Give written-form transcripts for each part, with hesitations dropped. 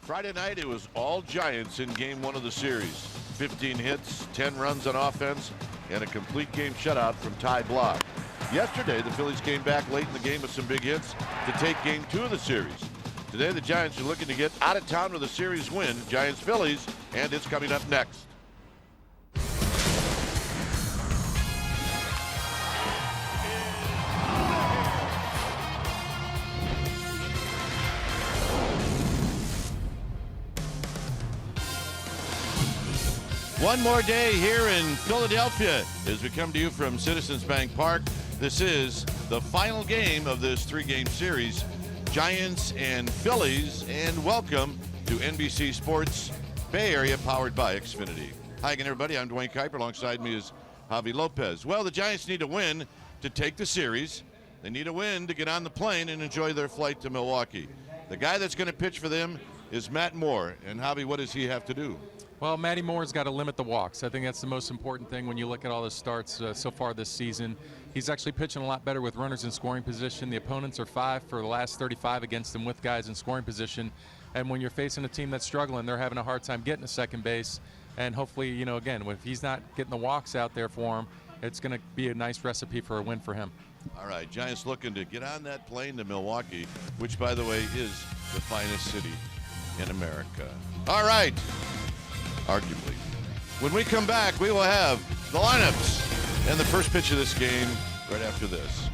Friday night, it was all Giants in game one of the series. 15 hits, 10 runs on offense, and a complete game shutout from Ty Blach. Yesterday, the Phillies came back late in the game with some big hits to take game two of the series. Today, the Giants are looking to get out of town with a series win. Giants-Phillies, and it's coming up next. One more day here in Philadelphia as we come to you from Citizens Bank Park. This is the final game of this three-game series, Giants and Phillies, and welcome to NBC Sports Bay Area, powered by Xfinity. Hi again, everybody. I'm Dwayne Kuiper. Alongside me is Javi Lopez. Well, the Giants need a win to take the series. They need a win to get on the plane and enjoy their flight to Milwaukee. The guy that's going to pitch for them is Matt Moore. And Javi, what does he have to do? Well, Matty Moore's got to limit the walks. I think that's the most important thing when you look at all the starts so far this season. He's actually pitching a lot better with runners in scoring position. The opponents are 5 for the last 35 against him with guys in scoring position. And when you're facing a team that's struggling, they're having a hard time getting to second base. And hopefully, you know, again, if he's not getting the walks out there for him, it's going to be a nice recipe for a win for him. All right, Giants looking to get on that plane to Milwaukee, which, by the way, is the finest city in America. All right. Arguably. When we come back, we will have the lineups and the first pitch of this game right after this.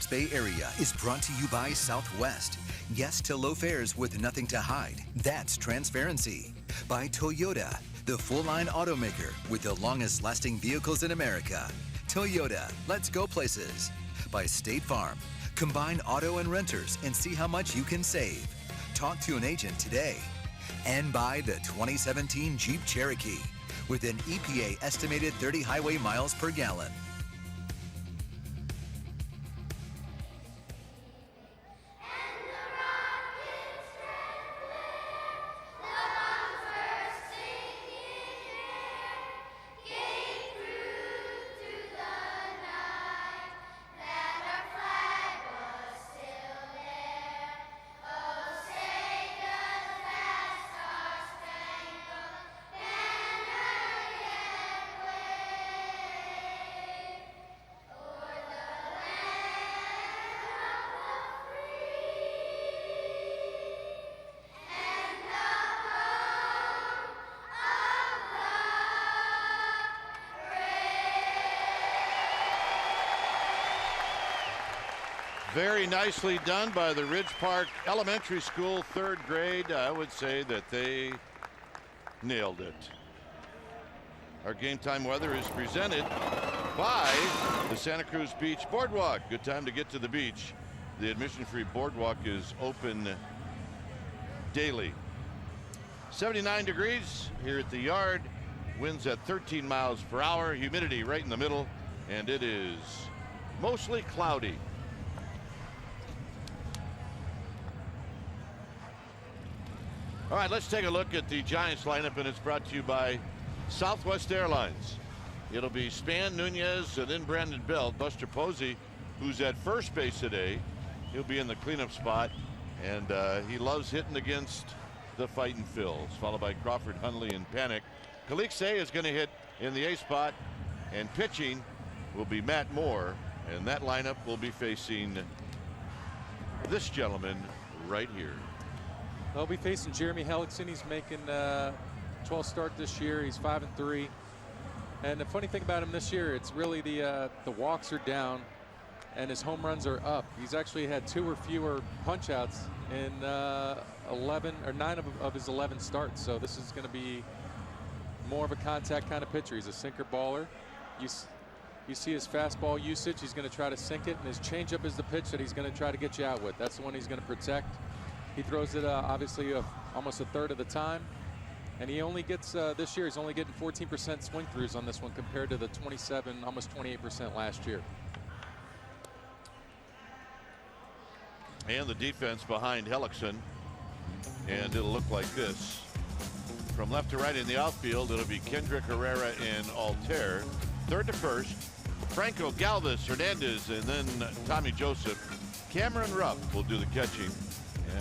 Bay Area is brought to you by Southwest. Yes to low fares with nothing to hide. That's transparency. By Toyota, the full-line automaker with the longest-lasting vehicles in America. Toyota, let's go places. By State Farm. Combine auto and renters and see how much you can save. Talk to an agent today. And buy the 2017 Jeep Cherokee with an EPA estimated 30 highway miles per gallon. Very nicely done by the Ridge Park Elementary School, 3rd grade. I would say that they nailed it. Our game time weather is presented by the Santa Cruz Beach Boardwalk. Good time to get to the beach. The admission-free boardwalk is open daily. 79 degrees here at the yard. Winds at 13 miles per hour. Humidity right in the middle. And it is mostly cloudy. All right, let's take a look at the Giants lineup, and it's brought to you by Southwest Airlines. It'll be Span, Nunez, and then Brandon Belt. Buster Posey, who's at first base today, he'll be in the cleanup spot, and he loves hitting against the fighting Phils, followed by Crawford, Hundley, and Panic. Kalik is going to hit in the A spot, and pitching will be Matt Moore, and that lineup will be facing this gentleman right here. They'll be facing Jeremy Hellickson. He's making 12 start this year. He's 5-3. And the funny thing about him this year, it's really the walks are down and his home runs are up. He's actually had 2 or fewer punch outs in 9 of his 11 starts. So this is going to be more of a contact kind of pitcher. He's a sinker baller. You see his fastball usage. He's going to try to sink it, and his changeup is the pitch that he's going to try to get you out with. That's the one he's going to protect. He throws it obviously almost a third of the time, and he only gets this year he's only getting 14% swing throughs on this one compared to the 27, almost 28% last year. And the defense behind Hellickson, and it'll look like this. From left to right in the outfield, it'll be Kendrick, Herrera, and Altair. Third to first, Franco, Galvis, Hernandez, and then Tommy Joseph. Cameron Rupp will do the catching.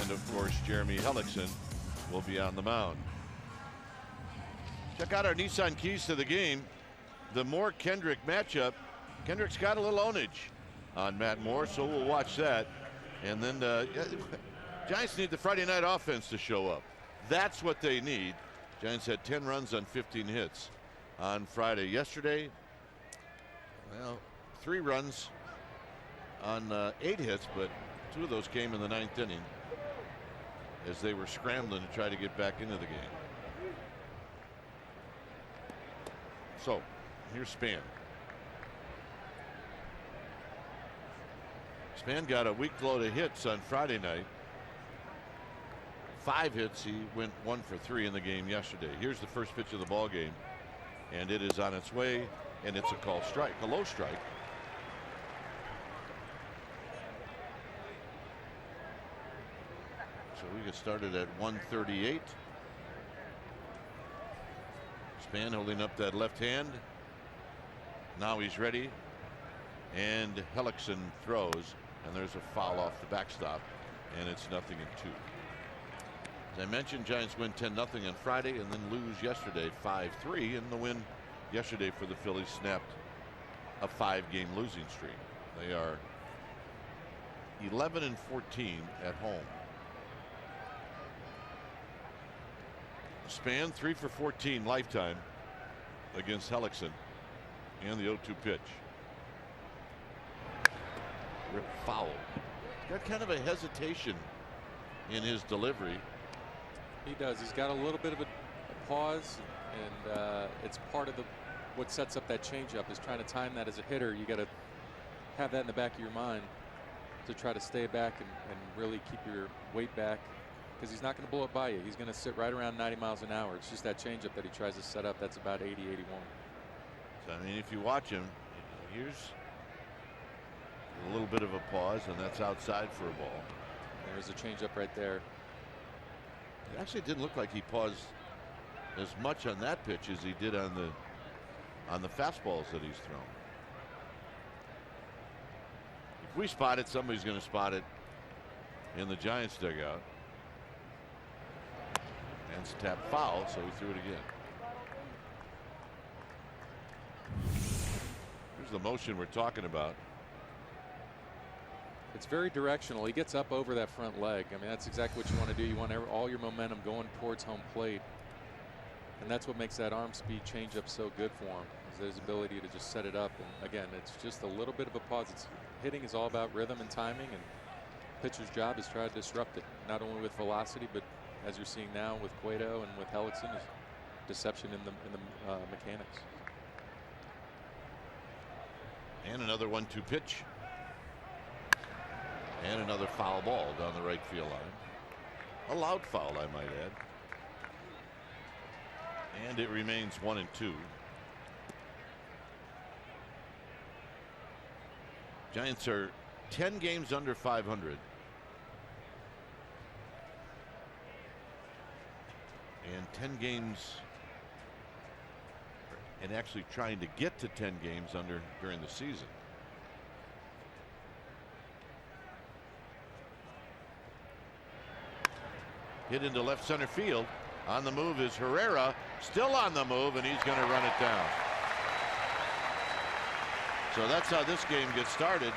And of course, Jeremy Hellickson will be on the mound. Check out our Nissan keys to the game. The Moore Kendrick matchup. Kendrick's got a little ownage on Matt Moore, so we'll watch that. And then Giants need the Friday night offense to show up. That's what they need. Giants had 10 runs on 15 hits on Friday. Yesterday, well, 3 runs on 8 hits, but 2 of those came in the 9th inning, as they were scrambling to try to get back into the game. So here's Span. Span got a weak load of hits on Friday night. 5 hits. He went 1 for 3 in the game yesterday. Here's the first pitch of the ball game, and it is on its way, and it's a called strike, a low strike. So we get started at 138. Span holding up that left hand. Now he's ready. And Hellickson throws, and there's a foul off the backstop, and it's 0-2. As I mentioned, Giants win 10-0 on Friday and then lose yesterday 5-3, and the win yesterday for the Phillies snapped a 5-game losing streak. They are 11-14 at home. Span 3 for 14 lifetime against Hellickson, and the 0-2 pitch. Rip foul. Got kind of a hesitation in his delivery. He does. He's got a little bit of a pause, and it's part of what sets up that changeup is trying to time that as a hitter. You got to have that in the back of your mind to try to stay back and really keep your weight back, because he's not going to blow it by you. He's going to sit right around 90 miles an hour. It's just that changeup that he tries to set up. That's about 80, 81. So, I mean, if you watch him, here's a little bit of a pause, and that's outside for a ball. There's a changeup right there. It actually didn't look like he paused as much on that pitch as he did on the fastballs that he's thrown. If we spot it, somebody's going to spot it in the Giants dugout. And it's tapped foul, so he threw it again. Here's the motion we're talking about. It's very directional. He gets up over that front leg. I mean, that's exactly what you want to do. You want all your momentum going towards home plate. And that's what makes that arm speed changeup so good for him, is his ability to just set it up. And again, it's just a little bit of a pause. Hitting is all about rhythm and timing, and pitcher's job is try to disrupt it, not only with velocity, but as you're seeing now with Cueto and with Hellickson, is deception in the mechanics. And another 1-2 pitch. And another foul ball down the right field line. A loud foul, I might add. And it remains 1-2. Giants are 10 games under 500. And 10 games, and actually trying to get to 10 games under during the season. Hit into left center field. On the move is Herrera, still on the move, and he's going to run it down. So that's how this game gets started.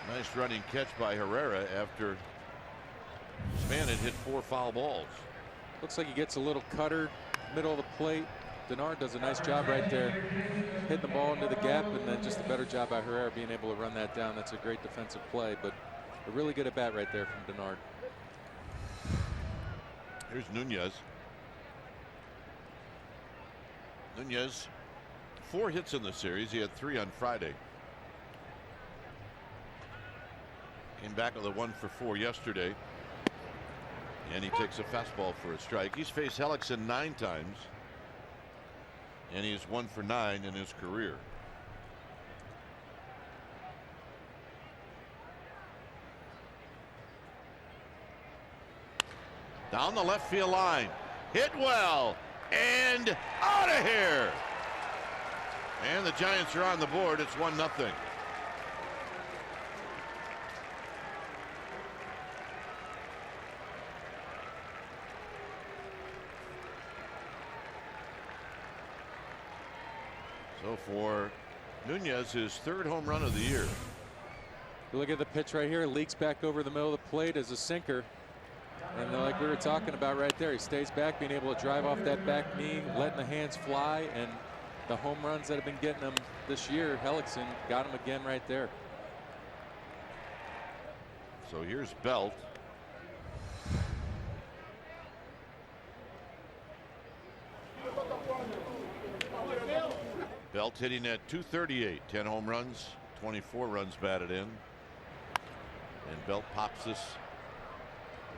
Nice running catch by Herrera after Span had hit 4 foul balls. Looks like he gets a little cutter, middle of the plate. Denard does a nice job right there, hitting the ball into the gap, and then just a better job by Herrera being able to run that down. That's a great defensive play, but a really good at bat right there from Denard. Here's Nunez. Nunez, 4 hits in the series. He had 3 on Friday. Came back with a 1-for-4 yesterday. And he takes a fastball for a strike. He's faced Hellickson 9 times. And he is 1 for 9 in his career. Down the left field line. Hit well. And out of here. And the Giants are on the board. It's 1-0. So for Nunez, his 3rd home run of the year. You look at the pitch right here. It leaks back over the middle of the plate as a sinker. And like we were talking about right there, he stays back, being able to drive off that back knee, letting the hands fly, and the home runs that have been getting him this year, Hellickson got him again right there. So here's Belt. Belt hitting at .238, 10 home runs, 24 runs batted in. And Belt pops this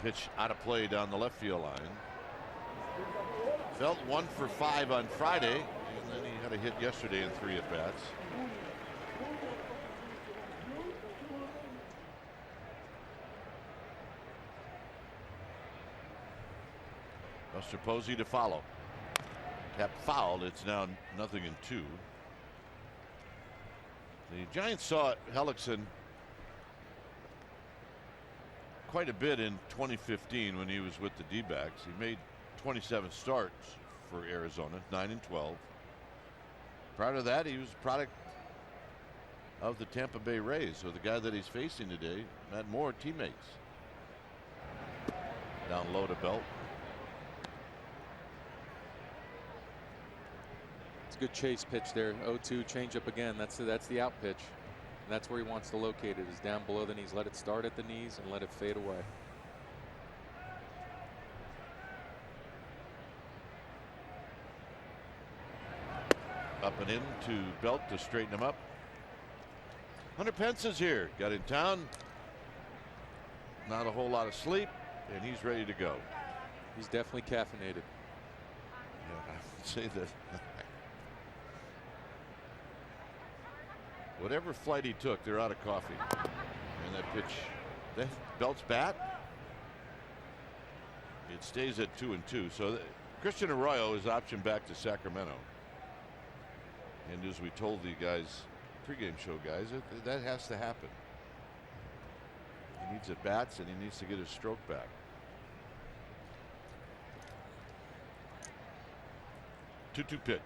pitch out of play down the left field line. Belt 1 for 5 on Friday, and then he had a hit yesterday in 3 at-bats. Buster Posey to follow. Tap fouled. It's now 0-2. The Giants saw Hellickson quite a bit in 2015 when he was with the D-backs. He made 27 starts for Arizona, 9-12. Prior to that, he was a product of the Tampa Bay Rays. So the guy that he's facing today had more teammates. Down low to Belt. It's a good chase pitch there. 0-2 changeup again. That's the out pitch. And that's where he wants to locate it, is down below the knees. Let it start at the knees and let it fade away. Up and in to Belt to straighten him up. Hunter Pence is here. Got in town. Not a whole lot of sleep, and he's ready to go. He's definitely caffeinated. Yeah, I would say that. Whatever flight he took, they're out of coffee. And that pitch, that Belt's bat. It stays at 2-2. So Christian Arroyo is optioned back to Sacramento. And as we told the guys, pregame show guys, that has to happen. He needs at bats and he needs to get his stroke back. 2-2 pitch.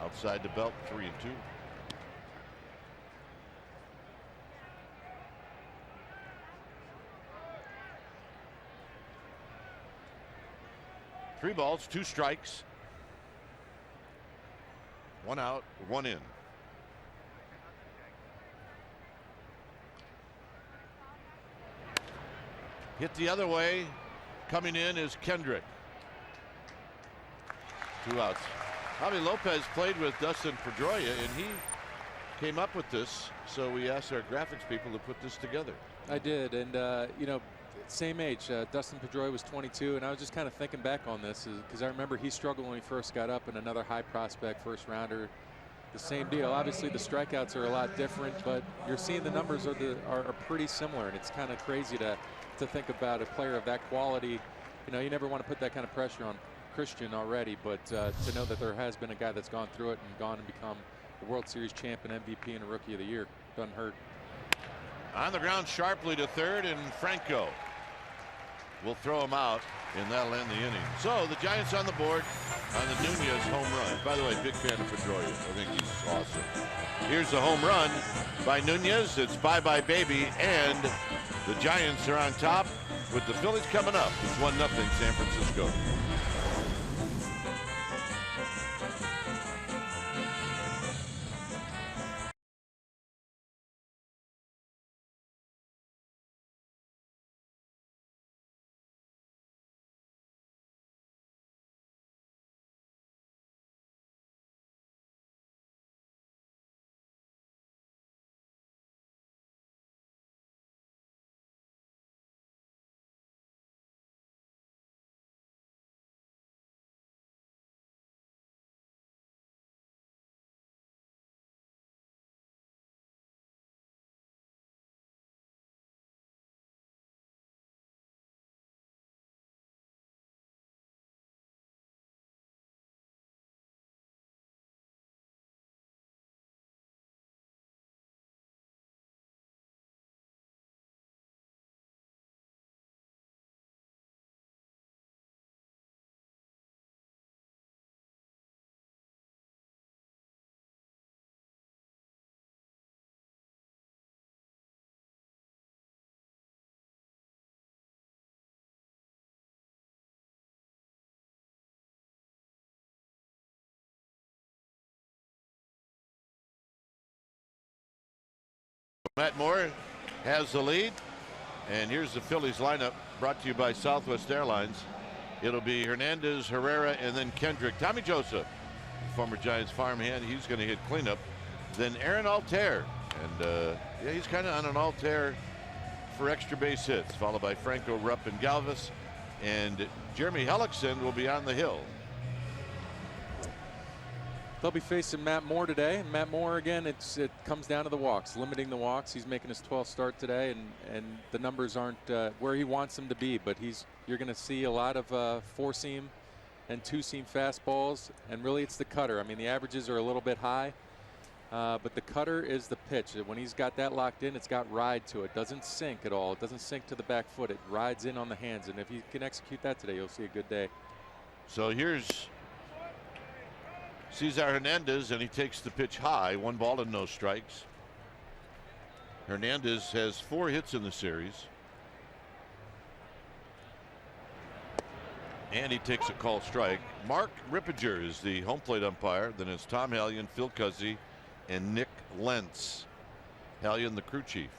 Outside the belt, 3-2. Three balls, 2 strikes. 1 out, 1 in. Hit the other way. Coming in is Kendrick. 2 outs. Javi Lopez played with Dustin Pedroia, and he came up with this. So we asked our graphics people to put this together. I did, and you know, same age. Dustin Pedroia was 22, and I was just kind of thinking back on this because I remember he struggled when he first got up, and another high prospect first rounder. The same deal. Obviously, the strikeouts are a lot different, but you're seeing the numbers are pretty similar, and it's kind of crazy to think about a player of that quality. You know, you never want to put that kind of pressure on Christian already, but to know that there has been a guy that's gone through it and gone and become a World Series champion, MVP, and a Rookie of the Year doesn't hurt. On the ground sharply to third, and Franco will throw him out, and that'll end the inning. So the Giants on the board on the Nunez home run. By the way, big fan of Pedroia. I think he's awesome. Here's the home run by Nunez. It's bye-bye baby, and the Giants are on top with the Phillies coming up. It's 1-0 San Francisco. Matt Moore has the lead, and here's the Phillies lineup brought to you by Southwest Airlines. It'll be Hernandez, Herrera, and then Kendrick. Tommy Joseph, former Giants farmhand, he's going to hit cleanup. Then Aaron Altair, and yeah, he's kind of on an Altair for extra base hits, followed by Franco, Rupp, and Galvis, and Jeremy Hellickson will be on the hill. They'll be facing Matt Moore today. And Matt Moore, again, it comes down to the walks, limiting the walks. He's making his 12th start today, and the numbers aren't where he wants them to be. But you're going to see a lot of four-seam and two-seam fastballs, and really it's the cutter. I mean, the averages are a little bit high, but the cutter is the pitch. When he's got that locked in, it's got ride to it. Doesn't sink at all. It doesn't sink to the back foot. It rides in on the hands, and if he can execute that today, you'll see a good day. So here's Cesar Hernandez, and he takes the pitch high. 1 ball and no strikes. Hernandez has 4 hits in the series, and he takes a call strike. Mark Rippinger is the home plate umpire. Then it's Tom Hallion, Phil Cuzzi, and Nick Lentz. Hallion, the crew chief.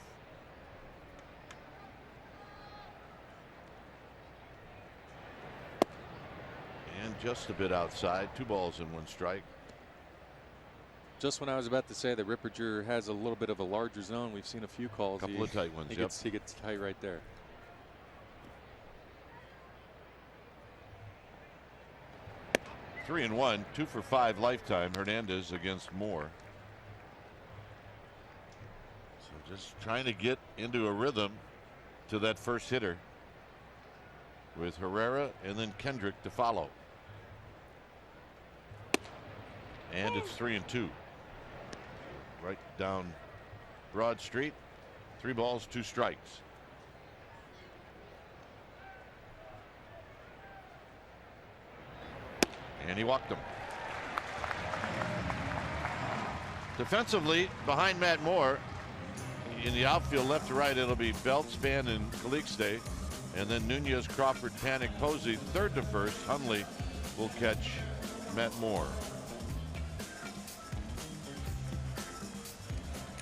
And just a bit outside. 2 balls and 1 strike. Just when I was about to say that Ripperger has a little bit of a larger zone, we've seen a few calls. A couple of tight ones. He gets tight right there. Three and one, 2 for 5 lifetime. Hernandez against Moore. So just trying to get into a rhythm to that first hitter with Herrera and then Kendrick to follow. And it's 3 and 2. Right down Broad Street. 3 balls, 2 strikes. And he walked him. Defensively, behind Matt Moore, in the outfield left to right, it'll be Belt, Span, and Calixte. And then Nunez, Crawford, Panic, Posey, third to first. Hundley will catch Matt Moore.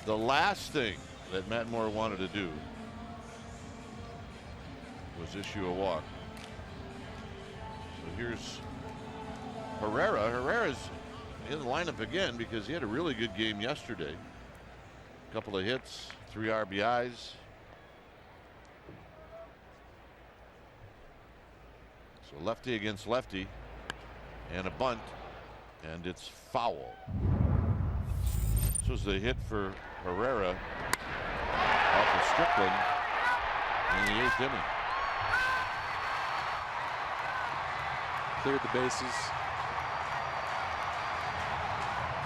The last thing that Matt Moore wanted to do was issue a walk. So here's Herrera. Herrera's in the lineup again because he had a really good game yesterday. A couple of hits, 3 RBIs. So lefty against lefty and a bunt, and it's foul. This was the hit for Herrera off of Strickland in the 8th inning. Cleared the bases.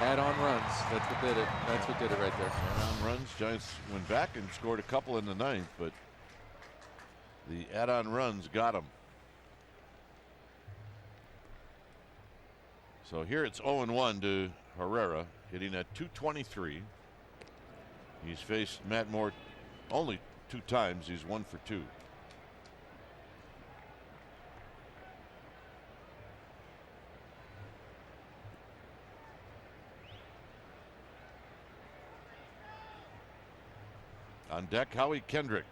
Add-on runs. That's what did it. That's what did it right there. Add-on runs. Giants went back and scored a couple in the 9th, but the add-on runs got them. So here it's 0-1 to Herrera, hitting at .223. He's faced Matt Moore only 2 times. He's 1 for 2. On deck, Howie Kendrick.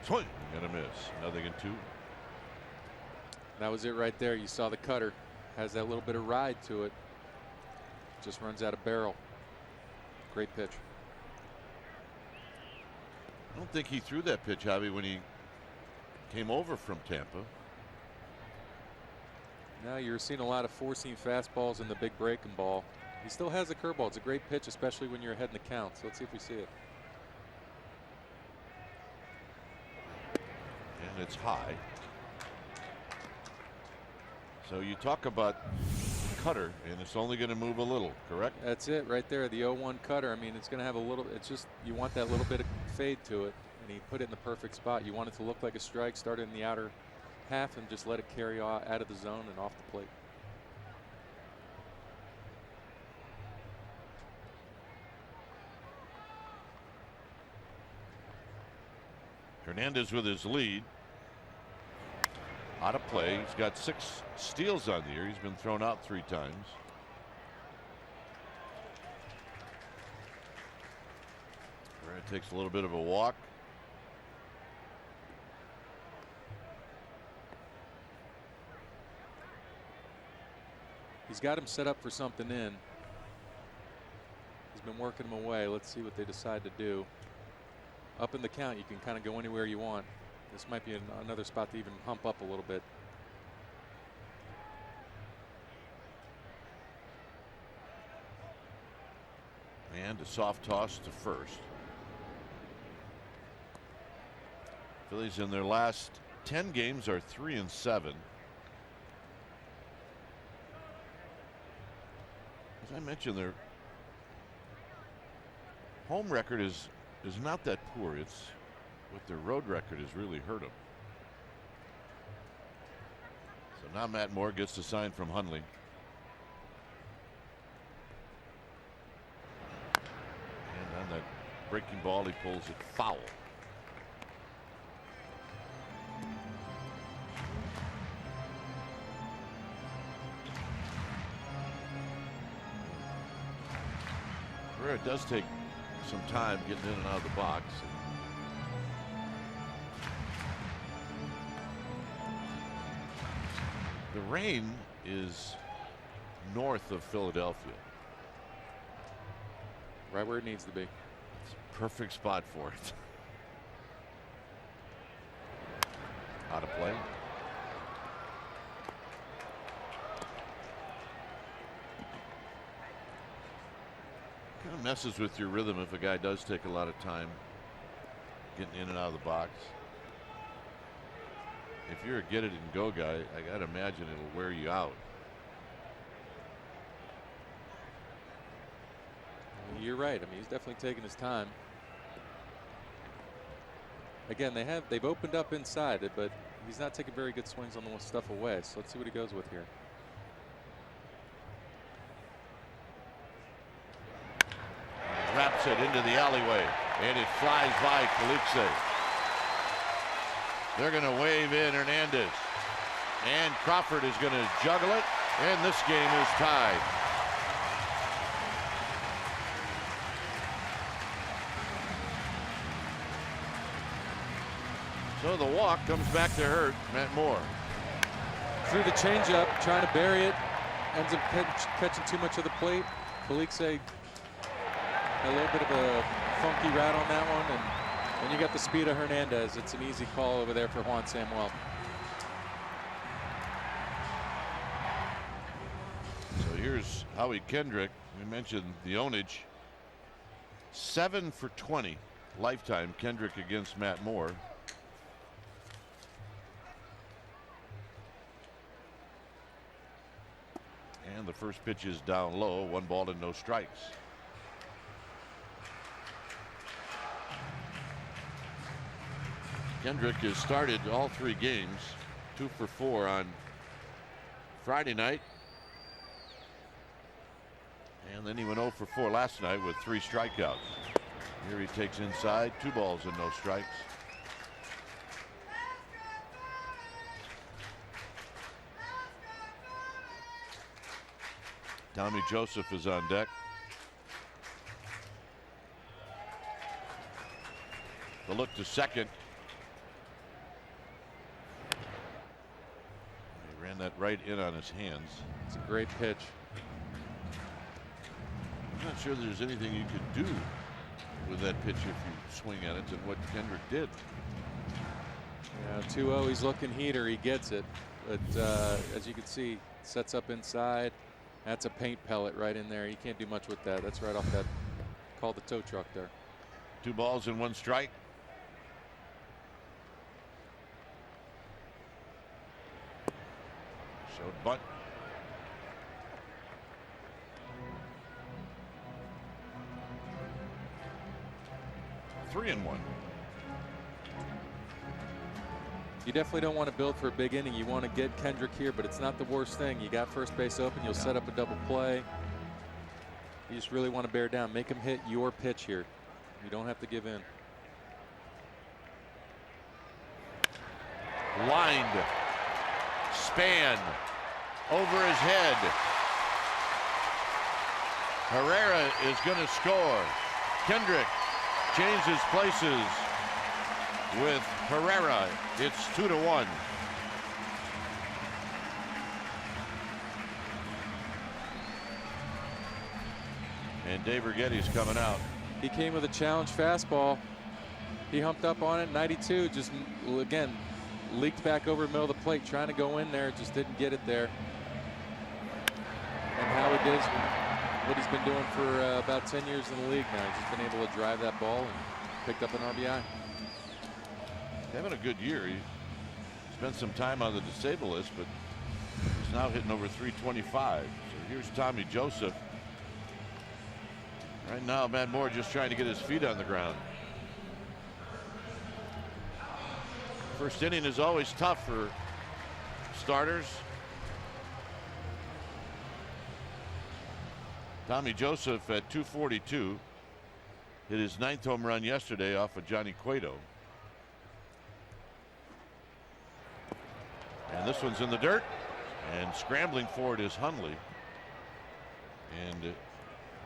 Swing and a miss. Nothing in 2. That was it right there. You saw the cutter. Has that little bit of ride to it. Just runs out of barrel. Great pitch. I don't think he threw that pitch, Javi, when he came over from Tampa. Now you're seeing a lot of 4-seam fastballs in the big breaking ball. He still has a curveball. It's a great pitch, especially when you're ahead in the count. So let's see if we see it. And it's high. So you talk about cutter, and it's only going to move a little, correct? That's it right there. The 0-1 cutter. I mean, it's going to have a little. It's just you want that little bit of fade to it, and he put it in the perfect spot. You want it to look like a strike. Start it in the outer half and just let it carry out of the zone and off the plate. Hernandez with his lead. Out of play. He's got 6 steals on the year. He's been thrown out 3 times. Herrera takes a little bit of a walk. He's got him set up for something in. He's been working him away. Let's see what they decide to do. Up in the count, you can kind of go anywhere you want. This might be another spot to even hump up a little bit. And a soft toss to first. Phillies in their last 10 games are 3-7. As I mentioned, their home record is not that poor. It's what their road record has really hurt them. So now Matt Moore gets the sign from Hundley. And on that breaking ball, he pulls it foul. Herrera does take some time getting in and out of the box. The rain is north of Philadelphia. Right where it needs to be. It's a perfect spot for it. Out of play. Kind of messes with your rhythm if a guy does take a lot of time getting in and out of the box. If you're a get it and go guy, I gotta imagine it'll wear you out. You're right. I mean, he's definitely taking his time. Again, they've opened up inside it, but he's not taking very good swings on the stuff away. So let's see what he goes with here. Wraps it into the alleyway, and it flies by Calixe. They're going to wave in Hernandez, and Crawford is going to juggle it, and this game is tied. So the walk comes back to hurt Matt Moore. Threw the changeup, trying to bury it, ends up catching too much of the plate. Calixe a little bit of a funky route on that one, and you got the speed of Hernandez. It's an easy call over there for Juan Samuel. So here's Howie Kendrick. We mentioned the ownage. 7 for 20 lifetime Kendrick against Matt Moore. And the first pitch is down low, 1 ball and no strikes. Kendrick has started all 3 games, 2 for 4 on Friday night. And then he went 0 for 4 last night with 3 strikeouts. Here he takes inside, 2 balls and no strikes. Tommy Joseph is on deck. The look to second. He ran that right in on his hands. It's a great pitch. I'm not sure there's anything you could do with that pitch if you swing at it than what Kendrick did. Yeah, 2-0, he's looking heater, he gets it. But as you can see, sets up inside. That's a paint pellet right in there. You can't do much with that. That's right off that, called the tow truck there. 2 balls and 1 strike. Showed bunt. Three and 1. You definitely don't want to build for a big inning. You want to get Kendrick here, but it's not the worst thing. You got first base open. You'll set up a double play. You just really want to bear down. Make him hit your pitch here. You don't have to give in. Lined. Span. Over his head. Herrera is going to score. Kendrick changes places with Herrera. It's 2-1. And Dave Righetti's coming out. He came with a challenge fastball. He humped up on it. 92 just again leaked back over the middle of the plate, trying to go in there, just didn't get it there. And Howie did what he's been doing for about 10 years in the league now. He's just been able to drive that ball and picked up an RBI. Having a good year. He spent some time on the disabled list, but he's now hitting over 325. So here's Tommy Joseph. Right now, Matt Moore just trying to get his feet on the ground. First inning is always tough for starters. Tommy Joseph at 242 hit his 9th home run yesterday off of Johnny Cueto. And this one's in the dirt, and scrambling for it is Hundley. And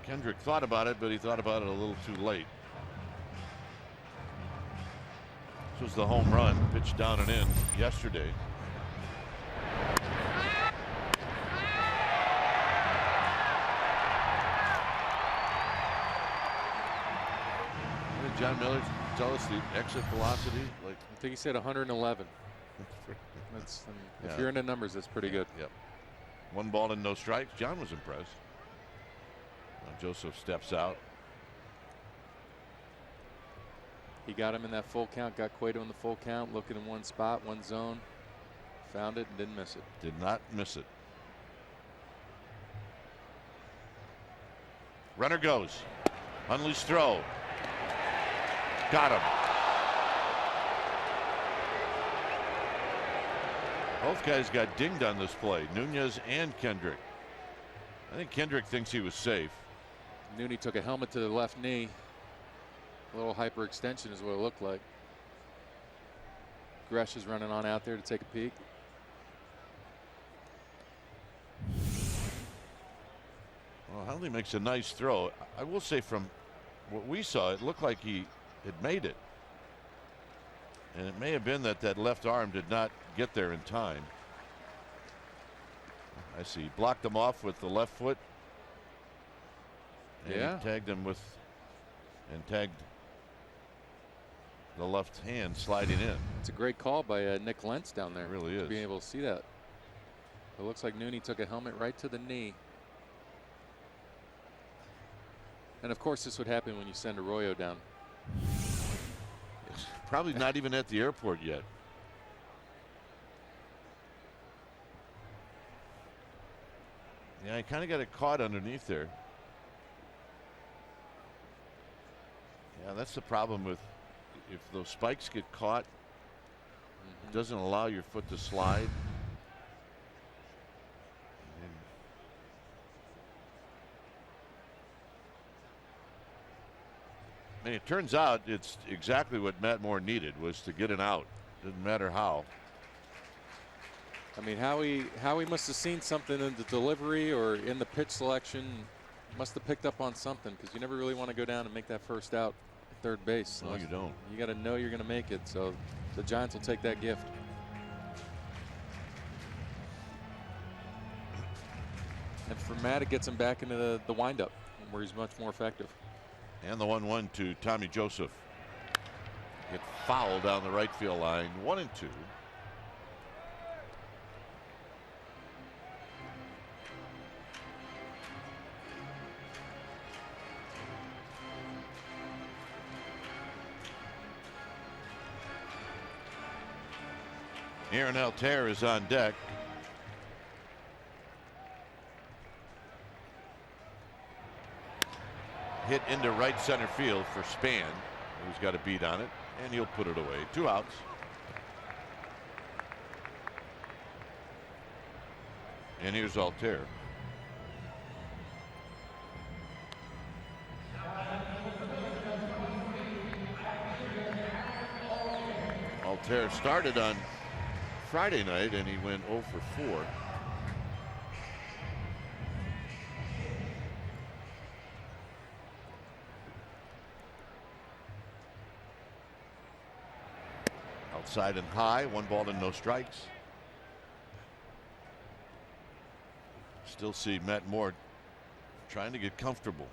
Kendrick thought about it, but he thought about it a little too late. This was the home run pitched down and in yesterday. John Miller tell us the exit velocity? Like, I think he said 111. That's if Yeah. you're into numbers, that's pretty good. Yep. 1 ball and no strikes. John was impressed. Now Joseph steps out. He got him in that full count. Got Cueto in the full count. Looking in one spot, one zone. Found it and didn't miss it. Did not miss it. Runner goes. Hundley's throw. Got him. Both guys got dinged on this play, Nunez and Kendrick. I think Kendrick thinks he was safe. Nooney took a helmet to the left knee. A little hyperextension is what it looked like. Gresh is running on out there to take a peek. Well, Hundley makes a nice throw. I will say from what we saw, it looked like he had made it. And it may have been that that left arm did not get there in time. I see. He blocked him off with the left foot. And Yeah. he tagged him with, and tagged the left hand sliding in. It's a great call by Nick Lentz down there. It really is. Being able to see that. It looks like Nooney took a helmet right to the knee. And of course, this would happen when you send Arroyo down. Probably not even at the airport yet. Yeah, he kind of got it caught underneath there. Yeah, that's the problem with if those spikes get caught, it doesn't allow your foot to slide. And it turns out it's exactly what Matt Moore needed, was to get an out. Didn't matter how. I mean, Howie must have seen something in the delivery or in the pitch selection. Must have picked up on something, because you never really want to go down and make that first out at third base. No, you don't. You got to know you're going to make it. So the Giants will take that gift. And for Matt, it gets him back into the windup where he's much more effective. And the 1-1 to Tommy Joseph. Get fouled down the right field line. 1-2. Aaron Altair is on deck. Hit into right center field for Span, who's got a beat on it, and he'll put it away. 2 outs. And here's Altair. Altair started on Friday night and he went 0 for 4. Outside and high, 1 ball and no strikes. Still see Matt Moore trying to get comfortable.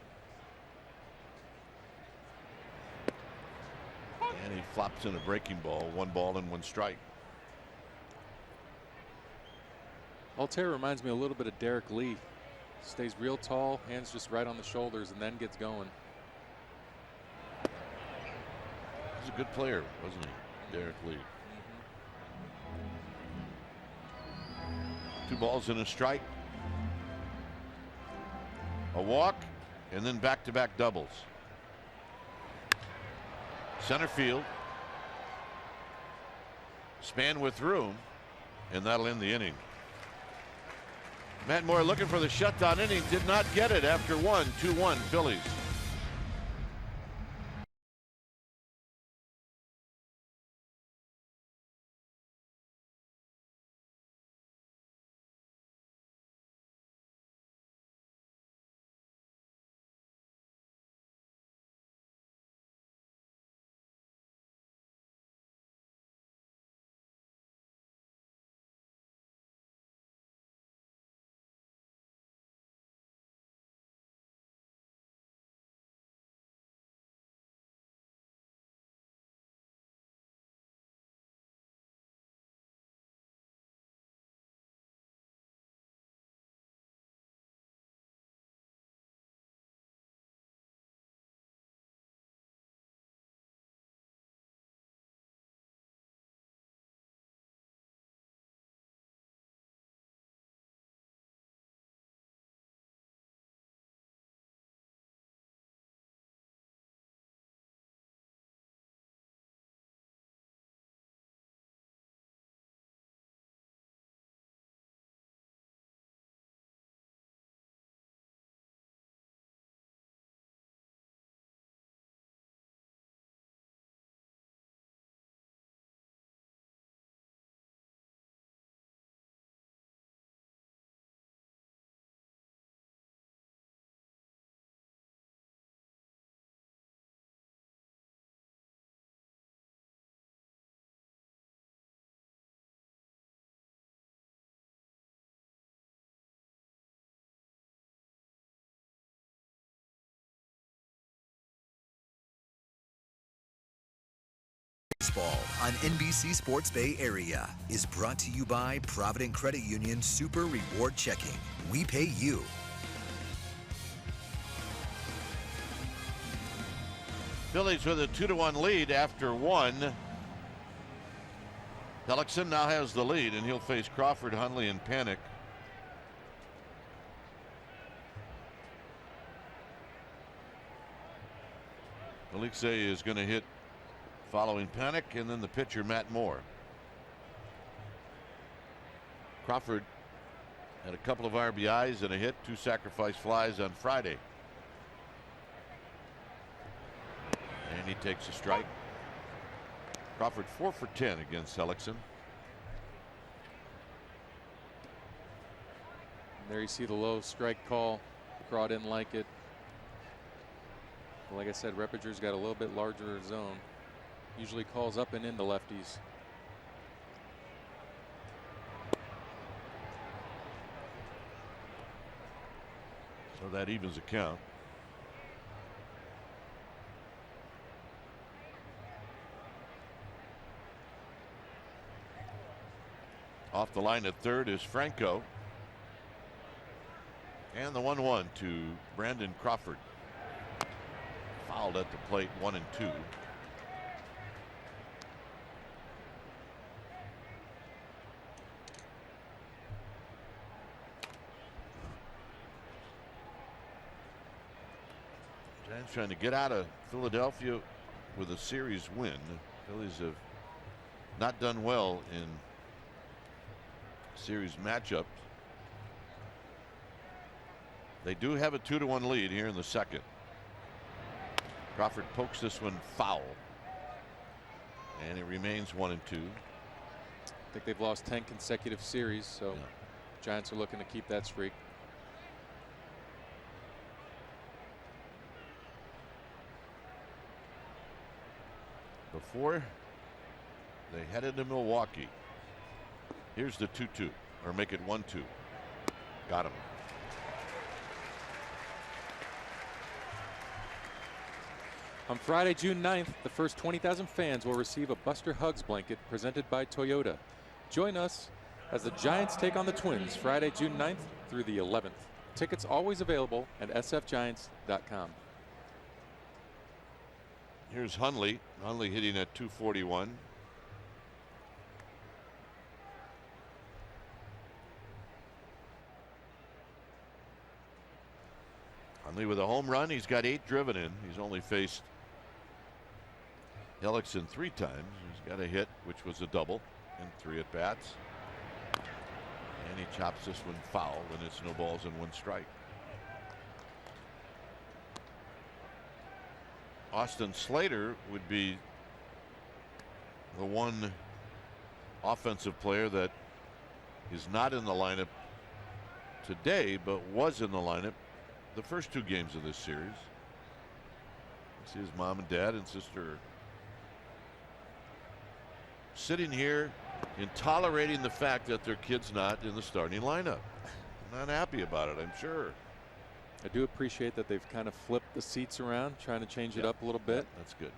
And he flops in a breaking ball. 1 ball and 1 strike. Altair reminds me a little bit of Derek Lee. Stays real tall, hands just right on the shoulders, and then gets going. He's a good player, wasn't he, Derek Lee? 2 balls and a strike. A walk, and then back-to-back doubles. Center field. Span with room, and that'll end the inning. Matt Moore looking for the shutdown inning, did not get it after 1. 2-1 Phillies. Baseball on NBC Sports Bay Area is brought to you by Provident Credit Union Super Reward Checking. We pay you. Phillies with a 2-1 lead after one. Hellickson now has the lead, and he'll face Crawford, Hundley, and Panik. Felixe is going to hit following Panik, and then the pitcher, Matt Moore. Crawford had a couple of RBIs and a hit, 2 sacrifice flies on Friday. And he takes a strike. Crawford 4 for 10 against Hellickson. And there you see the low strike call. Craw didn't like it. But like I said, Reppiger's got a little bit larger zone. Usually calls up and into lefties. So that evens the count. Off the line at third is Franco. And the 1-1 to Brandon Crawford. Fouled at the plate, 1 and 2. Giants trying to get out of Philadelphia with a series win. Phillies have not done well in series matchups. They do have a 2-1 lead here in the second. Crawford pokes this one foul, and it remains 1 and 2. I think they've lost 10 consecutive series, so yeah. Giants are looking to keep that streak. Before they head into Milwaukee, here's the 2-2, or make it 1-2. Got him. On Friday, June 9th, the first 20,000 fans will receive a Buster Hugs blanket presented by Toyota. Join us as the Giants take on the Twins Friday, June 9th through the 11th. Tickets always available at sfgiants.com. Here's Hundley. Hundley hitting at .241. Hundley with a home run. He's got 8 driven in. He's only faced Hellickson 3 times. He's got a hit, which was a double, in 3 at bats. And he chops this one foul, and it's no balls and 1 strike. Austin Slater would be the one offensive player that is not in the lineup today, but was in the lineup the first 2 games of this series. You see his mom and dad and sister sitting here and tolerating the fact that their kid's not in the starting lineup. Not happy about it, I'm sure. I do appreciate that they've kind of flipped the seats around, trying to change it up a little bit. That's good.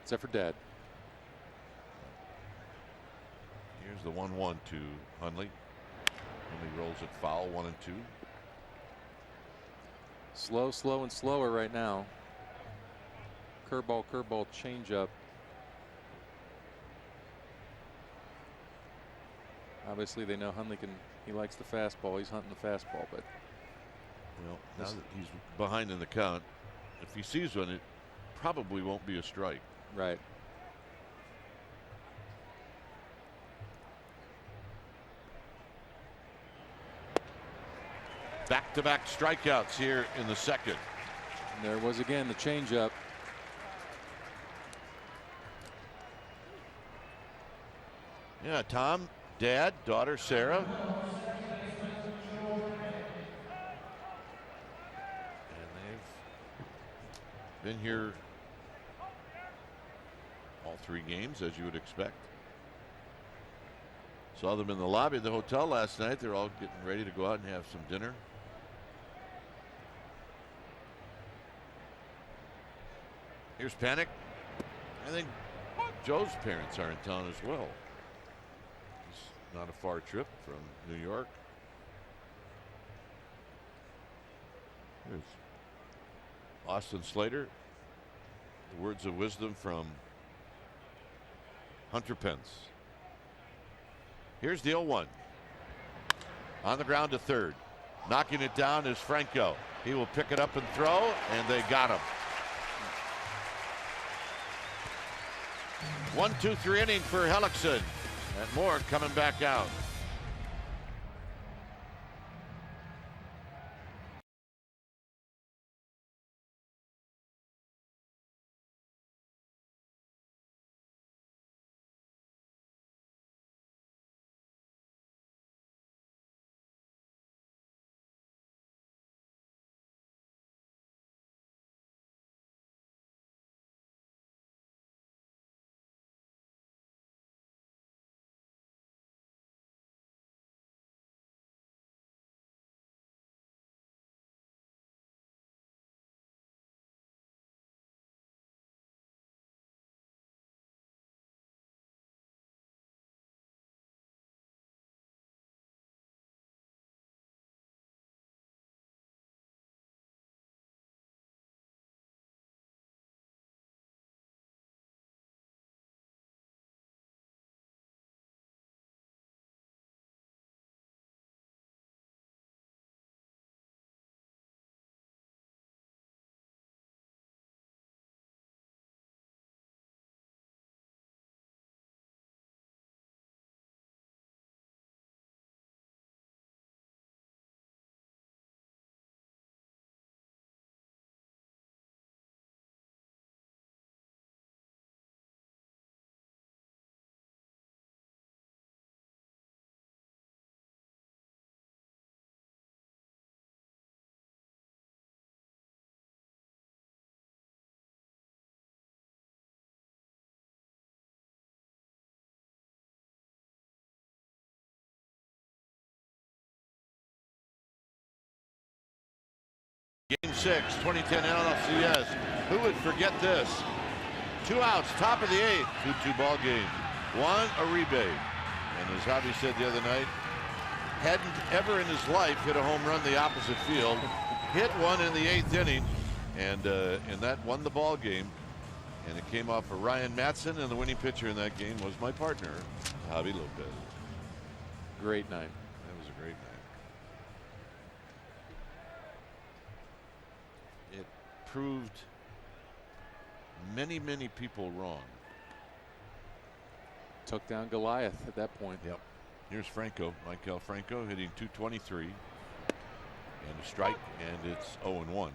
Except for Dad. Here's the 1-1 to Hundley. Hundley rolls it foul, 1 and 2. Slow, slow, and slower right now. Curveball, curveball, changeup. Obviously, they know Hundley he likes the fastball. He's hunting the fastball, but. Well, now that he's behind in the count, if he sees one, it probably won't be a strike. Right. Back-to-back strikeouts here in the second. And there was again the changeup. Yeah, Tom, Dad, daughter Sarah. And they've been here all 3 games, as you would expect. Saw them in the lobby of the hotel last night. They're all getting ready to go out and have some dinner. Here's Panik. I think Joe's parents are in town as well. It's not a far trip from New York. There's Austin Slater. The words of wisdom from Hunter Pence. Here's the 0-1. On the ground to third. Knocking it down is Franco. He will pick it up and throw, and they got him. 1-2-3 inning for Hellickson. And Moore coming back out. Game 6, 2010 NLCS. Who would forget this? 2 outs, top of the 8th, 2-2 ball game. Juan Uribe, and as Javi said the other night, hadn't ever in his life hit a home run the opposite field. Hit one in the 8th inning, and that won the ball game. And it came off of Ryan Matson, and the winning pitcher in that game was my partner, Javi Lopez. Great night. That was a great night. It proved many people wrong. Took down Goliath at that point. Yep. Here's Franco, Michael Franco, hitting .223 and a strike, and it's 0-1.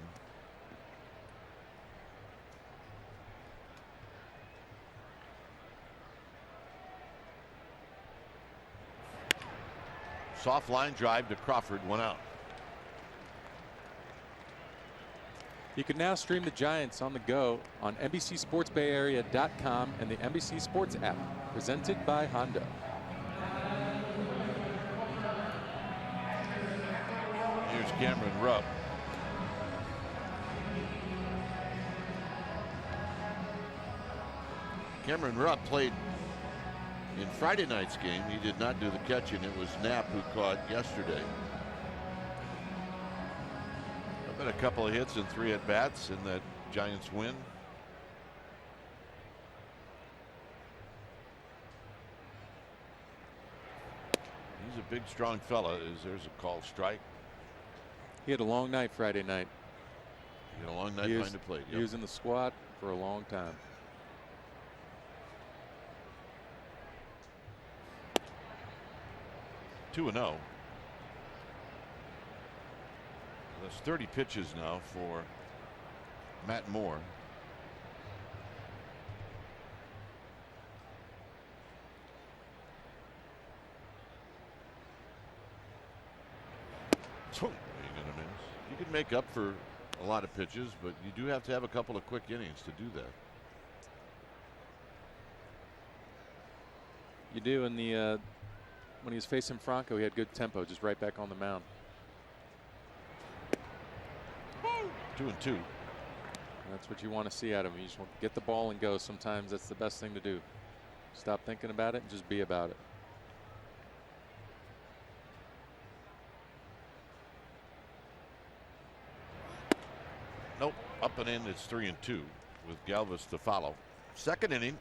Soft line drive to Crawford, 1 out. You can now stream the Giants on the go on NBCSportsBayArea.com and the NBC Sports app, presented by Honda. Here's Cameron Rupp. Cameron Rupp played in Friday night's game. He did not do the catching. It was Knapp who caught yesterday. Been a couple of hits and 3 at bats in that Giants win. He's a big, strong fella. There's a called strike. He had a long night Friday night. He had a long night behind the plate. He was in the squad for a long time. Two 2-0. That's 30 pitches now for Matt Moore. So, you can make up for a lot of pitches, but you do have to have a couple of quick innings to do that. You do. In the when he was facing Franco, he had good tempo, just right back on the mound. 2-2. That's what you want to see out of him. You just want to get the ball and go. Sometimes that's the best thing to do. Stop thinking about it and just be about it. Nope. Up and in. It's 3-2 with Galvis to follow. Second inning.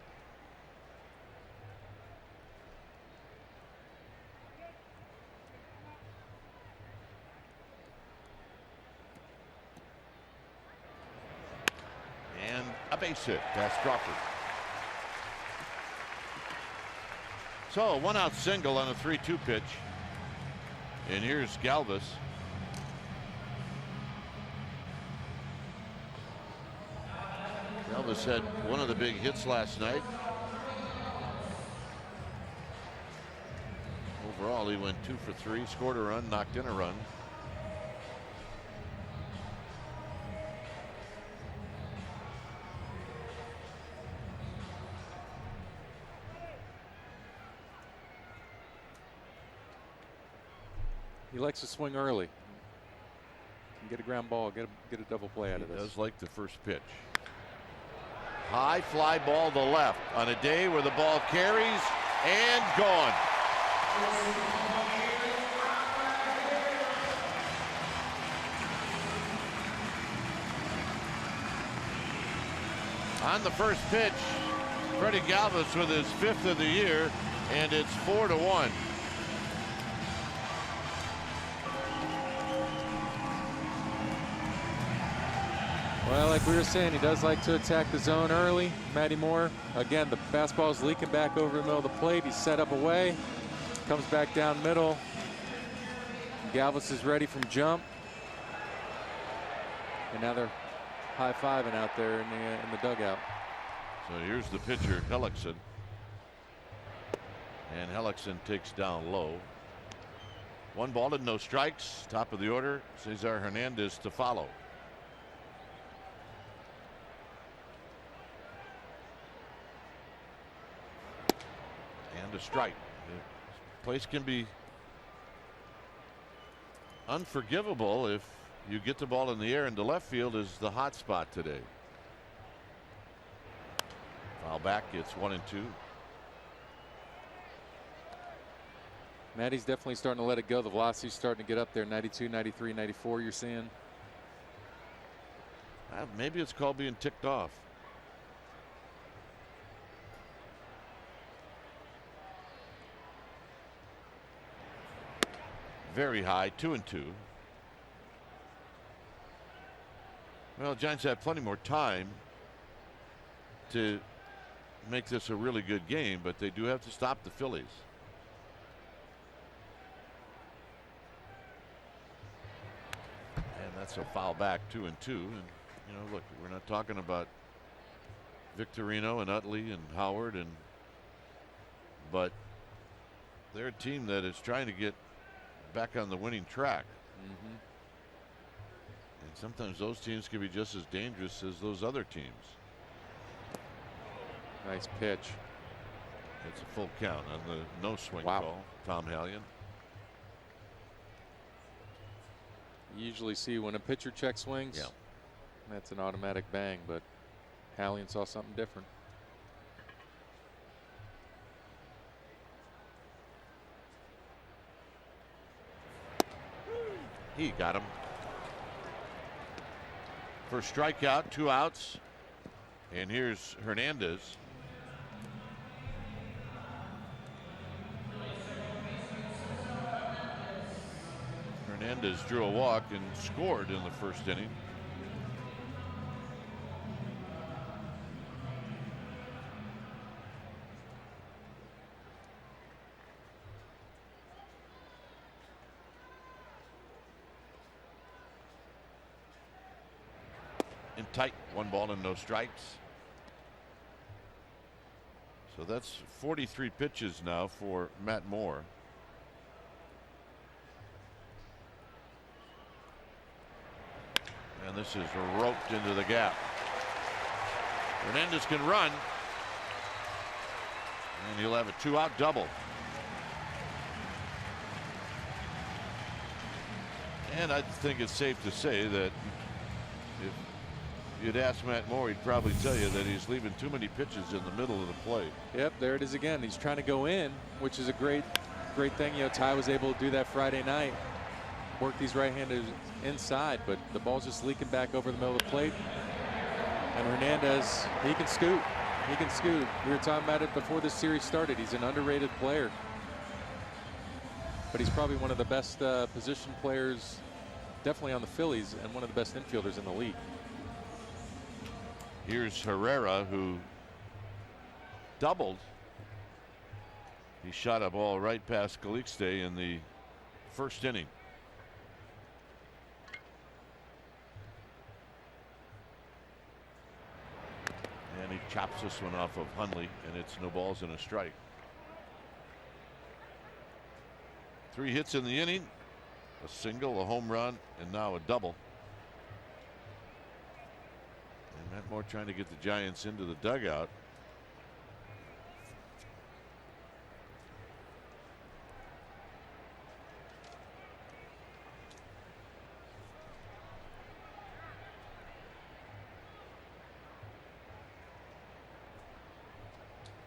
And a base hit past Crawford. So a 1-out single on a 3-2 pitch. And here's Galvis. Galvis had one of the big hits last night. Overall, he went 2 for 3, scored a run, knocked in a run. He likes to swing early. Can get a ground ball, get a double play out of this. He does like the first pitch. High fly ball to left on a day where the ball carries and gone. On the first pitch, Freddie Galvis with his 5th of the year, and it's 4-1. Well, like we were saying, he does like to attack the zone early. Matty Moore, again, the fastball's leaking back over the middle of the plate. He's set up away, comes back down middle. Galvis is ready from jump. And now they're high-fiving out there in the dugout. So here's the pitcher, Hellickson. And Hellickson takes down low. 1 ball and no strikes. Top of the order, Cesar Hernandez to follow. And a strike. The place can be unforgivable if you get the ball in the air, and the left field is the hot spot today. Foul back, it's 1-2. Matty's definitely starting to let it go. The velocity's starting to get up there. 92, 93, 94 you're seeing. Maybe it's called being ticked off. Very high, 2-2. Well, Giants have plenty more time to make this a really good game, but they do have to stop the Phillies. And that's a foul back, 2-2. And you know, look, we're not talking about Victorino and Utley and Howard, but they're a team that is trying to get back on the winning track. Mm-hmm. And sometimes those teams can be just as dangerous as those other teams. Nice pitch. It's a full count on the no swing Wow. call. Tom Hallion. You usually see when a pitcher check swings, Yeah. that's an automatic bang, but Hallion saw something different. He got him. First strikeout, 2 outs. And here's Hernandez. Hernandez drew a walk and scored in the first inning. In tight, 1 ball and no strikes. So that's 43 pitches now for Matt Moore. And this is roped into the gap. Hernandez can run. And he'll have a 2-out double. And I think it's safe to say that if you'd ask Matt Moore, he'd probably tell you that he's leaving too many pitches in the middle of the plate. Yep, there it is again. He's trying to go in, which is a great thing. You know, Ty was able to do that Friday night. Work these right-handers inside, but the ball's just leaking back over the middle of the plate. And Hernandez, he can scoot. He can scoot. We were talking about it before this series started. He's an underrated player. But he's probably one of the best position players, definitely on the Phillies, and one of the best infielders in the league. Here's Herrera, who doubled. He shot a ball right past Calixte in the first inning. And he chops this one off of Hundley, and it's no balls and a strike. 3 hits in the inning, a single, a home run, and now a double. And Matt Moore trying to get the Giants into the dugout.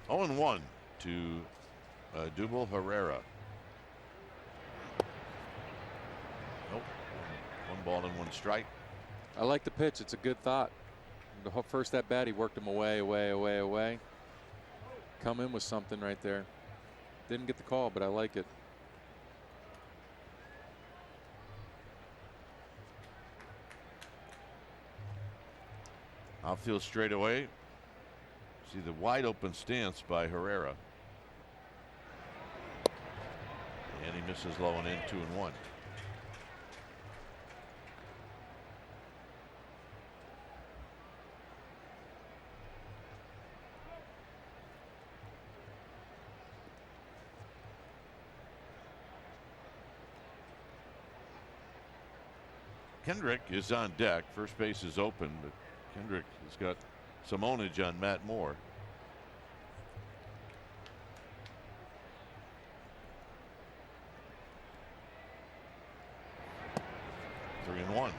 Oh, and 1 to Dubal Herrera. Nope. 1 ball and 1 strike. I like the pitch. It's a good thought. The first at bat, he worked him away. Come in with something right there. Didn't get the call, but I like it. Outfield straight away. See the wide open stance by Herrera. And he misses low and in, 2-1. Kendrick is on deck. First base is open, but Kendrick has got some ownage on Matt Moore. Three and 1.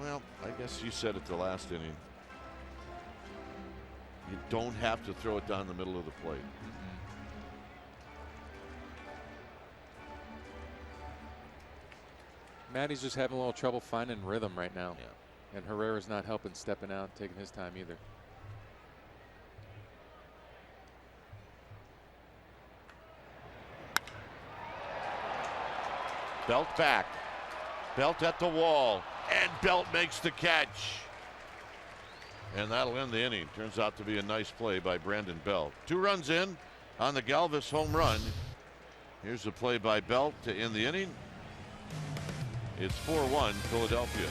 Well, I guess you said it the last inning. You don't have to throw it down the middle of the plate. Matty's just having a little trouble finding rhythm right now. Yeah. And Herrera's not helping, stepping out, taking his time either. Belt back. Belt at the wall. And Belt makes the catch. And that'll end the inning. Turns out to be a nice play by Brandon Belt. 2 runs in on the Galvis home run. Here's the play by Belt to end the inning. It's 4-1 Philadelphia.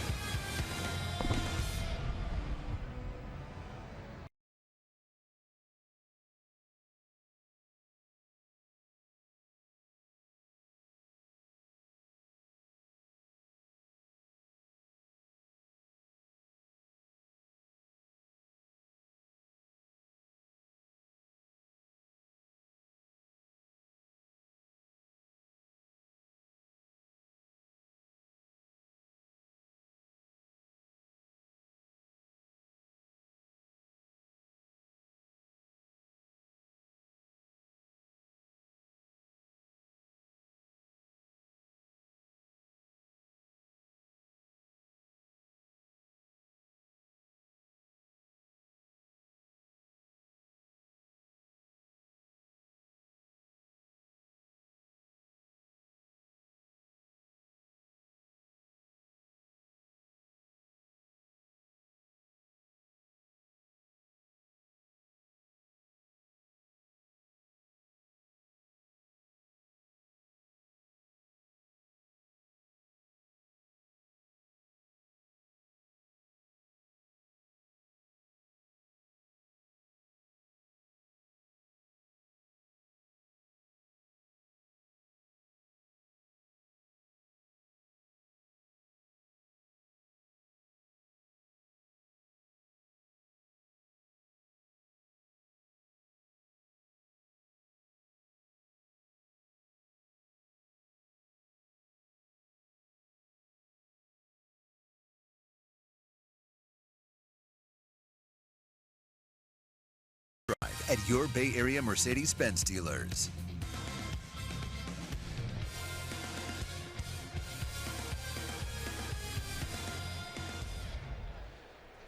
at your Bay Area Mercedes-Benz dealers.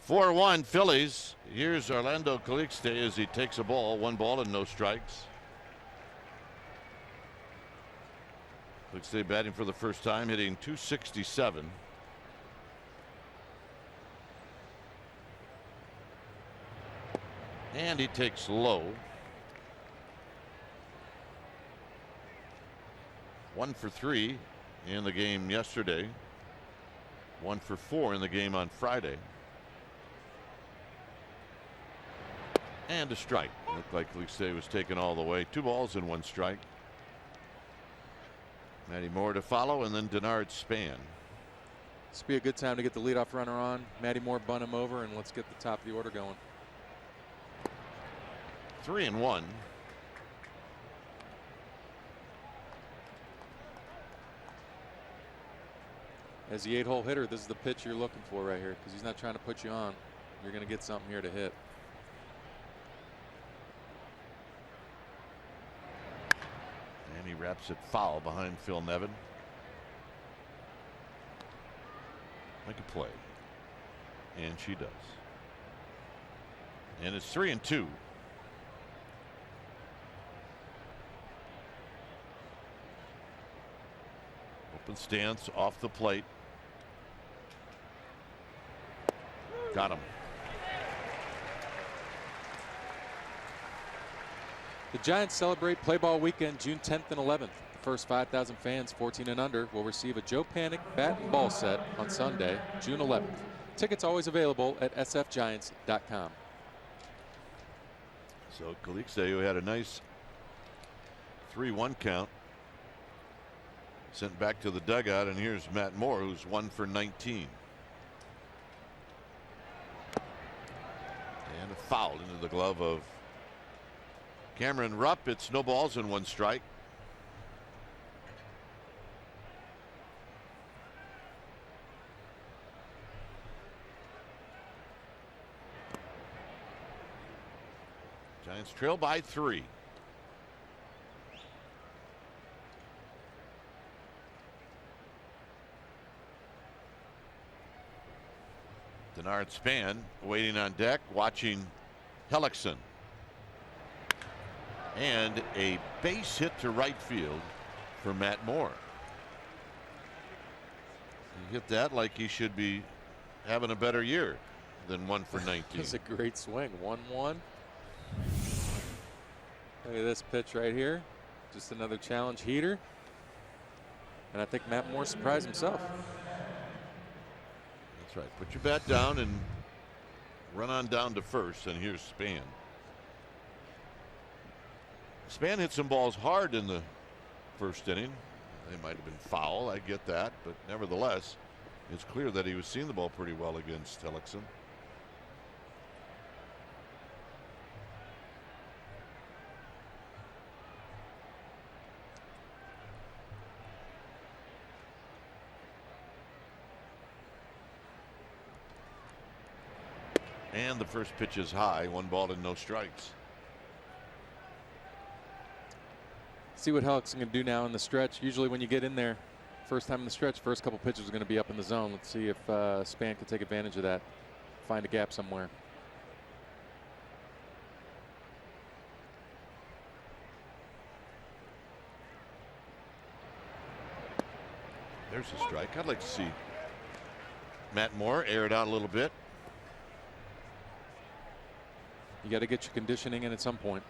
4-1 Phillies. Here's Orlando Calixte as he takes a ball. 1 ball and no strikes. Calixte batting for the first time, hitting .267. And he takes low. 1 for 3 in the game yesterday. 1 for 4 in the game on Friday. And a strike. Looked like Calixte was taken all the way. 2 balls and 1 strike. Matty Moore to follow, and then Denard Span. This would be a good time to get the leadoff runner on. Matty Moore bunt him over, and let's get the top of the order going. 3-1. As the 8-hole hitter, this is the pitch you're looking for right here, because he's not trying to put you on. You're going to get something here to hit. And he wraps it foul behind Phil Nevin. Make a play. And she does. And it's 3-2. Open stance off the plate. Got him. The Giants celebrate Play Ball Weekend June 10th and 11th. The first 5,000 fans 14 and under will receive a Joe Panic bat and ball set on Sunday, June 11th. Tickets always available at sfgiants.com. So Calixte, who had a nice 3-1 count, sent back to the dugout, and here's Matt Moore, who's 1 for 19. And a foul into the glove of Cameron Rupp. It's no balls and 1 strike. Giants trail by 3. Denard Span waiting on deck, watching Hellickson. And a base hit to right field for Matt Moore. He hit that like he should be having a better year than 1 for 19. That's a great swing. 1-1. Look at this pitch right here. Just another challenge heater. And I think Matt Moore surprised himself. That's right. Put your bat down and run on down to first. And here's Span. Span hit some balls hard in the first inning. They might have been foul, I get that, but nevertheless, it's clear that he was seeing the ball pretty well against Hellickson. And the first pitch is high, 1 ball and no strikes. See what Hellickson can do now in the stretch. Usually when you get in there first time in the stretch, first couple pitches are going to be up in the zone. Let's see if Span can take advantage of that, find a gap somewhere. There's a strike. I'd like to see Matt Moore air it out a little bit. You got to get your conditioning in at some point.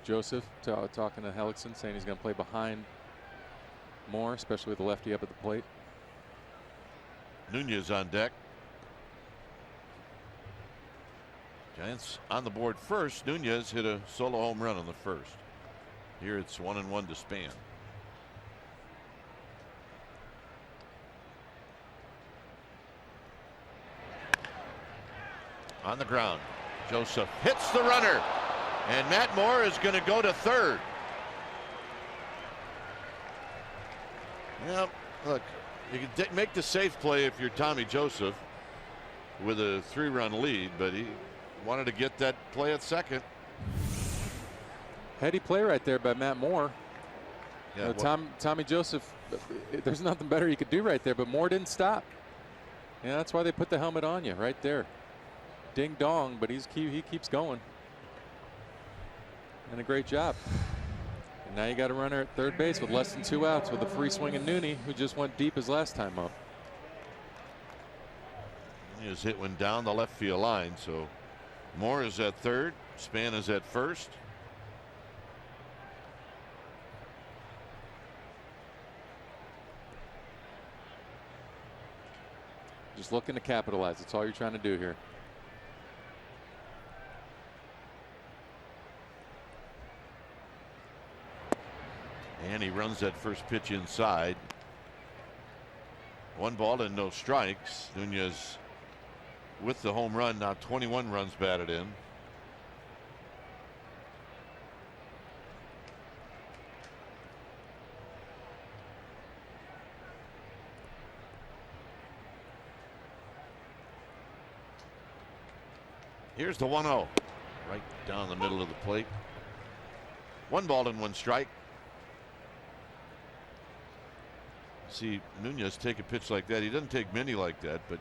Joseph talking to Hellickson, saying he's going to play behind Moore, especially with the lefty up at the plate. Nunez on deck. Giants on the board first. Nunez hit a solo home run on the first. Here it's 1-1 to Span. On the ground, Joseph hits the runner, and Matt Moore is going to go to third. Yeah, look, you can make the safe play if you're Tommy Joseph with a 3-run lead, but he wanted to get that play at second. Heady play right there by Matt Moore. Yeah, Tommy Joseph, there's nothing better you could do right there, but Moore didn't stop. Yeah, that's why they put the helmet on you right there. Ding dong, but he keeps going. And a great job. And now you got a runner at third base with less than 2 outs with a free swinging Nooney, who just went deep his last time up. His hit went down the left field line, so Moore is at third, Span is at first. Just looking to capitalize. That's all you're trying to do here. And he runs that first pitch inside. 1 ball and no strikes. Nunez with the home run, now 21 runs batted in. Here's the 1-0, right down the middle of the plate. 1 ball and 1 strike. See Nunez take a pitch like that. He doesn't take many like that, but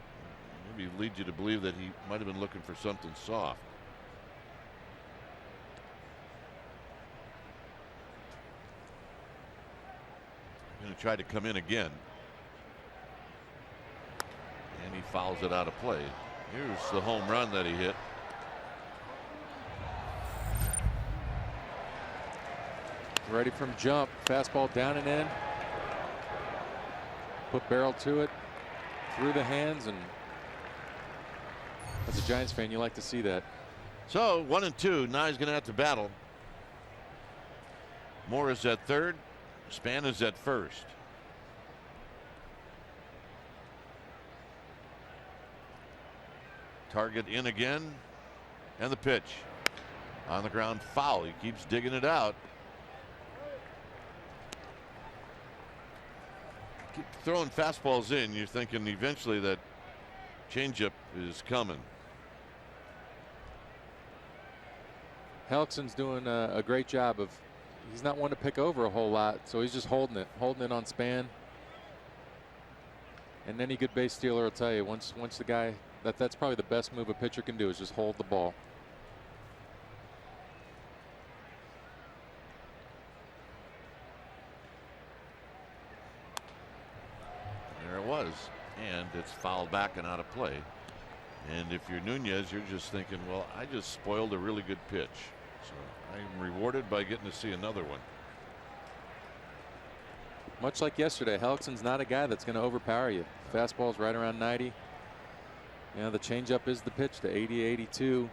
maybe leads you to believe that he might have been looking for something soft. Going to try to come in again. And he fouls it out of play. Here's the home run that he hit. Ready from jump. Fastball down and in. Put barrel to it. Through the hands, and as a Giants fan, you like to see that. So 1 and 2. Now he's going to have to battle. Moore is at third. Span is at first. Target in again. And the pitch. On the ground, foul. He keeps digging it out. Keep throwing fastballs in. You're thinking eventually that changeup is coming. Hellickson's doing a great job of. He's not one to pick over a whole lot, so he's just holding it on Span. And any good base stealer will tell you once the guy that's probably the best move a pitcher can do is just hold the ball. There it was, and it's fouled back and out of play. And if you're Nunez, you're just thinking, well, I just spoiled a really good pitch, so I'm rewarded by getting to see another one. Much like yesterday, Hellickson's not a guy that's going to overpower you. Fastball's right around 90. You know, the changeup is the pitch to 80, 82,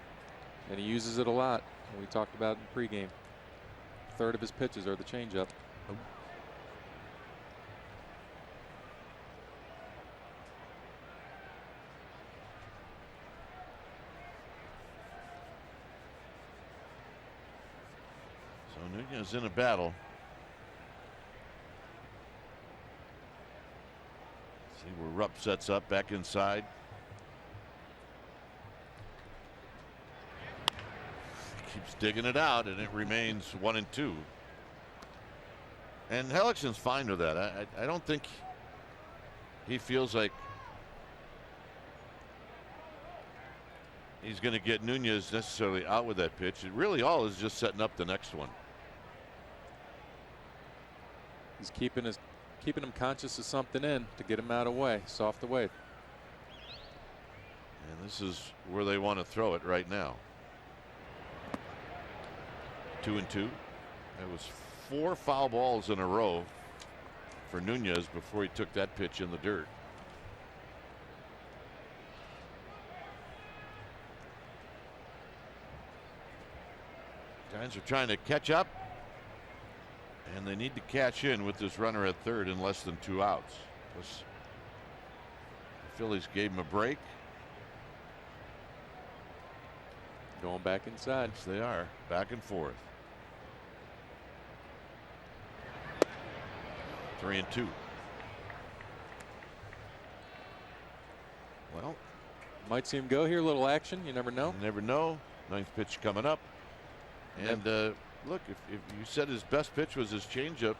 and he uses it a lot. We talked about in pregame. 1/3 of his pitches are the changeup. So Nunez in a battle. See where Rupp sets up back inside. Keeps digging it out, and it remains 1 and 2. And Hellickson's fine with that. I don't think he feels like he's going to get Nunez necessarily out with that pitch. It really all is just setting up the next one. He's keeping him conscious of something in to get him out of way, soft away. And this is where they want to throw it right now. 2 and 2. It was 4 foul balls in a row for Nunez before he took that pitch in the dirt. Giants are trying to catch up, and they need to cash in with this runner at third in less than 2 outs. The Phillies gave him a break. Going back inside. Yes, they are. Back and forth. 3 and 2. Well, Might see him go here. A little action. You never know. You never know. Ninth pitch coming up. And look, if you said his best pitch was his changeup,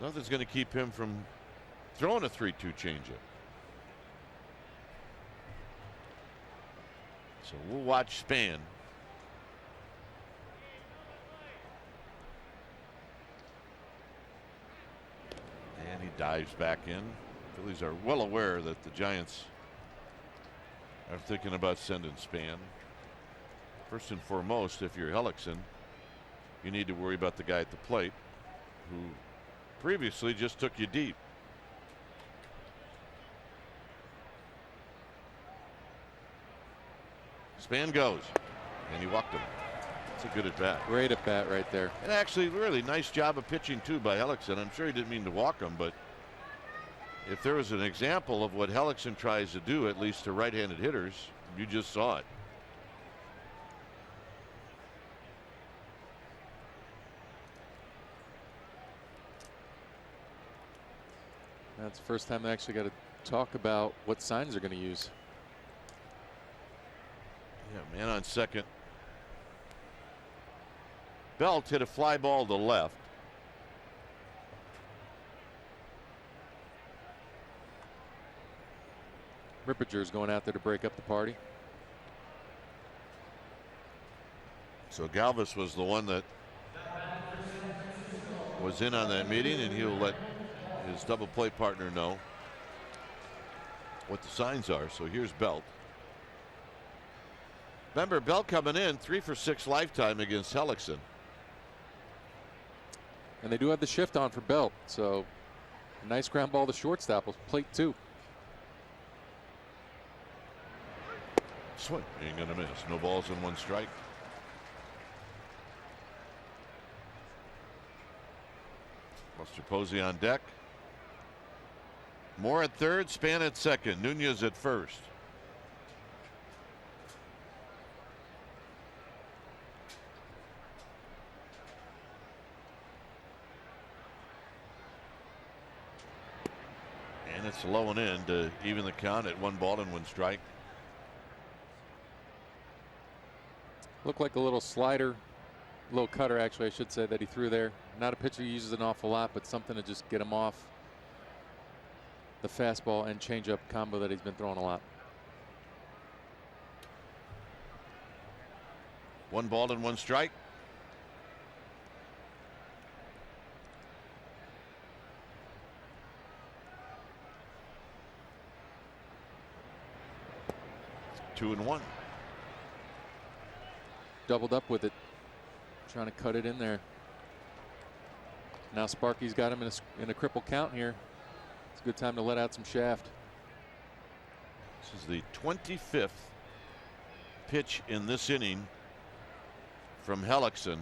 nothing's going to keep him from throwing a 3-2 changeup. So we'll watch Span. And he dives back in. Phillies are well aware that the Giants are thinking about sending Span. First and foremost, if you're Hellickson, you need to worry about the guy at the plate who previously just took you deep. Span goes, and he walked him. It's a good at bat. Great at bat right there. And actually, really nice job of pitching too by Hellickson. I'm sure he didn't mean to walk him, but if there was an example of what Hellickson tries to do, at least to right-handed hitters, you just saw it. That's the first time they actually got to talk about what signs they're going to use. Yeah, man on second. Belt hit a fly ball to left. Ripperger's going out there to break up the party. So Galvis was the one that was in on that meeting, and he'll let his double play partner know what the signs are. So here's Belt. Remember, Belt coming in 3 for 6 lifetime against Hellickson. And they do have the shift on for Belt, so a nice ground ball to shortstop. Plate 2. Swing. Ain't gonna miss. No balls and 1 strike. Buster Posey on deck. Moore at third, Span at second, Nunez at first. And it's low and in to even the count at 1 ball and 1 strike. Looked like a little slider, little cutter actually I should say, that he threw there. Not a pitcher he uses an awful lot, but something to just get him off the fastball and changeup combo that he's been throwing a lot. 1 ball and 1 strike. It's 2-1. Doubled up with it, trying to cut it in there. Now Sparky's got him in a cripple count here. It's a good time to let out some shaft. This is the 25th pitch in this inning from Hellickson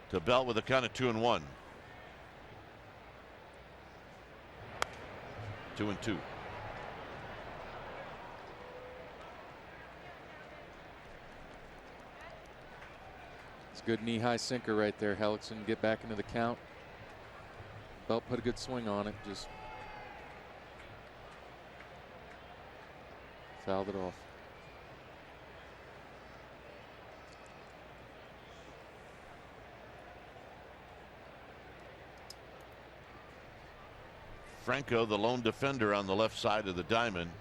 to Belt with a count of 2-1. 2-2. It's a good knee-high sinker right there. Hellickson get back into the count. Belt put a good swing on it, just fouled it off. Franco, the lone defender on the left side of the diamond.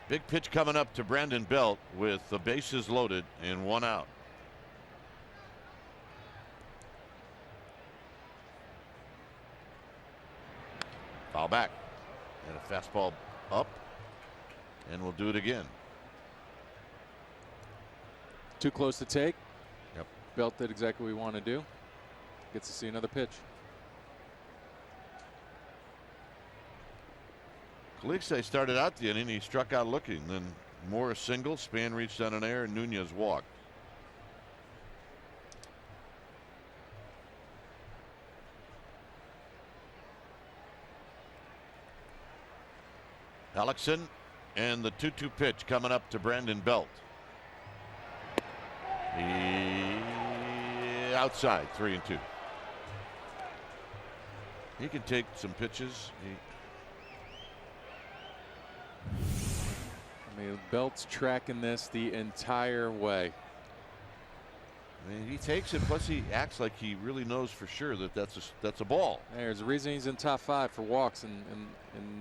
Big pitch coming up to Brandon Belt with the bases loaded and 1 out. Foul back, and a fastball up, and we'll do it again. Too close to take. Yep. Belt did exactly what we want to do. Gets to see another pitch. Calixte started out the inning. He struck out looking. Then Moore single. Span reached on an error. And Nunez walked. Hellickson and the 2-2 pitch coming up to Brandon Belt. He outside 3-2. He can take some pitches. Belt's tracking this the entire way. I mean, he takes it, plus he acts like he really knows for sure that that's a ball. There's a reason he's in top 5 for walks in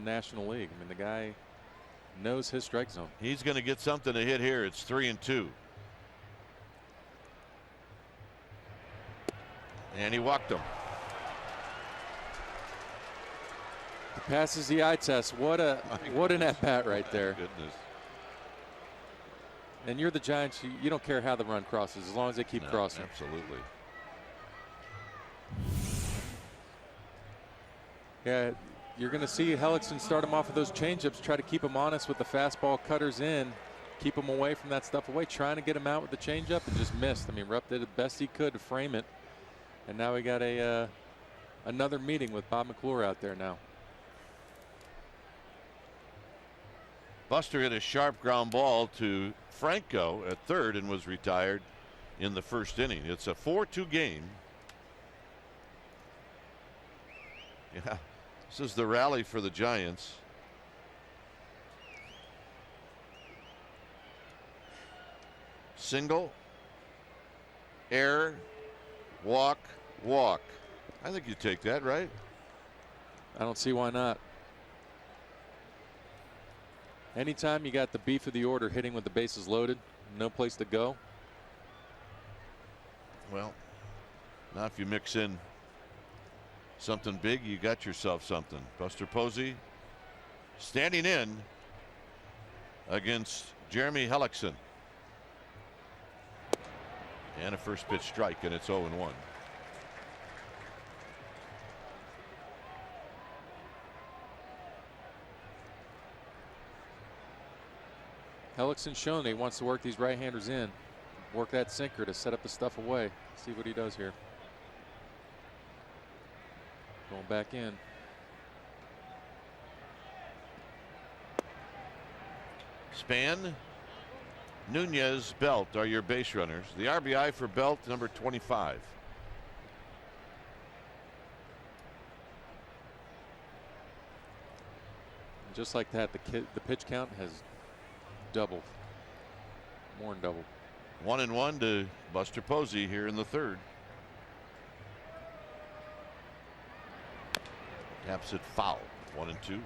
National League. I mean, the guy knows his strike zone. He's going to get something to hit here. It's 3-2. And he walked him. He passes the eye test. What an at bat right there. Goodness. And you're the Giants. You don't care how the run crosses as long as they keep crossing. Absolutely. Yeah, you're going to see Hellickson start him off with those changeups, try to keep him honest with the fastball cutters in, keep him away from that stuff away, trying to get him out with the changeup, and just missed. I mean, Rupp did the best he could to frame it. And now we got another meeting with Bob McClure out there now. Buster hit a sharp ground ball to Franco at third and was retired in the first inning. It's a 4-2 game. Yeah, this is the rally for the Giants. Single, error, walk, walk. I think you take that, right? I don't see why not. Anytime you got the beef of the order hitting with the bases loaded, no place to go. Well, now if you mix in something big, you got yourself something. Buster Posey standing in against Jeremy Hellickson. And a first pitch strike, and it's 0-1. Hellickson's shown he wants to work these right-handers in, work that sinker to set up the stuff away. See what he does here. Going back in. Span, Nunez, Belt are your base runners. The RBI for Belt, number 25. And just like that, the pitch count has doubled, more than doubled. 1-1 to Buster Posey here in the third. Taps it foul. 1-2.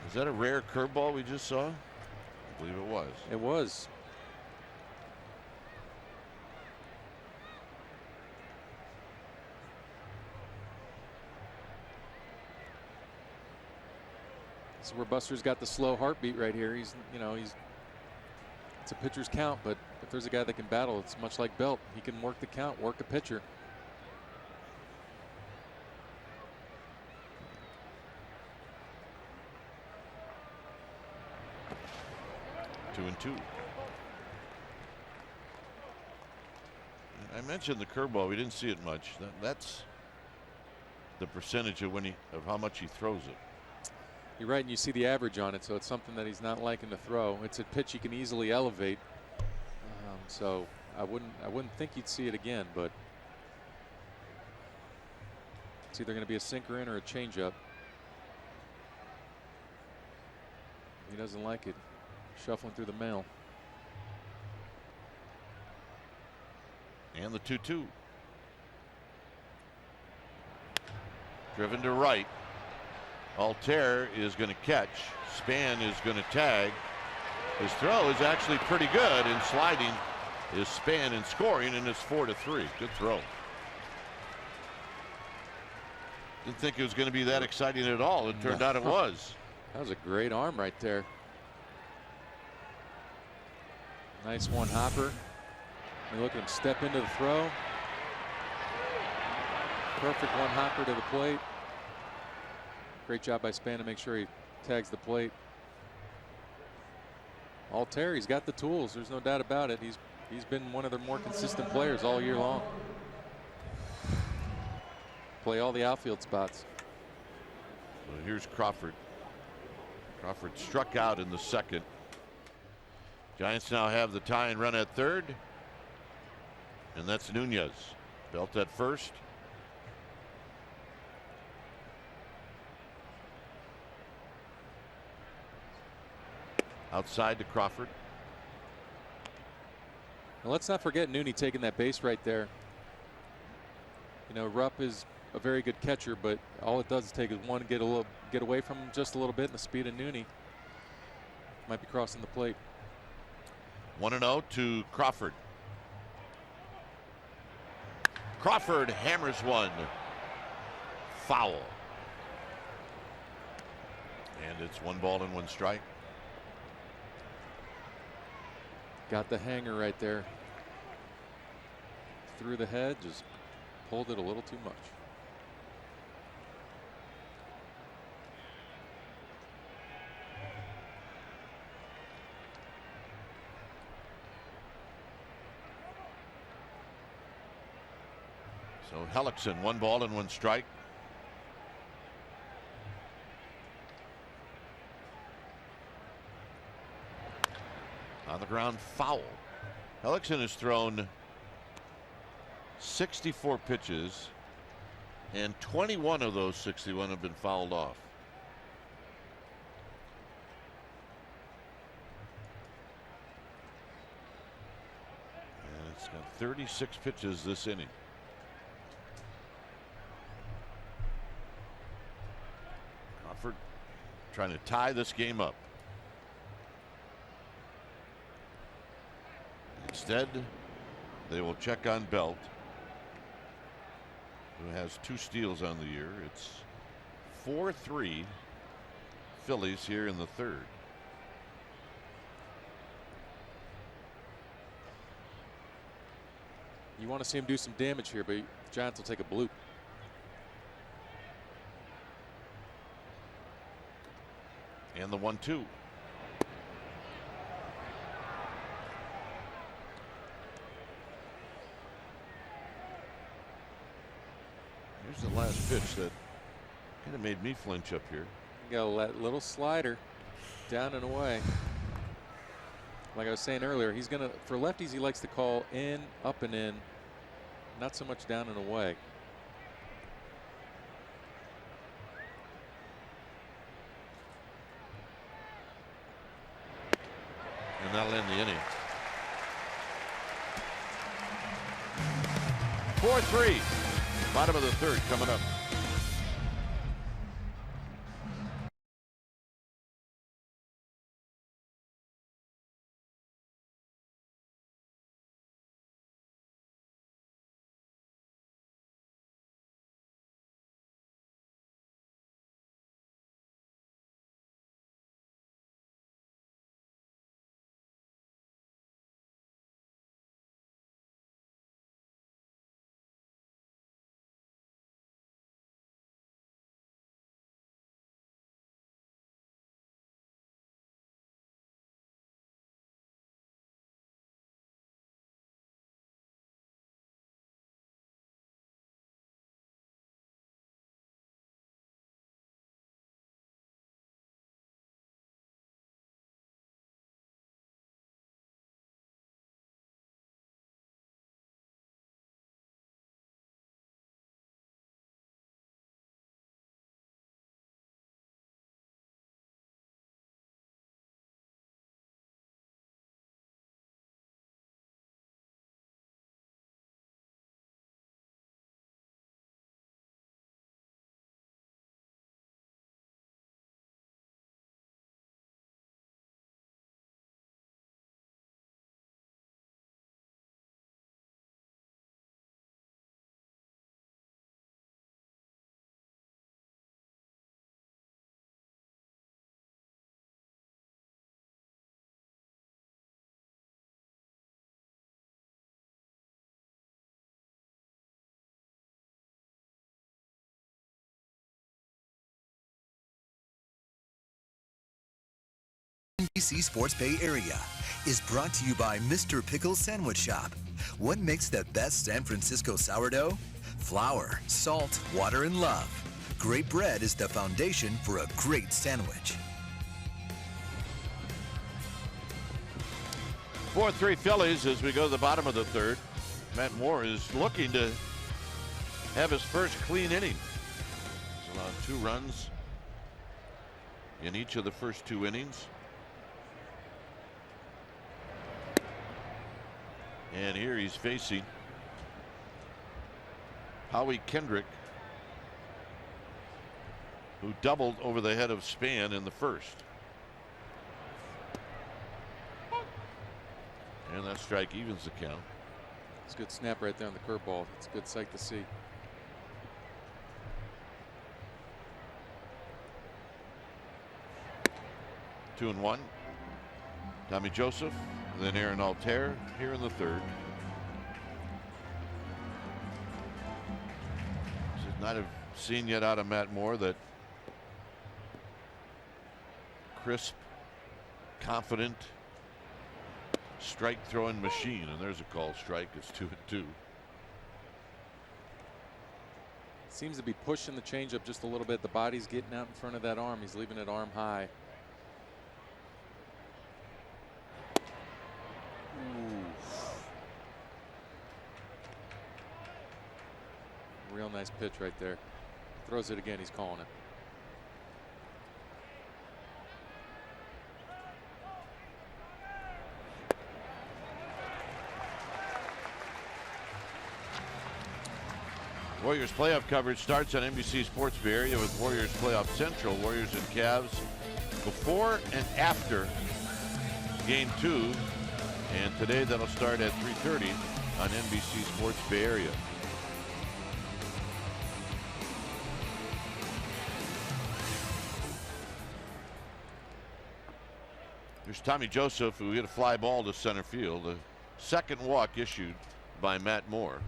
Is that a rare curveball we just saw? I believe it was. It was. This is where Buster's got the slow heartbeat right here. It's a pitcher's count, but if there's a guy that can battle, it's much like Belt. He can work the count, work the pitcher. Two and two. I mentioned the curveball. We didn't see it much. That's the percentage of of how much he throws it. You're right, and you see the average on it, so it's something that he's not liking to throw. It's a pitch he can easily elevate, so I wouldn't think you'd see it again, but it's either going to be a sinker in or a changeup. He doesn't like it. Shuffling through the mail. And the 2-2. Driven to right. Altair is going to catch. Span is going to tag. His throw is actually pretty good, and sliding is Span and scoring, and it's 4-3. Good throw. Didn't think it was going to be that exciting at all. It turned out it was. That was a great arm right there. Nice one hopper. You look at him step into the throw. Perfect one hopper to the plate. Great job by Span to make sure he tags the plate. Altair, he's got the tools. There's no doubt about it. He's been one of their more consistent players all year long. Play all the outfield spots. Well, here's Crawford. Crawford struck out in the second. Giants now have the tying run at third. And that's Nunez. Belt at first. Outside to Crawford. And let's not forget Nooney taking that base right there. You know, Rupp is a very good catcher, but all it does is take is one get away from him just a little bit, and the speed of Nooney might be crossing the plate. 1-0 to Crawford. Crawford hammers one. Foul. And it's 1 ball and 1 strike. Got the hanger right there. Through the head, just pulled it a little too much. So Hellickson, 1 ball and 1 strike. On the ground, foul. Hellickson has thrown 64 pitches, and 21 of those 61 have been fouled off. And it's got 36 pitches this inning. Crawford trying to tie this game up. Instead, they will check on Belt, who has 2 steals on the year. It's 4-3 Phillies here in the 3rd. You want to see him do some damage here, but Giants will take a bloop. And the 1-2. Here's the last pitch that kind of made me flinch up here. You got that little slider down and away. Like I was saying earlier, he's gonna, for lefties, he likes to call in, up and in, not so much down and away. And that'll end the inning. 4-3. Bottom of the 3rd coming up. NBC Sports Bay Area is brought to you by Mr. Pickle's Sandwich Shop. What makes the best San Francisco sourdough? Flour, salt, water, and love. Great bread is the foundation for a great sandwich. 4-3 Phillies as we go to the bottom of the 3rd. Matt Moore is looking to have his first clean inning. He's allowed 2 runs in each of the first 2 innings. And here he's facing Howie Kendrick, who doubled over the head of Span in the first. And that strike evens the count. It's a good snap right there on the curveball. It's a good sight to see. Two and one. Tommy Joseph, then Aaron Altair here in the third. Should not have seen yet out of Matt Moore that crisp, confident strike throwing machine, and there's a called strike. It's 2-2. Seems to be pushing the changeup just a little bit. The body's getting out in front of that arm. He's leaving it arm high. Real nice pitch right there. Throws it again. He's calling it. Warriors playoff coverage starts on NBC Sports Bay Area with Warriors Playoff Central. Warriors and Cavs before and after Game 2. And today that'll start at 3:30 on NBC Sports Bay Area. Here's Tommy Joseph, who hit a fly ball to center field. The second walk issued by Matt Moore.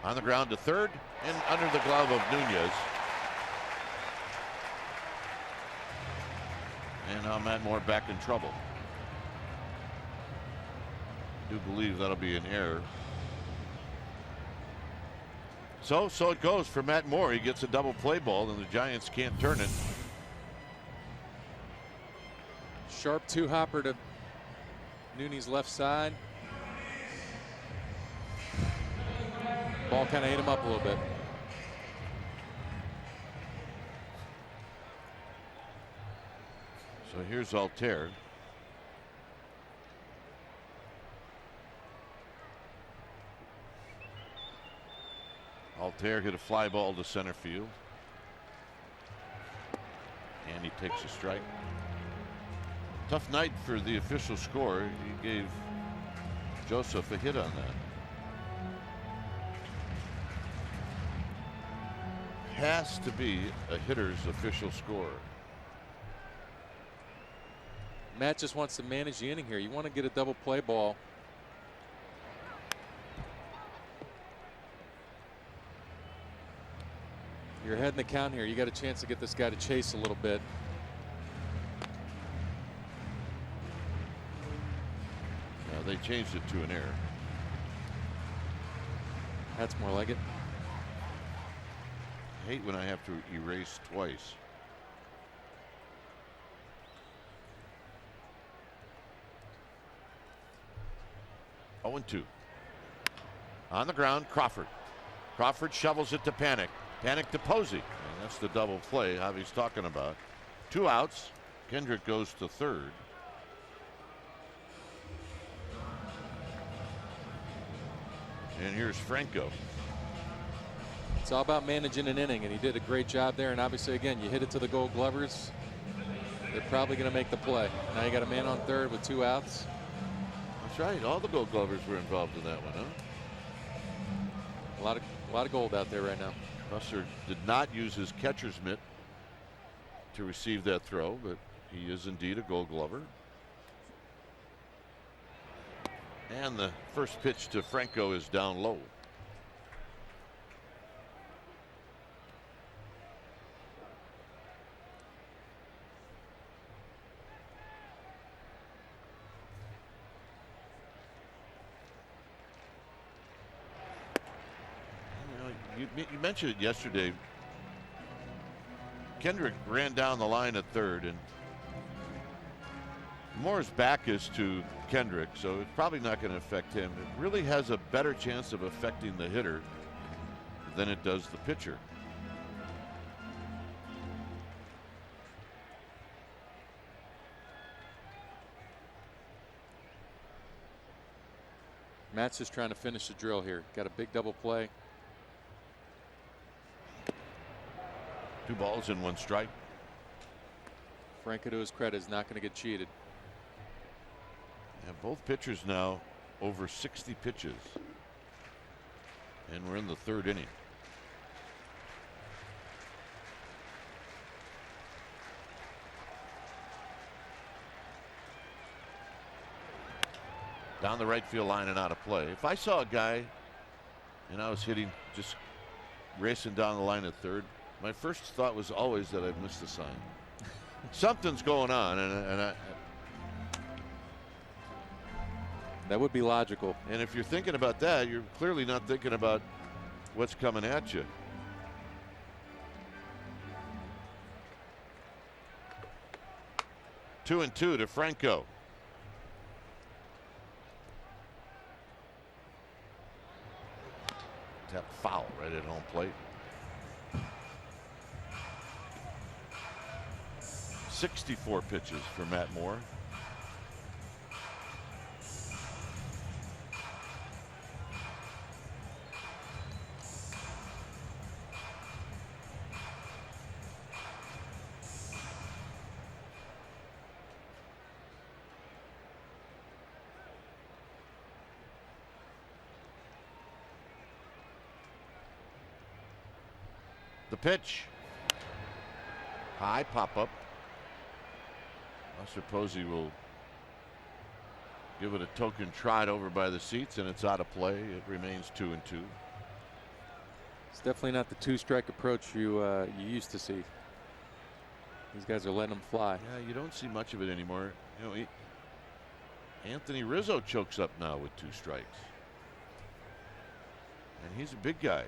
On the ground to third and under the glove of Nunez. And now Matt Moore back in trouble. I do believe that'll be an error. So it goes for Matt Moore. He gets a double play ball and the Giants can't turn it. Sharp two-hopper to Nunez left side. Ball kind of ate him up a little bit. So here's Altair. Altair hit a fly ball to center field. And he takes a strike. Tough night for the official score. He gave Joseph a hit on that. Has to be a hitter's official score. Matt just wants to manage the inning here. You want to get a double play ball. You're ahead in the count here. You got a chance to get this guy to chase a little bit. Now they changed it to an error. That's more like it. I hate when I have to erase twice. Oh, 0-2. On the ground, Crawford. Crawford shovels it to Panic. Panic to Posey. And that's the double play Javi's talking about. 2 outs. Kendrick goes to third. And here's Franco. It's all about managing an inning, and he did a great job there. And obviously, again, you hit it to the Gold Glovers. They're probably going to make the play. Now you got a man on third with 2 outs. That's right. All the Gold Glovers were involved in that one, huh? A lot of gold out there right now. Busser did not use his catcher's mitt to receive that throw, but he is indeed a Gold Glover. And the first pitch to Franco is down low. You mentioned it yesterday. Kendrick ran down the line at third, and Moore's back is to Kendrick, so it's probably not going to affect him. It really has a better chance of affecting the hitter than it does the pitcher. Matt's just trying to finish the drill here. Got a big double play. 2 balls and 1 strike. Franco, to his credit, is not going to get cheated. Yeah, both pitchers now over 60 pitches. And we're in the 3rd inning. Down the right field line and out of play. If I saw a guy and I was hitting, just racing down the line at 3rd, my first thought was always that I've missed the sign. Something's going on, and that would be logical. And if you're thinking about that, you're clearly not thinking about what's coming at you. Two and 2 to Franco. Tap foul right at home plate. 64 pitches for Matt Moore. The pitch. High pop up. I suppose he will give it a token trot over by the seats, and it's out of play. It remains 2 and 2. It's definitely not the 2-strike approach you used to see. These guys are letting them fly. Yeah, you don't see much of it anymore. You know, Anthony Rizzo chokes up now with 2 strikes, and he's a big guy.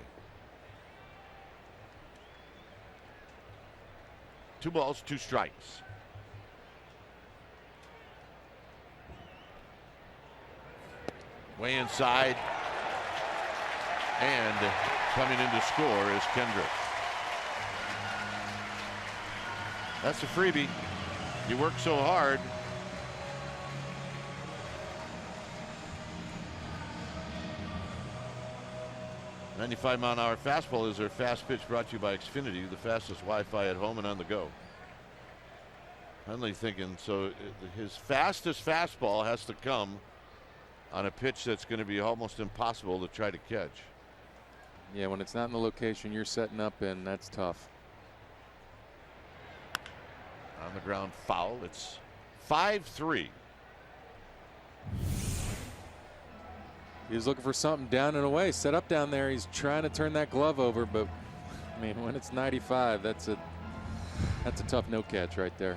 2 balls, 2 strikes. Way inside, and coming in to score is Kendrick. That's a freebie. You work so hard. "95-mile-an-hour fastball" is our fast pitch, brought to you by Xfinity, the fastest Wi-Fi at home and on the go. Hundley thinking, so his fastest fastball has to come on a pitch that's going to be almost impossible to try to catch. Yeah, when it's not in the location you're setting up in, that's tough. On the ground, foul. It's 5-3. He was looking for something down and away, set up down there. He's trying to turn that glove over, but I mean, when it's 95, that's a tough no catch right there.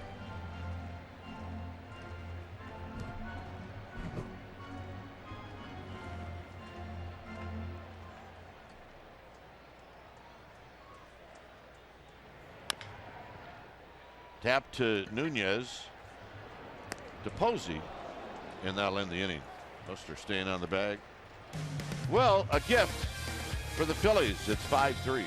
Tap to Nunez, to Posey, and that'll end the inning. Oster staying on the bag. Well, a gift for the Phillies. It's 5-3.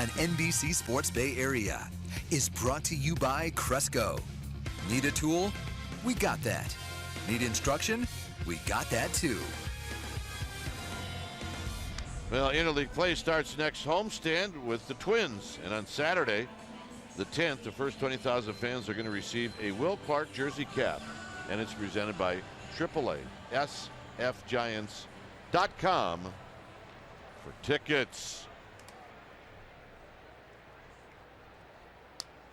on NBC Sports Bay Area is brought to you by Cresco. Need a tool? We got that. Need instruction? We got that too. Well, interleague play starts next homestand with the Twins. And on Saturday, the 10th, the first 20,000 fans are going to receive a Will Clark jersey cap. And it's presented by AAA. SFGiants.com for tickets.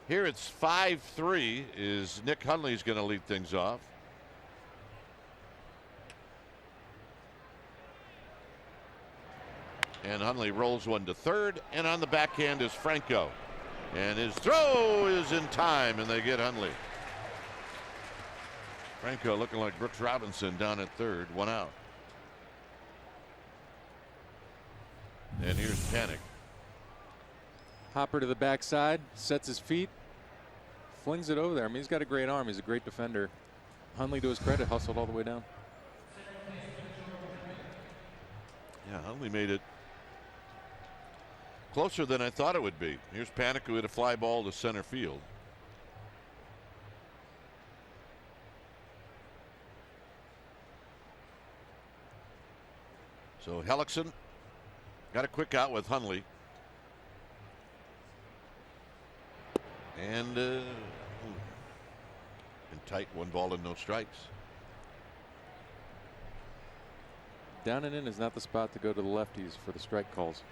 Here it's 5-3. Is Nick Hundley's going to lead things off. And Hundley rolls one to third, and on the backhand is Franco. And his throw is in time, and they get Hundley. Franco looking like Brooks Robinson down at third, one out. And here's Panic. Hopper to the backside, sets his feet, flings it over there. I mean, he's got a great arm. He's a great defender. Hundley, to his credit, hustled all the way down. Yeah, Hundley made it closer than I thought it would be. Here's Panic, who hit a fly ball to center field. So Hellickson got a quick out with Hundley. And in tight, one ball and no strikes. Down and in is not the spot to go to the lefties for the strike calls.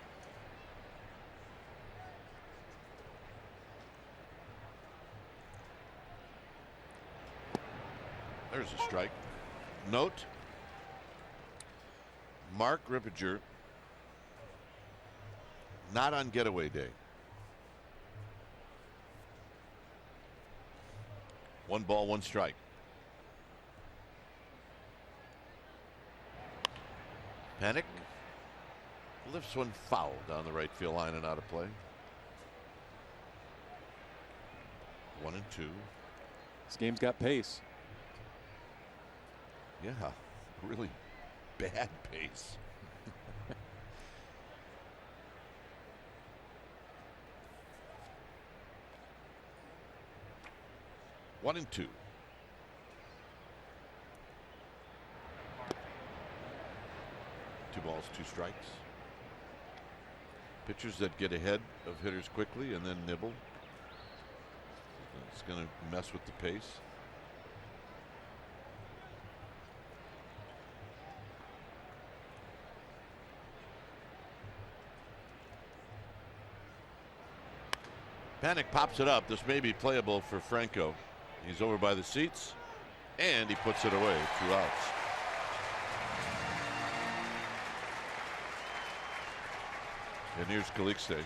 There's a strike. Note, Mark Rippinger not on getaway day. One ball, one strike. Panic lifts one foul down the right field line and out of play. 1-2. This game's got pace. Yeah, really bad pace. One and two. Two balls, two strikes. Pitchers that get ahead of hitters quickly and then nibble. It's going to mess with the pace. Panic pops it up. This may be playable for Franco. He's over by the seats, and he puts it away. 2 outs. And here's Calixte.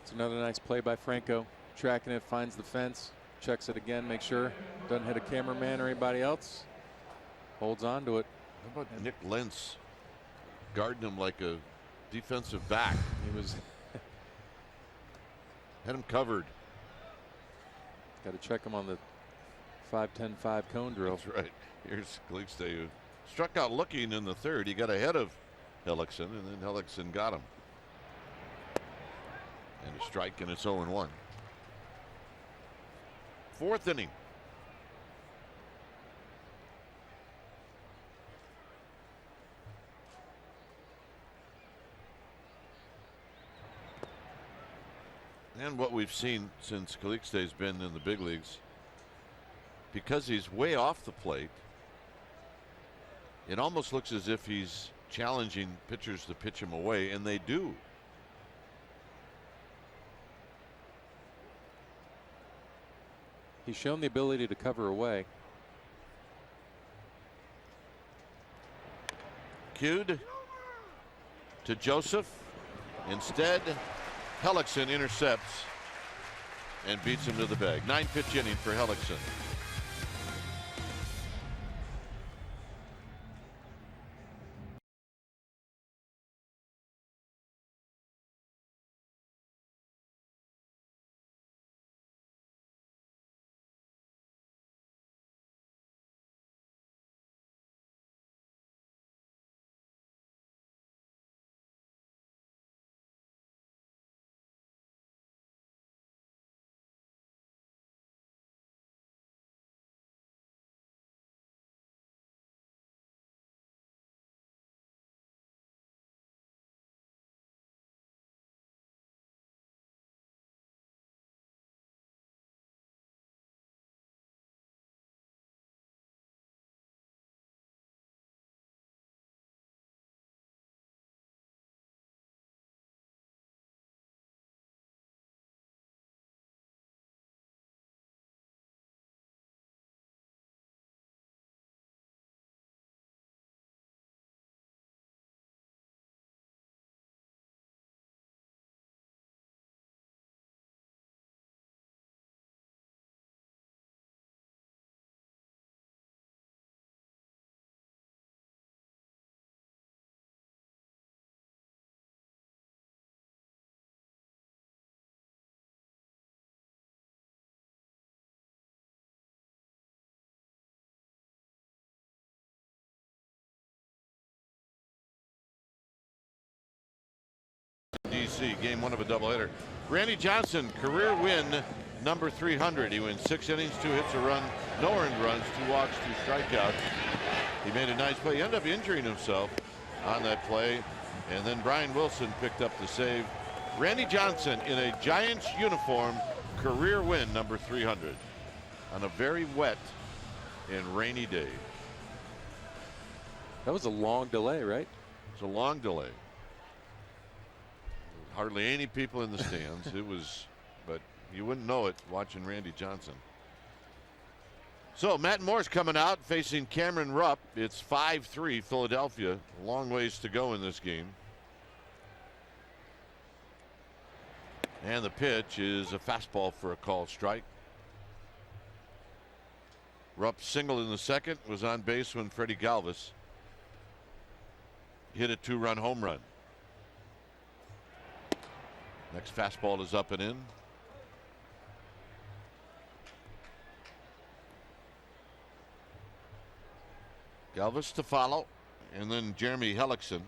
It's another nice play by Franco. Tracking it, finds the fence, checks it again, make sure doesn't hit a cameraman or anybody else. Holds on to it. How about Nick Lentz guarding him like a defensive back? He was had him covered. Got to check him on the 5-10-5 cone drill. That's right. Here's Calixte, who struck out looking in the third. He got ahead of Hellickson, and then Hellickson got him. And a strike, and it's 0-1. Fourth inning. And what we've seen since Calixte's been in the big leagues, because he's way off the plate, it almost looks as if he's challenging pitchers to pitch him away, and they do. He's shown the ability to cover away. Cued to Joseph. Instead, Hellickson intercepts and beats him to the bag. 9-pitch inning for Hellickson. see game 1 of a doubleheader. Randy Johnson, career win number 300. He wins 6 innings, 2 hits, a run, no earned runs, 2 walks, 2 strikeouts. He made a nice play. He ended up injuring himself on that play, and then Brian Wilson picked up the save. Randy Johnson in a Giants uniform, career win number 300 on a very wet and rainy day. That was a long delay, right? It's a long delay. Hardly any people in the stands. It was, but you wouldn't know it watching Randy Johnson. So Matt Moore's coming out facing Cameron Rupp. It's 5-3 Philadelphia. A long ways to go in this game. And the pitch is a fastball for a called strike. Rupp singled in the second, was on base when Freddie Galvis hit a 2-run home run. Next fastball is up and in. Galvis to follow, and then Jeremy Hellickson.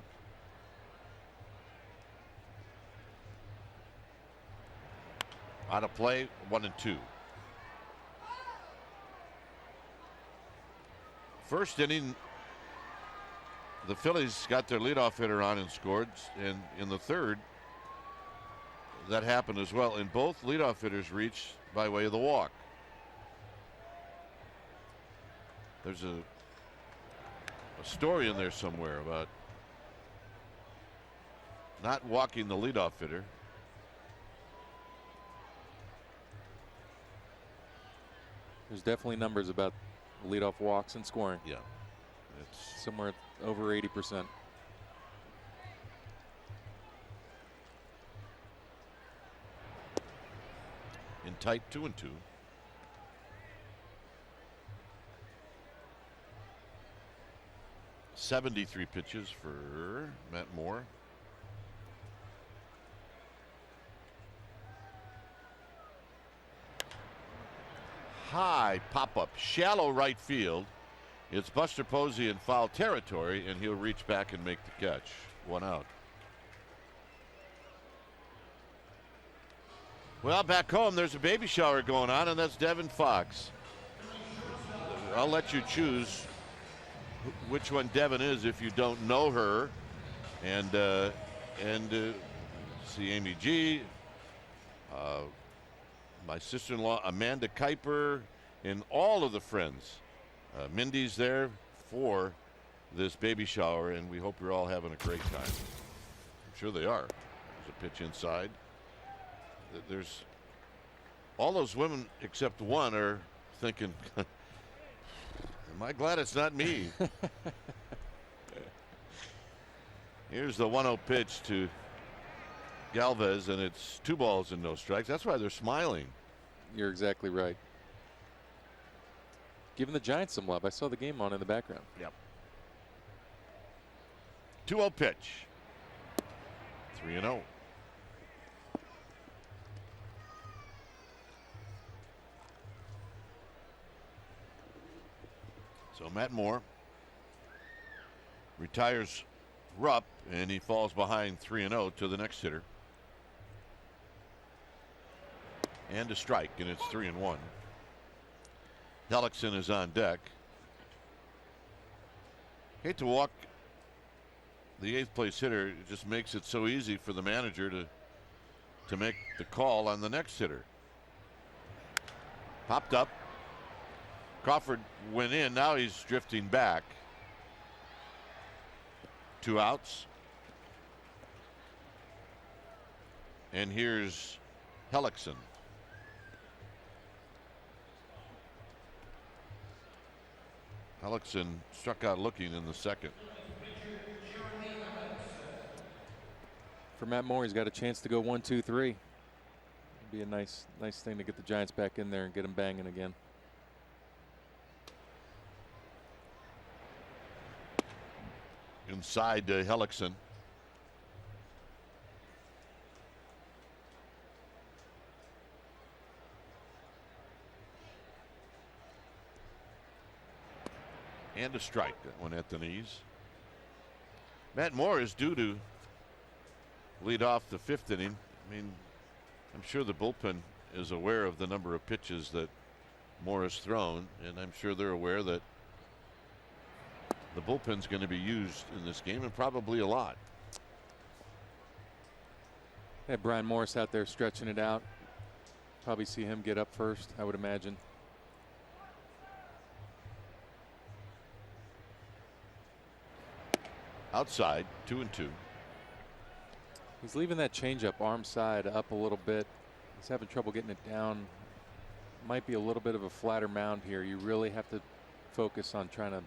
Out of play, 1-2. First inning, the Phillies got their leadoff hitter on and scored, and in the third, that happened as well, and both leadoff hitters reached by way of the walk. There's a story in there somewhere about not walking the leadoff hitter. There's definitely numbers about leadoff walks and scoring. Yeah, it's somewhere over 80%. in tight 2-2. .73 pitches for Matt Moore. High pop-up, shallow right field. It's Buster Posey in foul territory, and he'll reach back and make the catch. 1 out. Well, back home, there's a baby shower going on, and that's Devin Fox. I'll let you choose which one Devin is if you don't know her. And see Amy G, my sister-in-law Amanda Kuiper, and all of the friends. Mindy's there for this baby shower, and we hope you're all having a great time. I'm sure they are. There's a pitch inside. There's all those women except one are thinking, am I glad it's not me? Here's the 1-0 pitch to Galvez, and it's 2 balls and no strikes. That's why they're smiling. You're exactly right. Giving the Giants some love. I saw the game on in the background. Yep. 2-0 pitch. 3-0. So Matt Moore retires Rupp, and he falls behind 3-0 to the next hitter. And a strike, and it's 3-1. Hellickson is on deck. Hate to walk the 8th place hitter. It just makes it so easy for the manager to make the call on the next hitter. Popped up. Crawford went in. Now he's drifting back. 2 outs. And here's Hellickson. Hellickson struck out looking in the second. For Matt Moore, he's got a chance to go 1-2-3. It'd be a nice thing to get the Giants back in there and get them banging again. Inside Hellickson. And a strike. That one at the knees. Matt Moore is due to lead off the 5th inning. I mean, I'm sure the bullpen is aware of the number of pitches that Moore has thrown, and I'm sure they're aware that the bullpen's going to be used in this game, and probably a lot. Yeah, Brian Morris out there stretching it out. Probably see him get up first, I would imagine. Outside, 2-2. He's leaving that changeup arm side up a little bit. He's having trouble getting it down. Might be a little bit of a flatter mound here. You really have to focus on trying to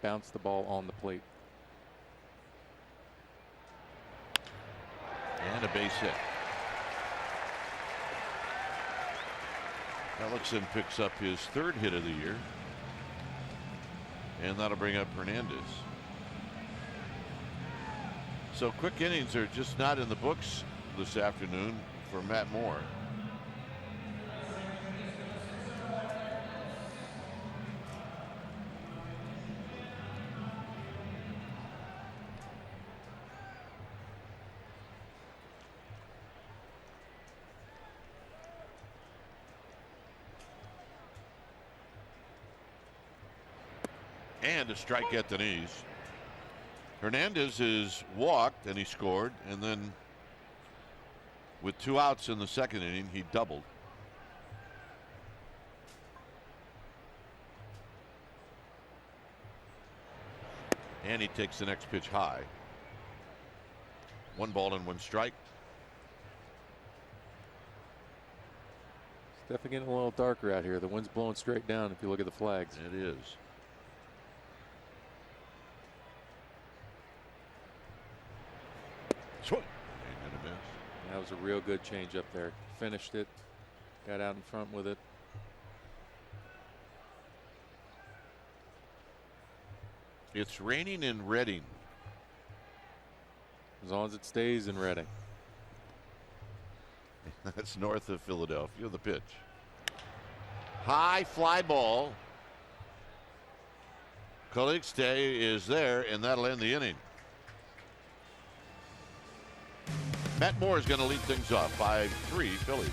bounce the ball on the plate. And a base hit. Ellickson picks up his 3rd hit of the year, and that'll bring up Hernandez. So quick innings are just not in the books this afternoon for Matt Moore. And a strike at the knees. Hernandez is walked and he scored, and then with 2 outs in the 2nd inning, he doubled. And he takes the next pitch high. 1 ball and 1 strike. It's definitely getting a little darker out here. The wind's blowing straight down if you look at the flags. It is. Swing. Ain't gonna miss. That was a real good change up there. Finished it. Got out in front with it. It's raining in Reading. As long as it stays in Reading. That's north of Philadelphia. The pitch. High fly ball. Calixte is there, and that'll end the inning. Matt Moore is going to lead things off. 5-3 Phillies.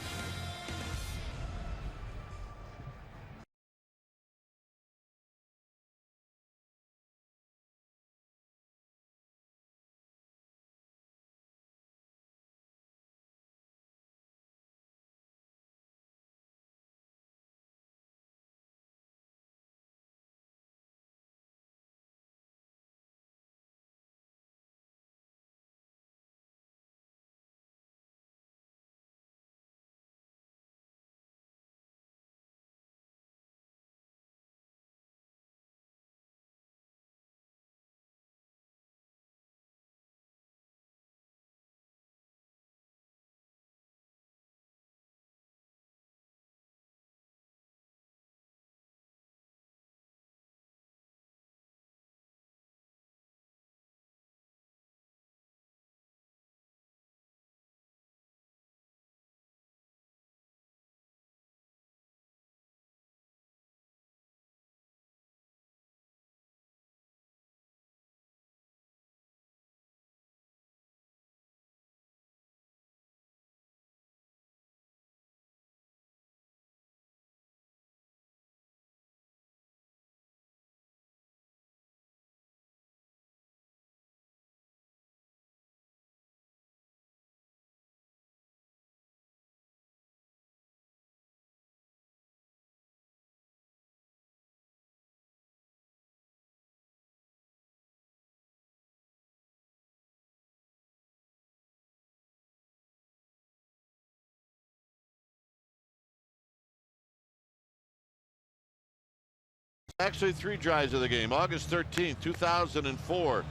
Actually, 3 drives of the game. August 13th, 2004.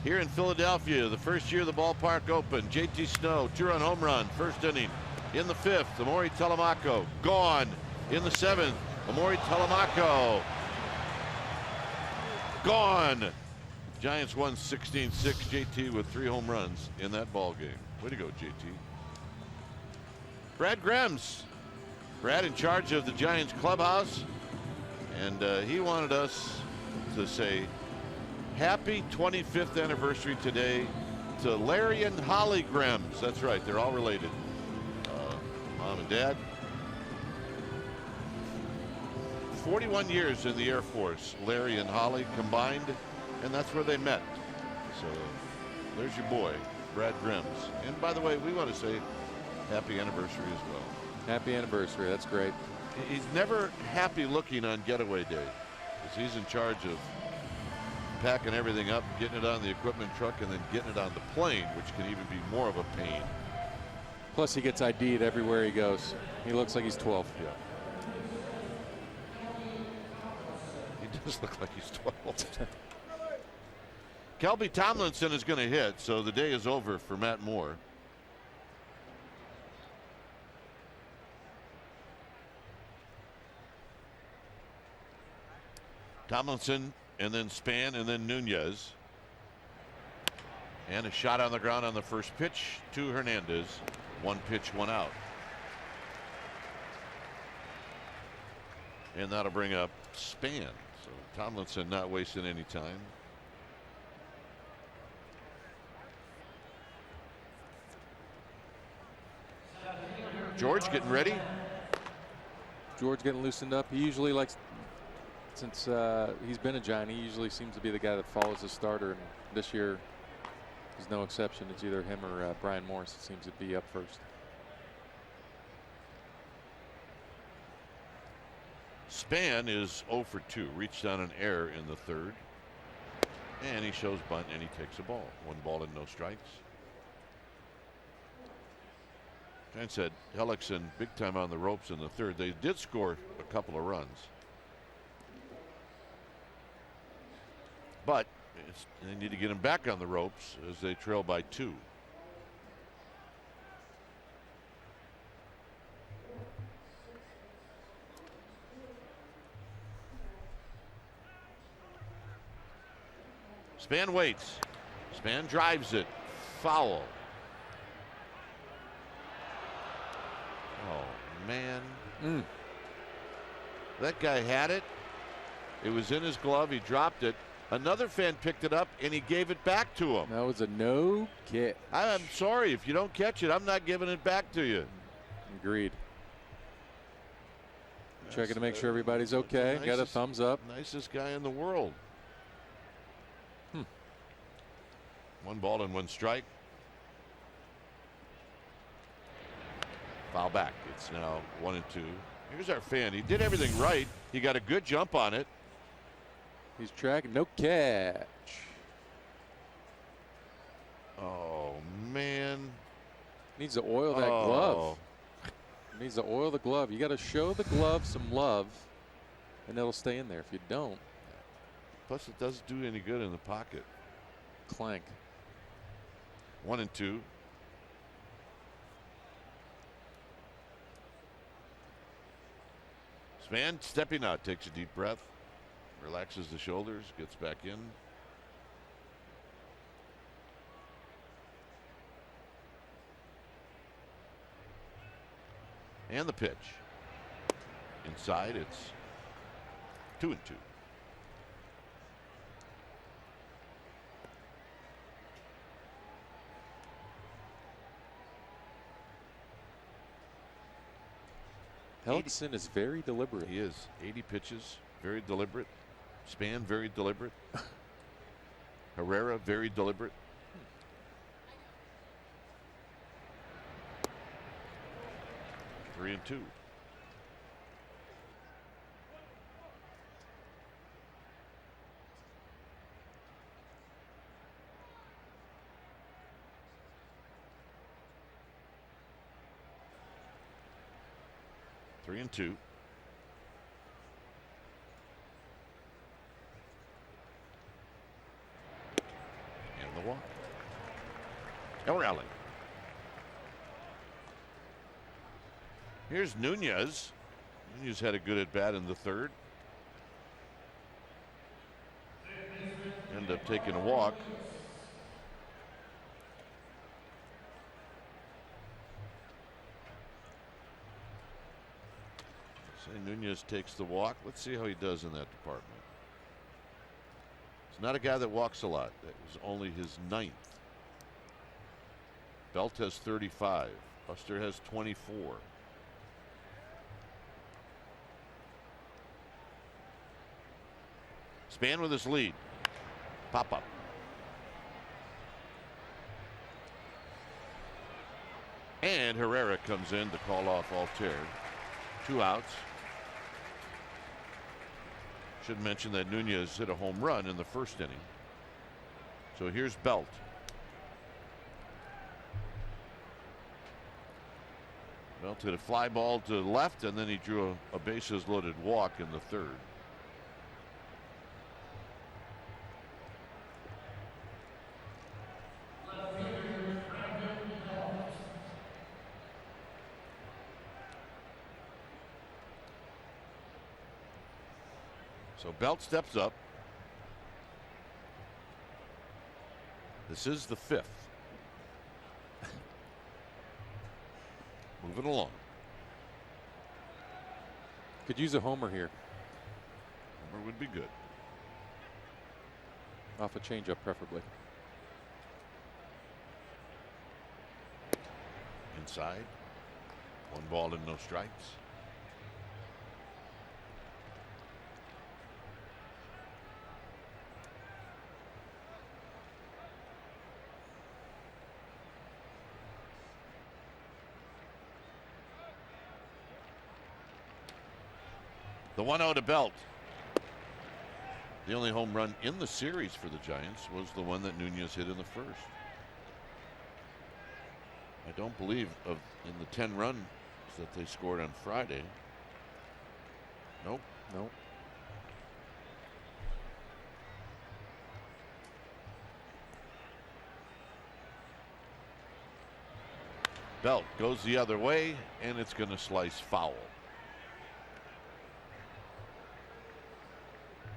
Here in Philadelphia, the first year the ballpark opened. JT Snow, 2-run home run, 1st inning. In the 5th, Amori Telemaco, gone. In the 7th, Amori Telemaco, gone. Giants won 16-6. JT with 3 home runs in that ball game. Way to go, JT. Brad Grems. Brad in charge of the Giants clubhouse. And he wanted us to say happy 25th anniversary today to Larry and Holly Grims. That's right, they're all related. Mom and Dad. 41 years in the Air Force, Larry and Holly combined, and that's where they met. So there's your boy, Brad Grims. And by the way, we want to say happy anniversary as well. Happy anniversary. That's great. He's never happy looking on getaway day, because he's in charge of packing everything up, getting it on the equipment truck, and then getting it on the plane, which can even be more of a pain. Plus, he gets ID'd everywhere he goes. He looks like he's 12. Yeah. He does look like he's 12. Kelby Tomlinson is going to hit, so the day is over for Matt Moore. Tomlinson, and then Span, and then Nunez. And a shot on the ground on the first pitch to Hernandez. One pitch, one out. And that'll bring up Span. So Tomlinson not wasting any time. George getting ready. George getting loosened up. He usually likes, since he's been a Giant, he usually seems to be the guy that follows the starter. And this year is no exception. It's either him or Brian Morris that seems to be up first. Span is 0 for 2. Reached on an error in the third. And he shows bunt, and he takes a ball. 1 ball and no strikes. Giants had Hellickson big time on the ropes in the third. They did score a couple of runs. But they need to get him back on the ropes as they trail by 2. Span waits. Span drives it. Foul. Oh, man. That guy had it. It was in his glove. He dropped it. Another fan picked it up, and he gave it back to him. That was a no catch. I'm sorry. If you don't catch it, I'm not giving it back to you. Agreed. Checking to make sure everybody's okay. Got a thumbs up. Nicest guy in the world. 1 ball and 1 strike. Foul back. It's now 1 and 2. Here's our fan. He did everything right. He got a good jump on it. He's tracking. No catch. Oh, man. Needs to oil that glove. Needs to oil the glove. You got to show the glove some love, and it'll stay in there. If you don't. Plus, it doesn't do any good in the pocket. Clank. 1 and 2. Span stepping out, takes a deep breath, relaxes the shoulders, gets back in. And the pitch. Inside, it's 2 and 2. Hellickson is very deliberate. He is. 80 pitches, very deliberate. Span, very deliberate. Herrera, very deliberate. Three and 2. Three and 2. And the walk. Elrally. Here's Nunez. Nunez had a good at bat in the third. Ended up taking a walk. Nunez takes the walk. Let's see how he does in that department. He's not a guy that walks a lot. That was only his 9th. Belt has 35. Buster has 24. Span with his lead. Pop up. And Herrera comes in to call off Altair. 2 outs. Should mention that Nunez hit a home run in the first inning. So here's Belt. Belt hit a fly ball to the left, and then he drew a bases loaded walk in the third. So Belt steps up. This is the 5th. Moving along. Could use a homer here. Homer would be good. Off a changeup, preferably. Inside. 1 ball and no strikes. The 1-0 to Belt. The only home run in the series for the Giants was the one that Nunez hit in the first. I don't believe in the 10 runs that they scored on Friday. Nope. Nope. Belt goes the other way, and it's going to slice foul.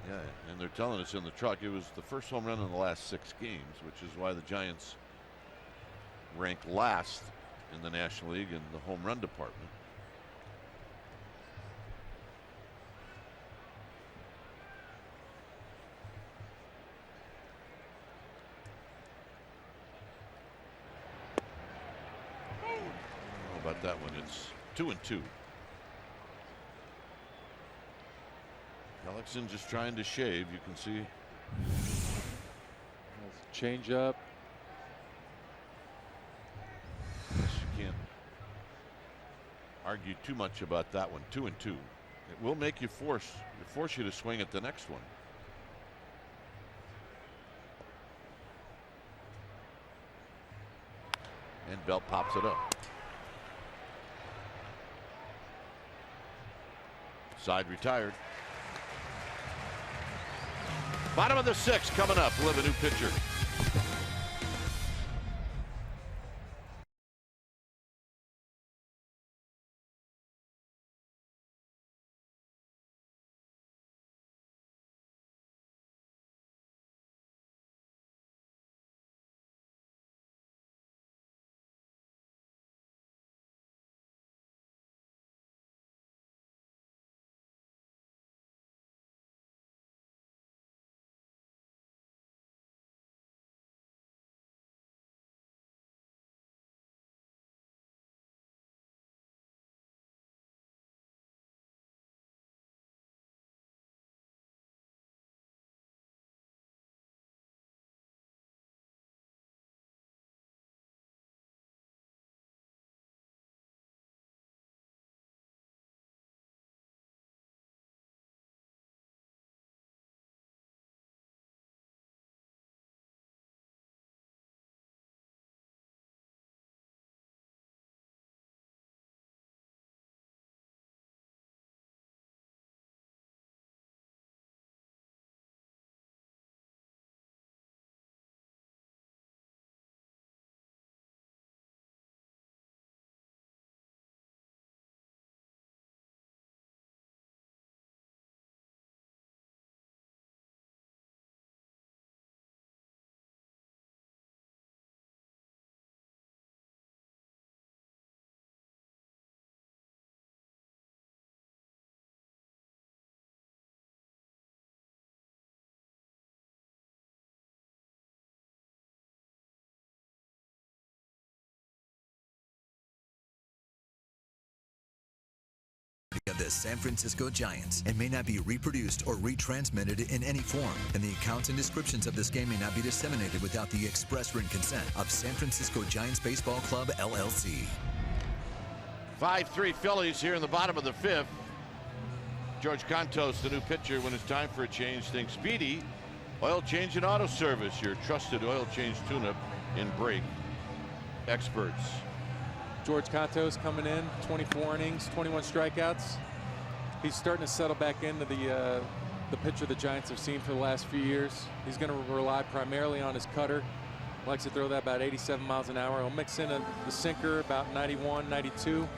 Yeah, and they're telling us in the truck it was the first home run in the last 6 games, which is why the Giants rank last in the National League in the home run department. How about that one? It's 2-2. Hellickson just trying to shave. You can see. Change up. You can't argue too much about that one. 2-2. It will make you force you to swing at the next one. And Belt pops it up. Side retired. Bottom of the 6th coming up. We'll have a new pitcher. of the San Francisco Giants and may not be reproduced or retransmitted in any form, and the accounts and descriptions of this game may not be disseminated without the express written consent of San Francisco Giants Baseball Club, LLC. 5-3 Phillies here in the bottom of the fifth. George Contos, the new pitcher, when it's time for a change. Think Speedy Oil Change and Auto Service, your trusted oil change tune-up and brake experts. George Contos coming in, 24 innings, 21 strikeouts. He's starting to settle back into the pitcher the Giants have seen for the last few years. He's going to rely primarily on his cutter. Likes to throw that about 87 miles an hour. He'll mix in the sinker about 91, 92.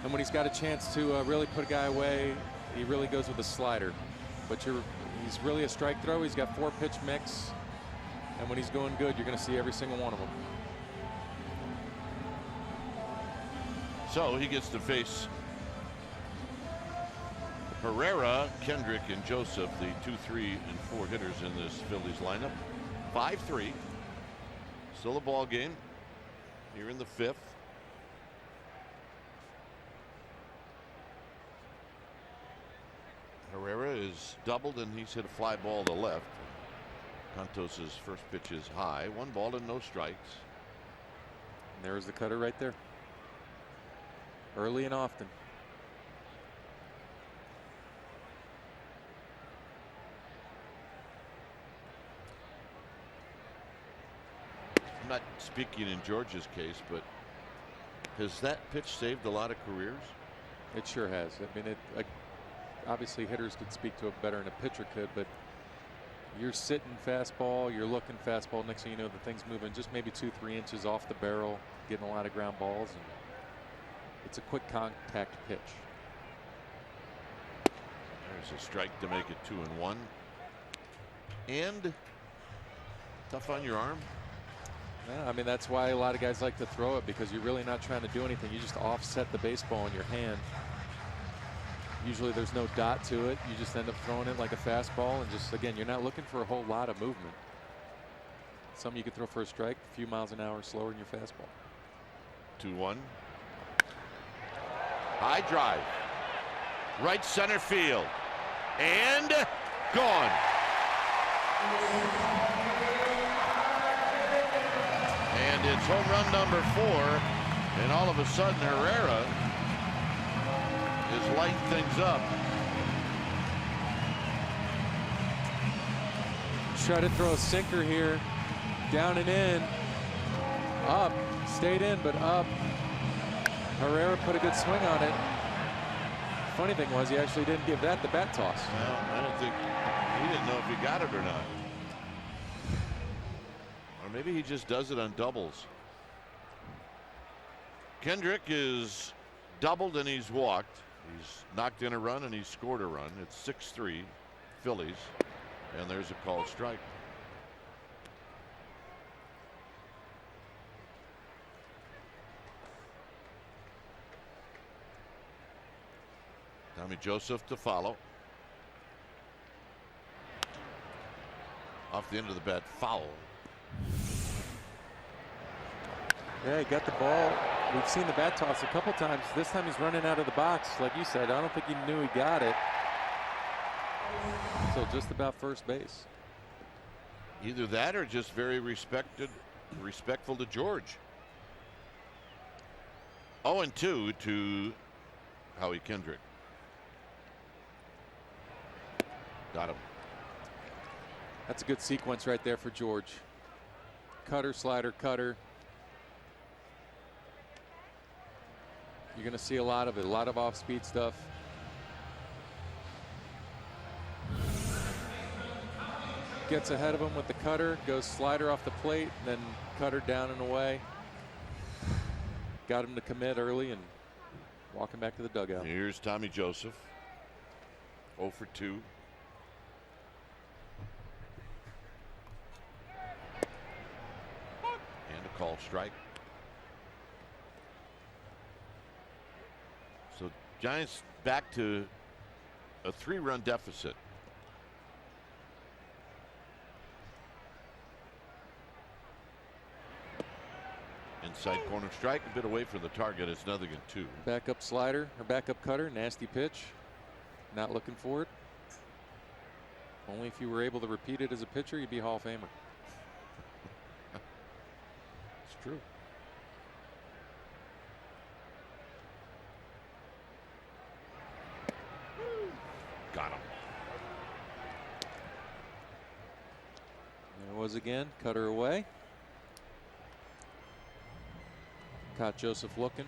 And when he's got a chance to really put a guy away, he really goes with a slider. But he's really a strike throw. He's got 4-pitch mix. And when he's going good, you're going to see every single one of them. So he gets to face Herrera, Kendrick, and Joseph, the 2, 3, and 4 hitters in this Phillies lineup. 5-3. Still a ball game here in the fifth. Herrera is doubled and he's hit a fly ball to left. Contos' first pitch is high. 1 ball and no strikes. And there's the cutter right there. Early and often. I'm not speaking in George's case, but has that pitch saved a lot of careers? It sure has. I mean, obviously hitters could speak to it better than a pitcher could, but you're sitting fastball, you're looking fastball, next thing you know the thing's moving just maybe 2-3 inches off the barrel, getting a lot of ground balls, and it's a quick contact pitch. There's a strike to make it 2-1. And tough on your arm. Yeah, I mean, that's why a lot of guys like to throw it, because you're really not trying to do anything. You just offset the baseball in your hand. Usually there's no dot to it. You just end up throwing it like a fastball, and just, again, you're not looking for a whole lot of movement. Some you can throw for a strike, a few miles an hour slower than your fastball. 2-1. High drive. Right center field. And gone. And it's home run number 4. And all of a sudden Herrera is lighting things up. Try to throw a sinker here. Down and in. Up. Stayed in, but up. Herrera put a good swing on it. Funny thing was, he actually didn't give that the bat toss. Well, I don't think he didn't know if he got it or not. Or maybe he just does it on doubles. Kendrick is doubled and he's walked. He's knocked in a run and he's scored a run. It's 6-3 Phillies, and there's a called strike. Tommy Joseph to follow. Off the end of the bat, foul. Yeah, he got the ball. We've seen the bat toss a couple times. This time he's running out of the box. Like you said, I don't think he knew he got it. So just about first base. Either that or just very respectful to George. 0-2 to Howie Kendrick. Got him. That's a good sequence right there for George. Cutter, slider, cutter. You're going to see a lot of it, a lot of off-speed stuff. Gets ahead of him with the cutter, goes slider off the plate, then cutter down and away. Got him to commit early and walking back to the dugout. Here's Tommy Joseph. 0 for 2. And a called strike. So Giants back to a 3-run deficit. And Outside corner strike, a bit away from the target. It's 0-2. Backup slider or backup cutter, nasty pitch. Not looking for it. Only if you were able to repeat it as a pitcher, you'd be a Hall of Famer. It's true. Got him. There it was again, cutter away. Caught Joseph looking.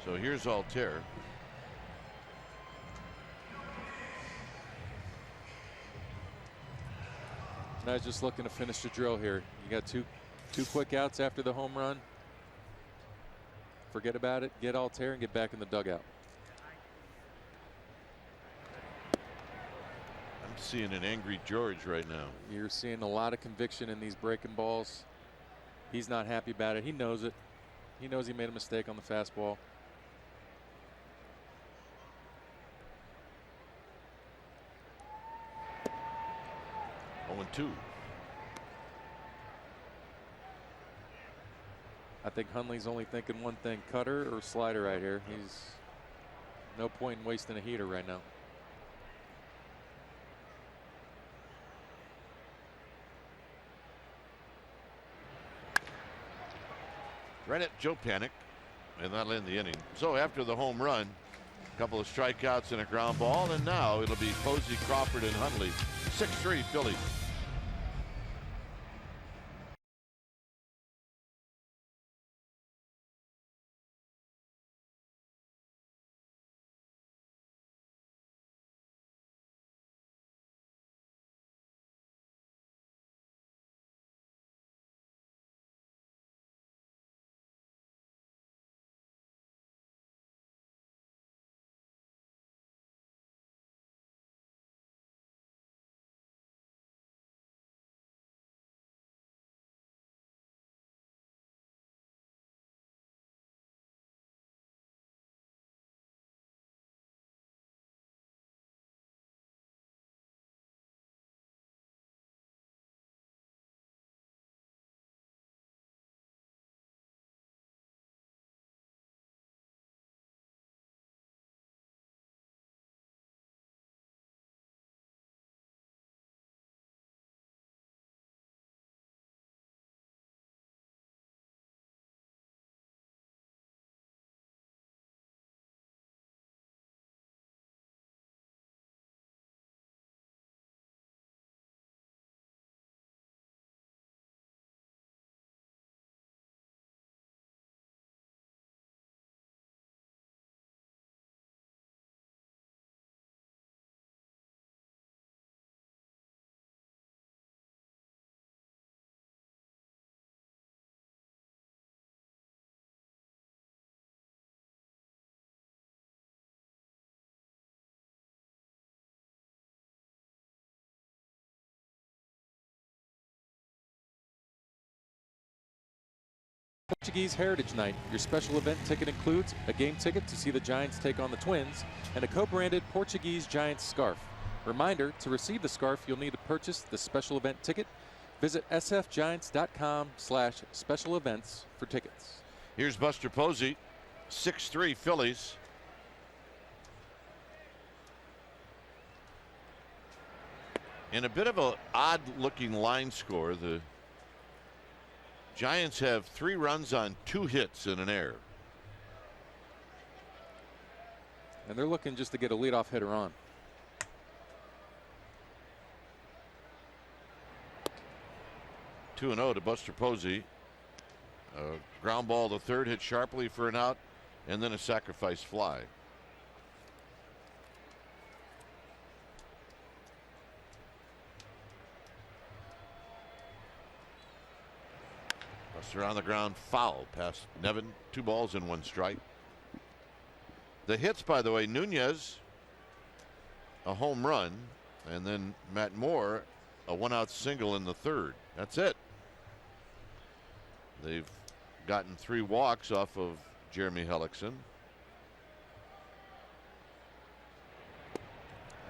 So here's Altair. And I was just looking to finish the drill here. You got two quick outs after the home run. Forget about it, get Altair and get back in the dugout. I'm seeing an angry George right now. You're seeing a lot of conviction in these breaking balls. He's not happy about it. He knows it. He knows he made a mistake on the fastball. Oh, 2. I think Hundley's only thinking one thing, cutter or slider right here. He's no point in wasting a heater right now. Right at Joe Panic, and that'll end the inning. So after the home run, a couple of strikeouts and a ground ball, and now it'll be Posey, Crawford, and Hundley. 6-3 Phillies. Portuguese Heritage Night. Your special event ticket includes a game ticket to see the Giants take on the Twins and a co-branded Portuguese Giants scarf. Reminder, to receive the scarf, you'll need to purchase the special event ticket. Visit sfgiants.com/special events for tickets. Here's Buster Posey. 6-3 Phillies. In a bit of an odd looking line score, the Giants have 3 runs on 2 hits and an error. And they're looking just to get a leadoff hitter on. (2-0) to Buster Posey. Ground ball to third, hit sharply for an out, and then a sacrifice fly. Buster on the ground, foul past Nevin. 2 balls and 1 strike. The hits, by the way, Nunez, a home run, and then Matt Moore, a 1-out single in the third. That's it. They've gotten 3 walks off of Jeremy Hellickson.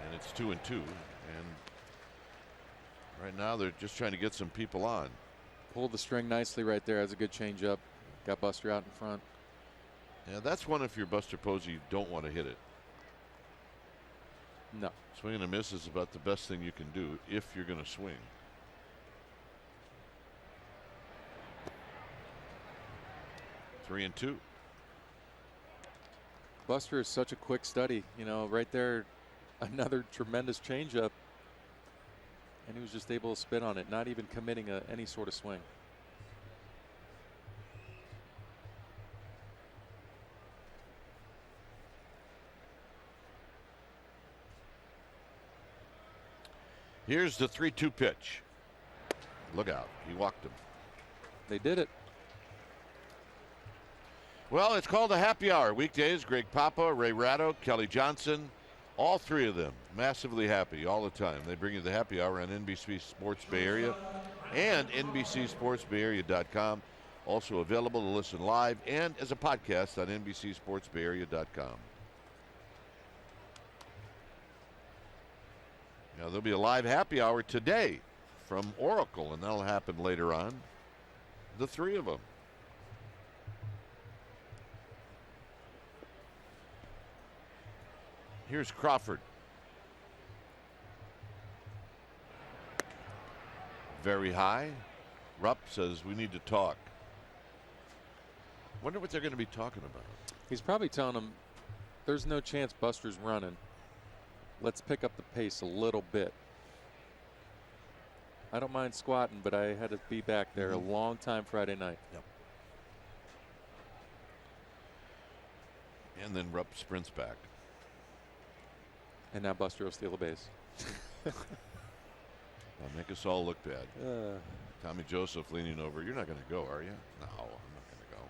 And it's 2-2. And Right now, they're just trying to get some people on. Pulled the string nicely right there. Has a good changeup. Got Buster out in front. Yeah, that's one if you're Buster Posey, you don't want to hit it. No. Swing and a miss is about the best thing you can do if you're going to swing. Three and two. Buster is such a quick study. You know, right there, another tremendous changeup. And he was just able to spit on it, not even committing any sort of swing. Here's the 3-2 pitch. Look out. He walked him. They did it. Well, it's called a happy hour. Weekdays, Greg Papa, Ray Ratto, Kelly Johnson, all three of them massively happy all the time. They bring you the happy hour on NBC Sports Bay Area and NBCSportsBayArea.com. Also available to listen live and as a podcast on NBCSportsBayArea.com. Now, there'll be a live happy hour today from Oracle, and that'll happen later on. The three of them. Here's Crawford. Very high. Rupp says we need to talk. Wonder what they're going to be talking about. He's probably telling him there's no chance Buster's running. Let's pick up the pace a little bit. I don't mind squatting, but I had to be back there a long time Friday night. Yep. And then Rupp sprints back. And now Buster will steal the base. That'll make us all look bad. Tommy Joseph leaning over. You're not going to go, are you? No, I'm not going to go.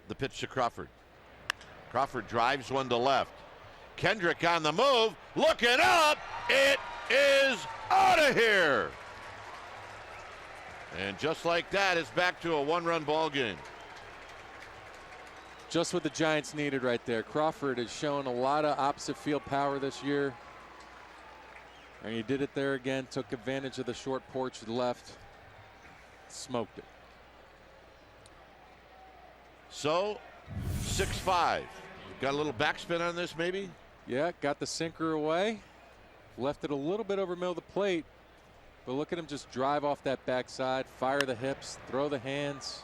The pitch to Crawford. Crawford drives one to left. Kendrick on the move. Looking up. It is out of here. And just like that, it's back to a one-run ball game. Just what the Giants needed right there. Crawford has shown a lot of opposite field power this year. And he did it there again. Took advantage of the short porch to the left. Smoked it. So, 6-5. Got a little backspin on this, maybe? Yeah, got the sinker away. Left it a little bit over middle of the plate. But look at him just drive off that backside, fire the hips, throw the hands.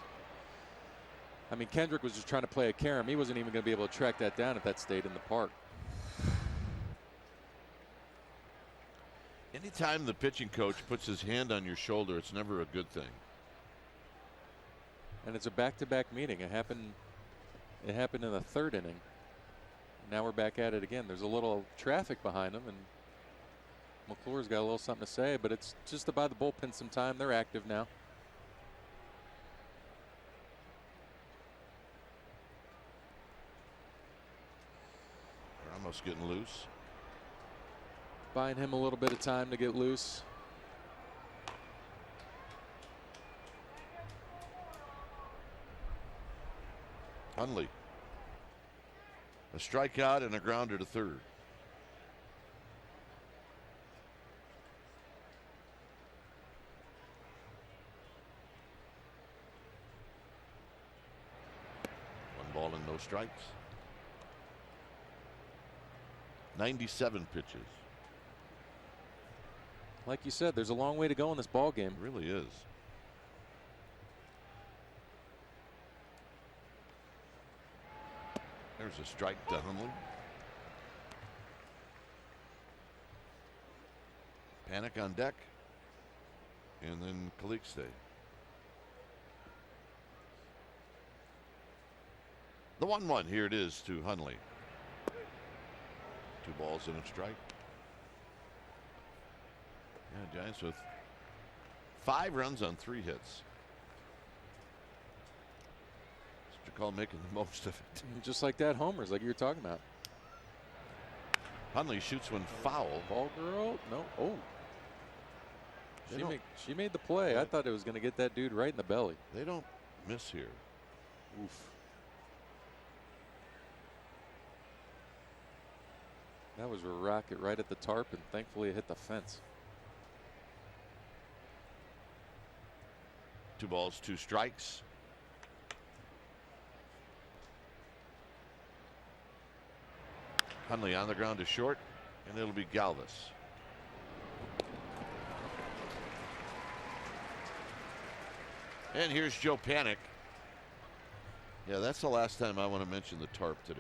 I mean, Kendrick was just trying to play a carom. He wasn't even going to be able to track that down if that stayed in the park. Anytime the pitching coach puts his hand on your shoulder, it's never a good thing. And it's a back-to-back meeting. It happened in the third inning. Now we're back at it again. There's a little traffic behind him, and McClure's got a little something to say, but it's just to buy the bullpen some time. They're active now. Ramos getting loose. Buying him a little bit of time to get loose. Hundley. A strikeout and a grounder to third. One ball and no strikes. 97 pitches. Like you said, there's a long way to go in this ball game. It really is. There's a strike to Hundley. Panic on deck. And then Calixte. The 1-1. Here it is to Hundley. 2 balls and a strike. Yeah, Giants with 5 runs on 3 hits. Call making the most of it. Just like that, homers, like you were talking about. Hundley shoots one foul. Ball girl, no. Oh, she made the play. I thought it was going to get that dude right in the belly. They don't miss here. Oof. That was a rocket right at the tarp, and thankfully it hit the fence. 2 balls, 2 strikes. Hundley on the ground to short, and it'll be Galvis. And here's Joe Panic. Yeah, that's the last time I want to mention the tarp today.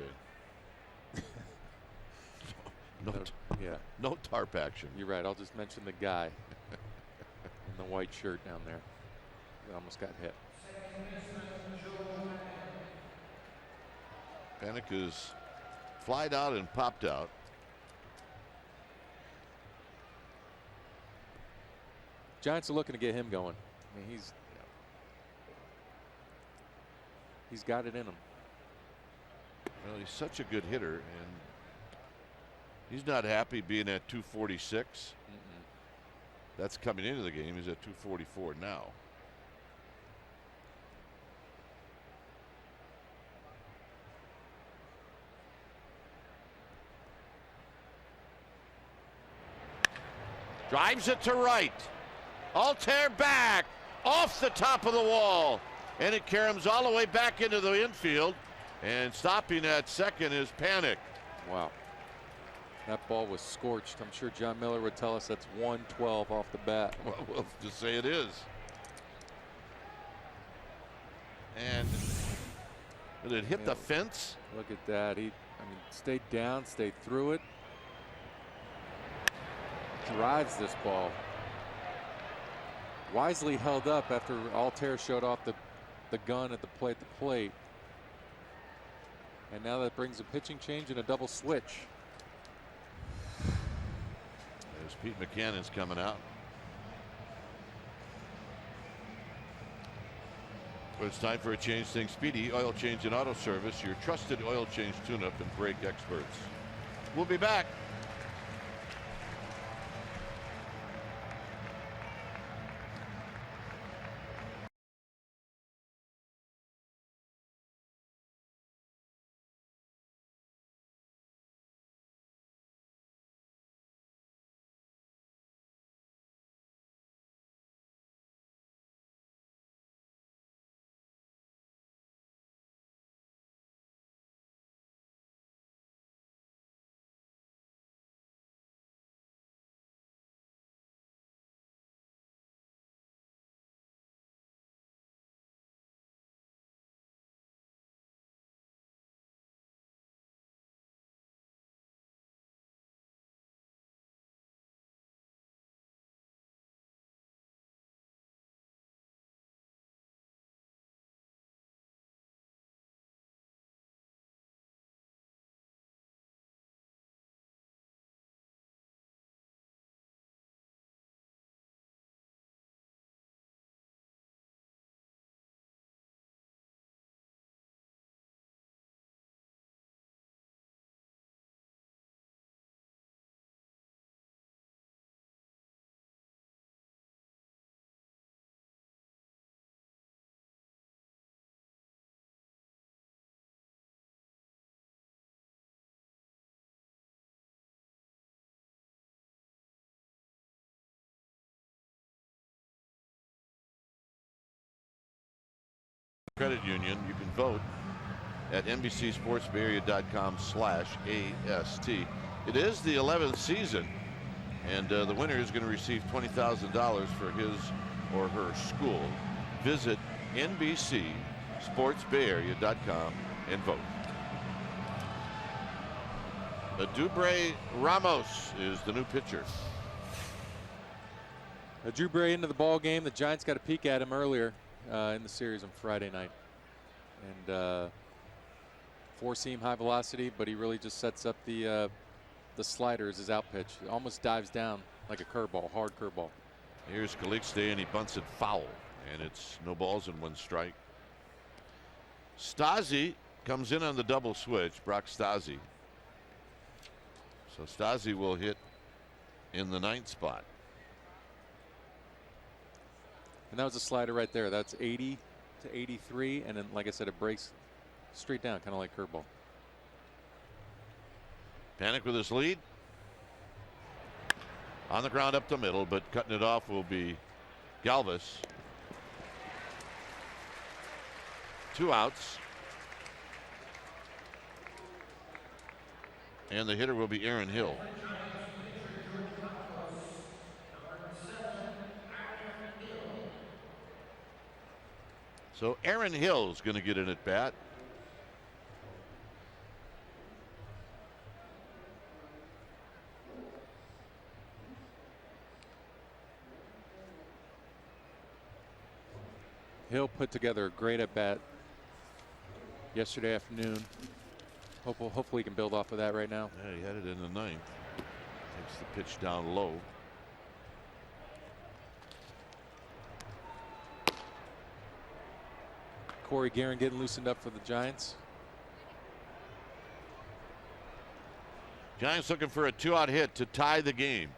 No tarp action. You're right. I'll just mention the guy in the white shirt down there that almost got hit. Panic is flied out and popped out. Giants are looking to get him going. I mean, he's got it in him. Well, he's such a good hitter, and he's not happy being at 246. That's coming into the game. He's at 244 now. Drives it to right. Altair back. Off the top of the wall. And it caroms all the way back into the infield. And stopping at second is Panic. Wow. That ball was scorched. I'm sure John Miller would tell us that's 112 off the bat. Well, we'll just say it is. And did it hit the fence? Look at that. Stayed down, stayed through it. Drives this ball. Wisely held up after Altair showed off the gun at the plate. And now that brings a pitching change and a double switch. There's Pete McCannon's coming out. But it's time for a change. Think Speedy Oil Change and Auto Service, your trusted oil change tune-up and brake experts. We'll be back. Credit Union. You can vote at NBCSportsBayArea.com/AST. It is the 11th season, and the winner is going to receive $20,000 for his or her school. Visit NBCSportsBayArea.com and vote. Adubre Ramos is the new pitcher. Adubre into the ball game. The Giants got a peek at him earlier in the series on Friday night, and 4-seam high velocity, but he really just sets up the slider as his out pitch. It almost dives down like a curveball, hard curveball. Here's Calixte, and he bunts it foul, and it's no balls and 1 strike. Stasi comes in on the double switch. Brock Stasi. So Stasi will hit in the 9th spot. And that was a slider right there. That's 80 to 83, and then, like I said, it breaks straight down, kind of like curveball. Panic with his lead. On the ground up the middle, but cutting it off will be Galvis. 2 outs. And the hitter will be Aaron Hill. So Aaron Hill's going to get an at bat. Hill put together a great at bat yesterday afternoon. Hopefully he can build off of that right now. Yeah, he had it in the 9th. Takes the pitch down low. Corey Guerin getting loosened up for the Giants. Giants looking for a 2-out hit to tie the game.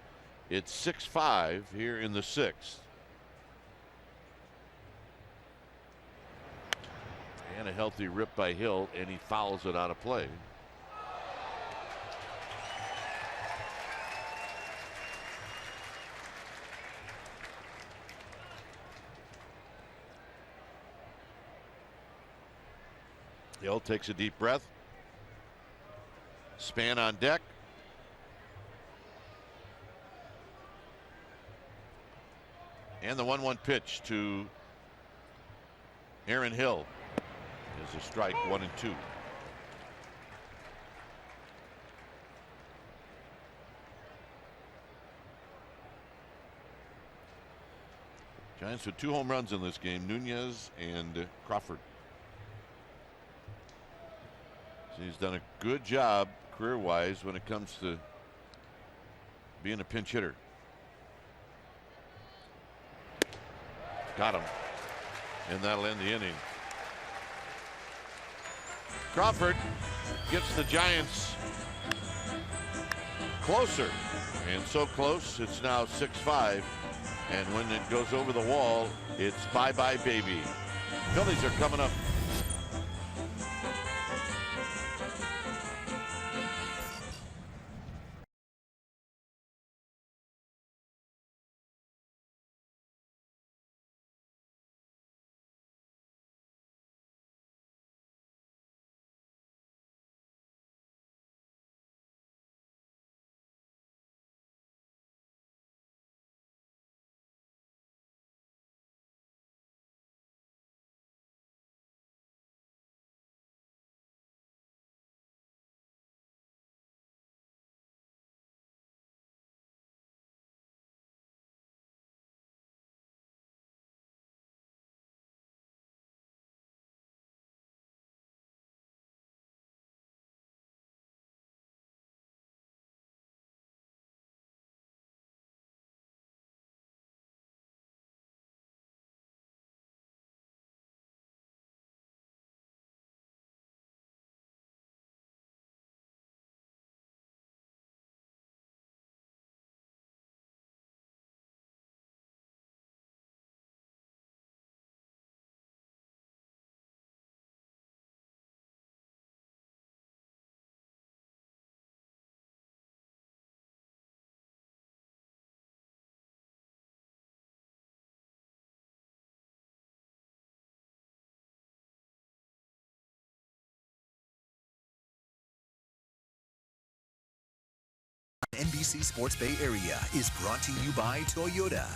It's 6-5 here in the 6th. And a healthy rip by Hill, and he fouls it out of play. Hill takes a deep breath. Span on deck. And the 1-1 pitch to Aaron Hill is a strike, 1 and 2. Giants with 2 home runs in this game, Nunez and Crawford. So he's done a good job career-wise when it comes to being a pinch hitter. Got him. And that'll end the inning. Crawford gets the Giants closer, and so close it's now 6-5, and when it goes over the wall, it's bye-bye baby. Phillies are coming up. NBC Sports Bay Area is brought to you by Toyota,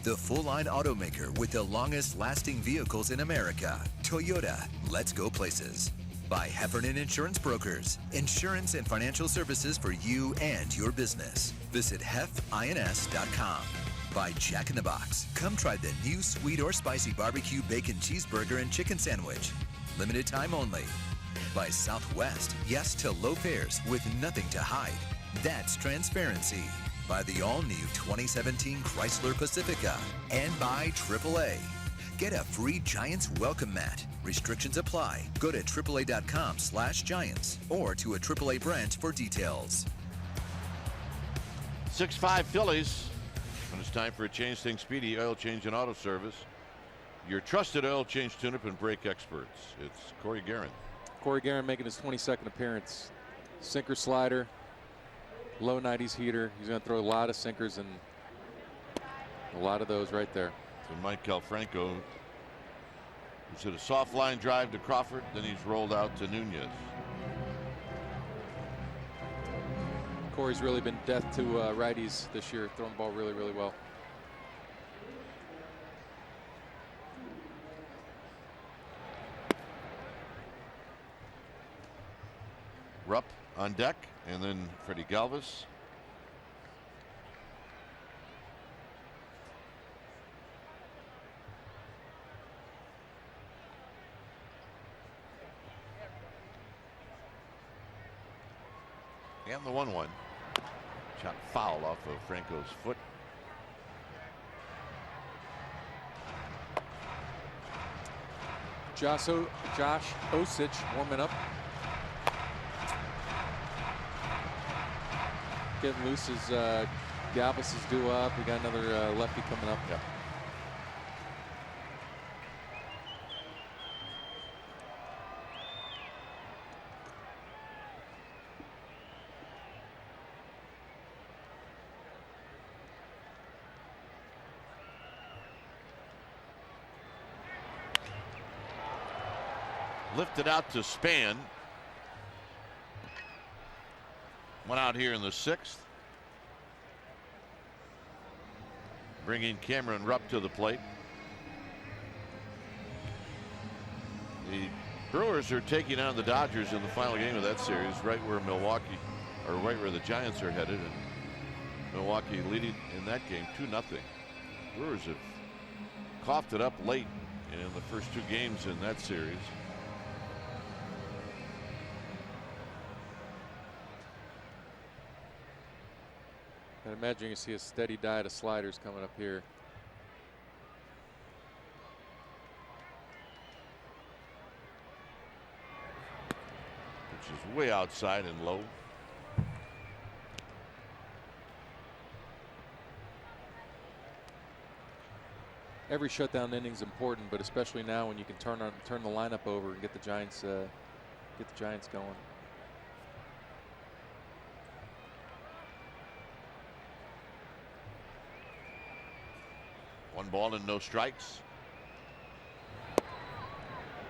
the full-line automaker with the longest-lasting vehicles in America. Toyota, let's go places. By Heffernan Insurance Brokers, insurance and financial services for you and your business. Visit hefins.com. By Jack in the Box, come try the new sweet or spicy barbecue bacon cheeseburger and chicken sandwich. Limited time only. By Southwest, yes to low fares with nothing to hide. That's transparency. By the all-new 2017 Chrysler Pacifica. And by AAA. Get a free Giants welcome mat. Restrictions apply. Go to AAA.com/Giants or to a AAA branch for details. 6-5 Phillies. When it's time for a change, think Speedy Oil Change and Auto Service. Your trusted oil change, tune-up, and brake experts. It's Corey Guerin. Corey Guerin making his 22nd appearance. Sinker slider. low 90s heater. He's going to throw a lot of sinkers and a lot of those right there. So Mike Calfranco, who's hit a soft line drive to Crawford, then he's rolled out to Nunez. Corey's really been death to righties this year, throwing the ball really, really well. Rupp on deck, and then Freddie Galvis. And the 1-1. Shot foul off of Franco's foot. Josh Osich warming up. Getting loose as Galvis is due up. We got another lefty coming up. Yeah. Lifted out to Span. One out here in the 6th. Bringing Cameron Rupp to the plate. The Brewers are taking on the Dodgers in the final game of that series, right where right where the Giants are headed, and Milwaukee leading in that game 2-0. Brewers have coughed it up late in the first 2 games in that series. I imagine you see a steady diet of sliders coming up here. Which is way outside and low. Every shutdown inning is important, but especially now when you can turn the lineup over and get the Giants going. One ball and no strikes.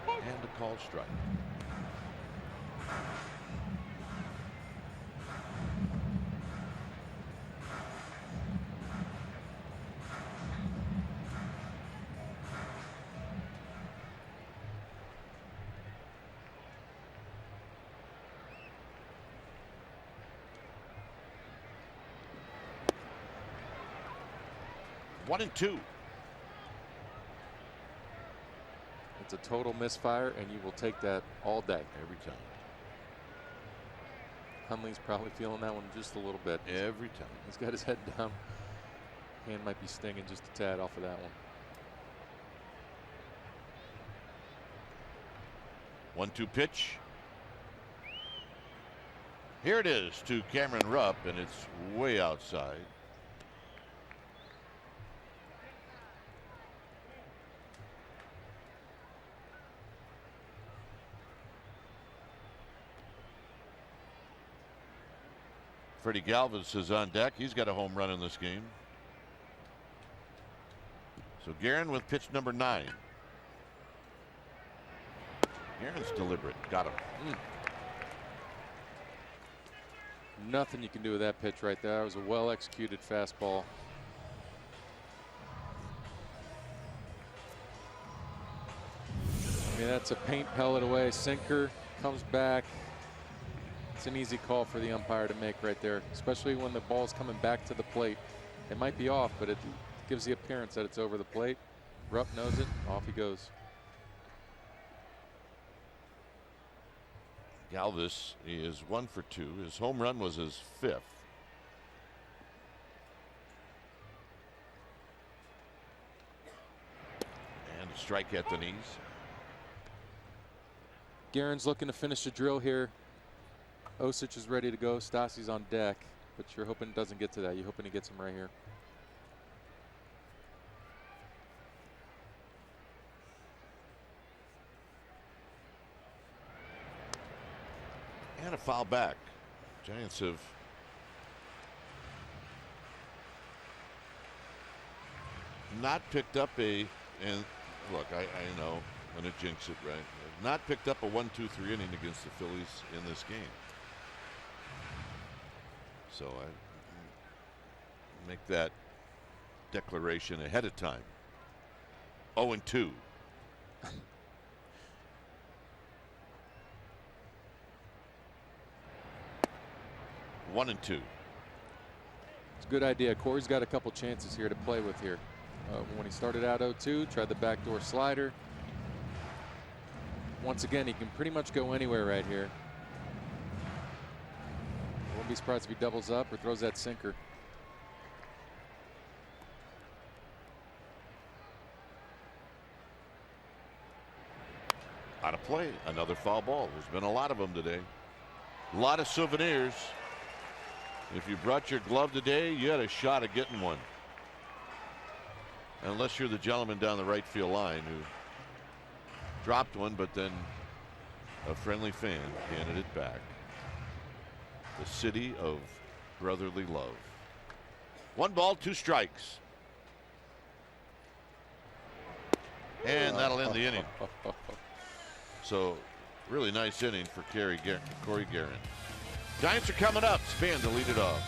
And a called strike. One and two. It's a total misfire, and you will take that all day. Every time. Hunley's probably feeling that one just a little bit. Every time. He's got his head down. Hand might be stinging just a tad off of that one. 1-2 pitch. Here it is to Cameron Rupp, and it's way outside. Freddie Galvis is on deck. He's got a home run in this game. So Guerin with pitch number 9. Guerin's deliberate. Got him. Nothing you can do with that pitch right there. It was a well executed fastball. I mean, that's a paint pellet away. Sinker comes back. It's an easy call for the umpire to make right there, especially when the ball's coming back to the plate. It might be off, but it gives the appearance that it's over the plate. Rupp knows it. Off he goes. Galvis is 1 for 2. His home run was his 5th. And a strike at the knees. Guerin's looking to finish the drill here. Osich is ready to go. Stassi's on deck, but you're hoping it doesn't get to that. You're hoping he gets him right here. And a foul back. Giants have not picked up and look, I know I'm going to jinx it, right? Not picked up a 1-2-3 inning against the Phillies in this game. So I make that declaration ahead of time. 0-2. 1-2. It's a good idea. Corey's got a couple chances here to play with here. When he started out 0-2, tried the backdoor slider. Once again, he can pretty much go anywhere right here. Won't be surprised if he doubles up or throws that sinker. Out of play. Another foul ball. There's been a lot of them today. A lot of souvenirs. If you brought your glove today, you had a shot at getting one. Unless you're the gentleman down the right field line who dropped one, but then a friendly fan handed it back. The city of brotherly love. 1 ball, 2 strikes. And that'll end the inning. So really nice inning for Corey Guerin. Giants are coming up. Span to lead it off.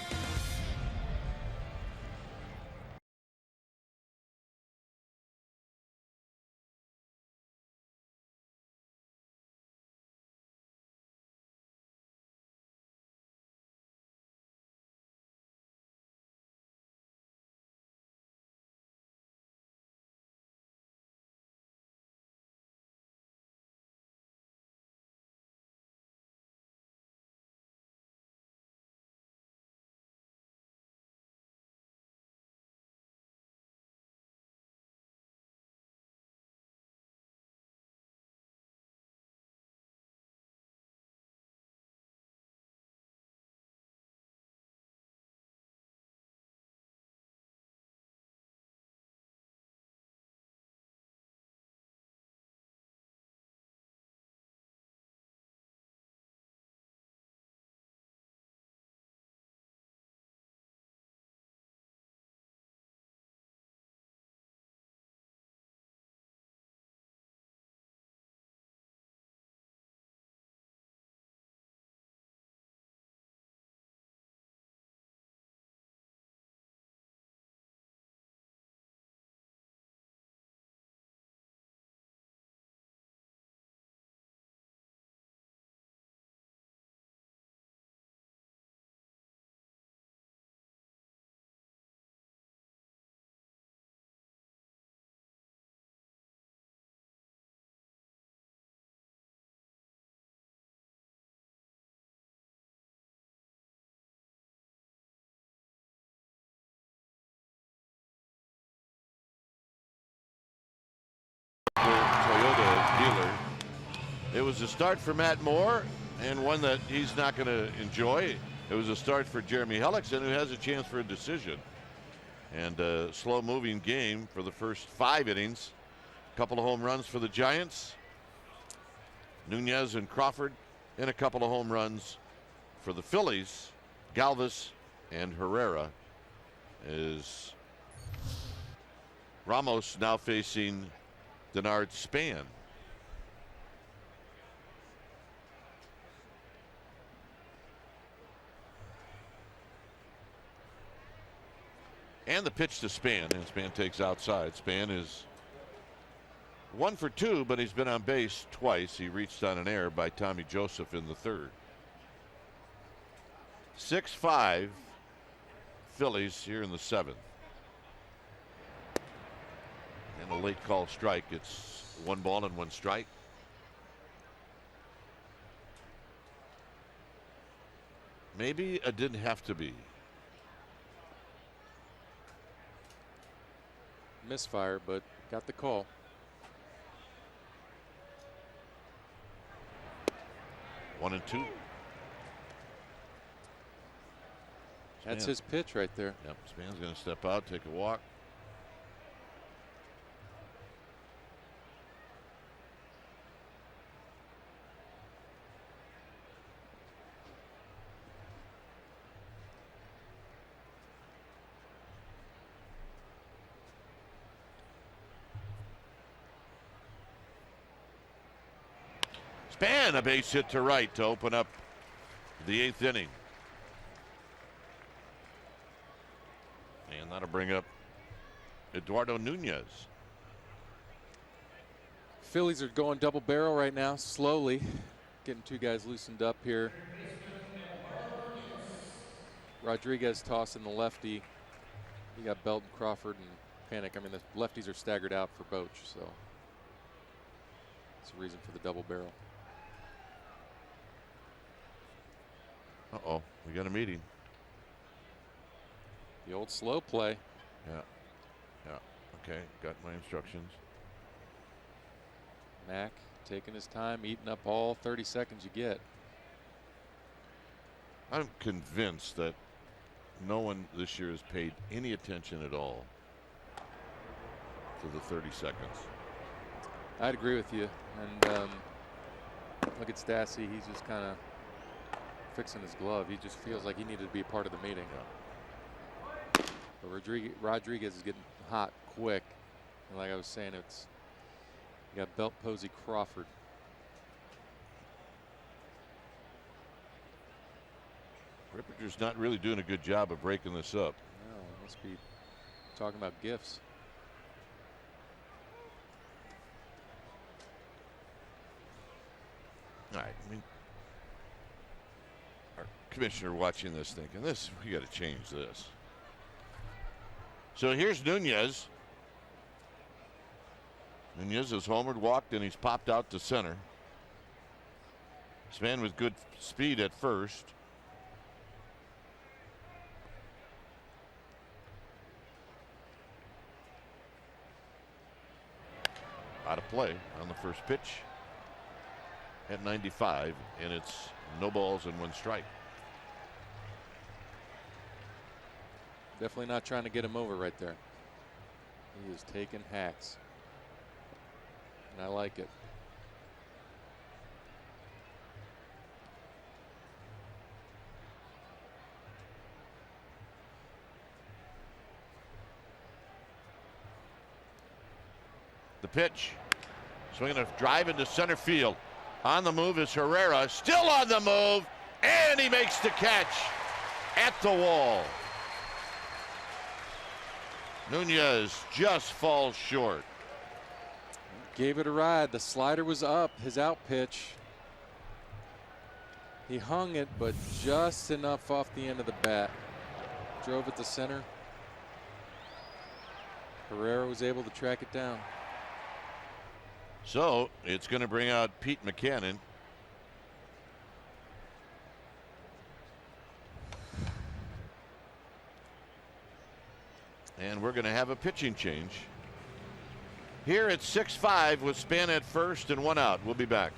Toyota dealer. It was a start for Matt Moore and one that he's not going to enjoy. It was a start for Jeremy Hellickson, who has a chance for a decision. And a slow moving game for the first 5 innings. A couple of home runs for the Giants. Nunez and Crawford, and a couple of home runs for the Phillies. Galvis and Herrera. Is Ramos now facing Denard Span. And the pitch to Span, and Span takes outside. Span is 1 for 2, but he's been on base twice. He reached on an error by Tommy Joseph in the 3rd. 6-5 Phillies here in the 7th. And a late call strike. It's 1 ball and 1 strike. Maybe it didn't have to be. Misfire, but got the call. One and two. That's his pitch right there. Yep, Span's going to step out, take a walk. Span a base hit to right to open up the 8th inning. And that'll bring up Eduardo Nunez. Phillies are going double barrel right now, slowly. Getting 2 guys loosened up here. Rodriguez tossing the lefty. You got Belton, Crawford, and Panic. I mean, the lefties are staggered out for Boch, so that's the reason for the double barrel. Uh-oh, we got a meeting. The old slow play. Yeah. Okay, got my instructions. Mack taking his time, eating up all 30 seconds you get. I'm convinced that no one this year has paid any attention at all to the 30 seconds. I'd agree with you. And look at Stassi. He's just kind of fixing his glove. He just feels like he needed to be a part of the meeting. Yeah. But Rodriguez is getting hot quick. And like I was saying, you got Belt, Posey, Crawford. Ripperger's not really doing a good job of breaking this up. No, must be talking about gifts. All right, I mean, our commissioner watching this thinking, we got to change this. So here's Nunez. Nunez has homered, walked, and he's popped out to center. This man with good speed at first. Out of play on the first pitch at 95, and it's no balls and 1 strike. Definitely not trying to get him over right there. He is taking hacks. And I like it. The pitch. Swinging a drive into center field. On the move is Herrera. Still on the move. And he makes the catch at the wall. Nunez just falls short. Gave it a ride. The slider was up. His out pitch. He hung it, but just enough off the end of the bat. Drove it to center. Herrera was able to track it down. So it's going to bring out Pete McCannon. And we're going to have a pitching change. Here at 6-5 with Span at first and 1 out. We'll be back.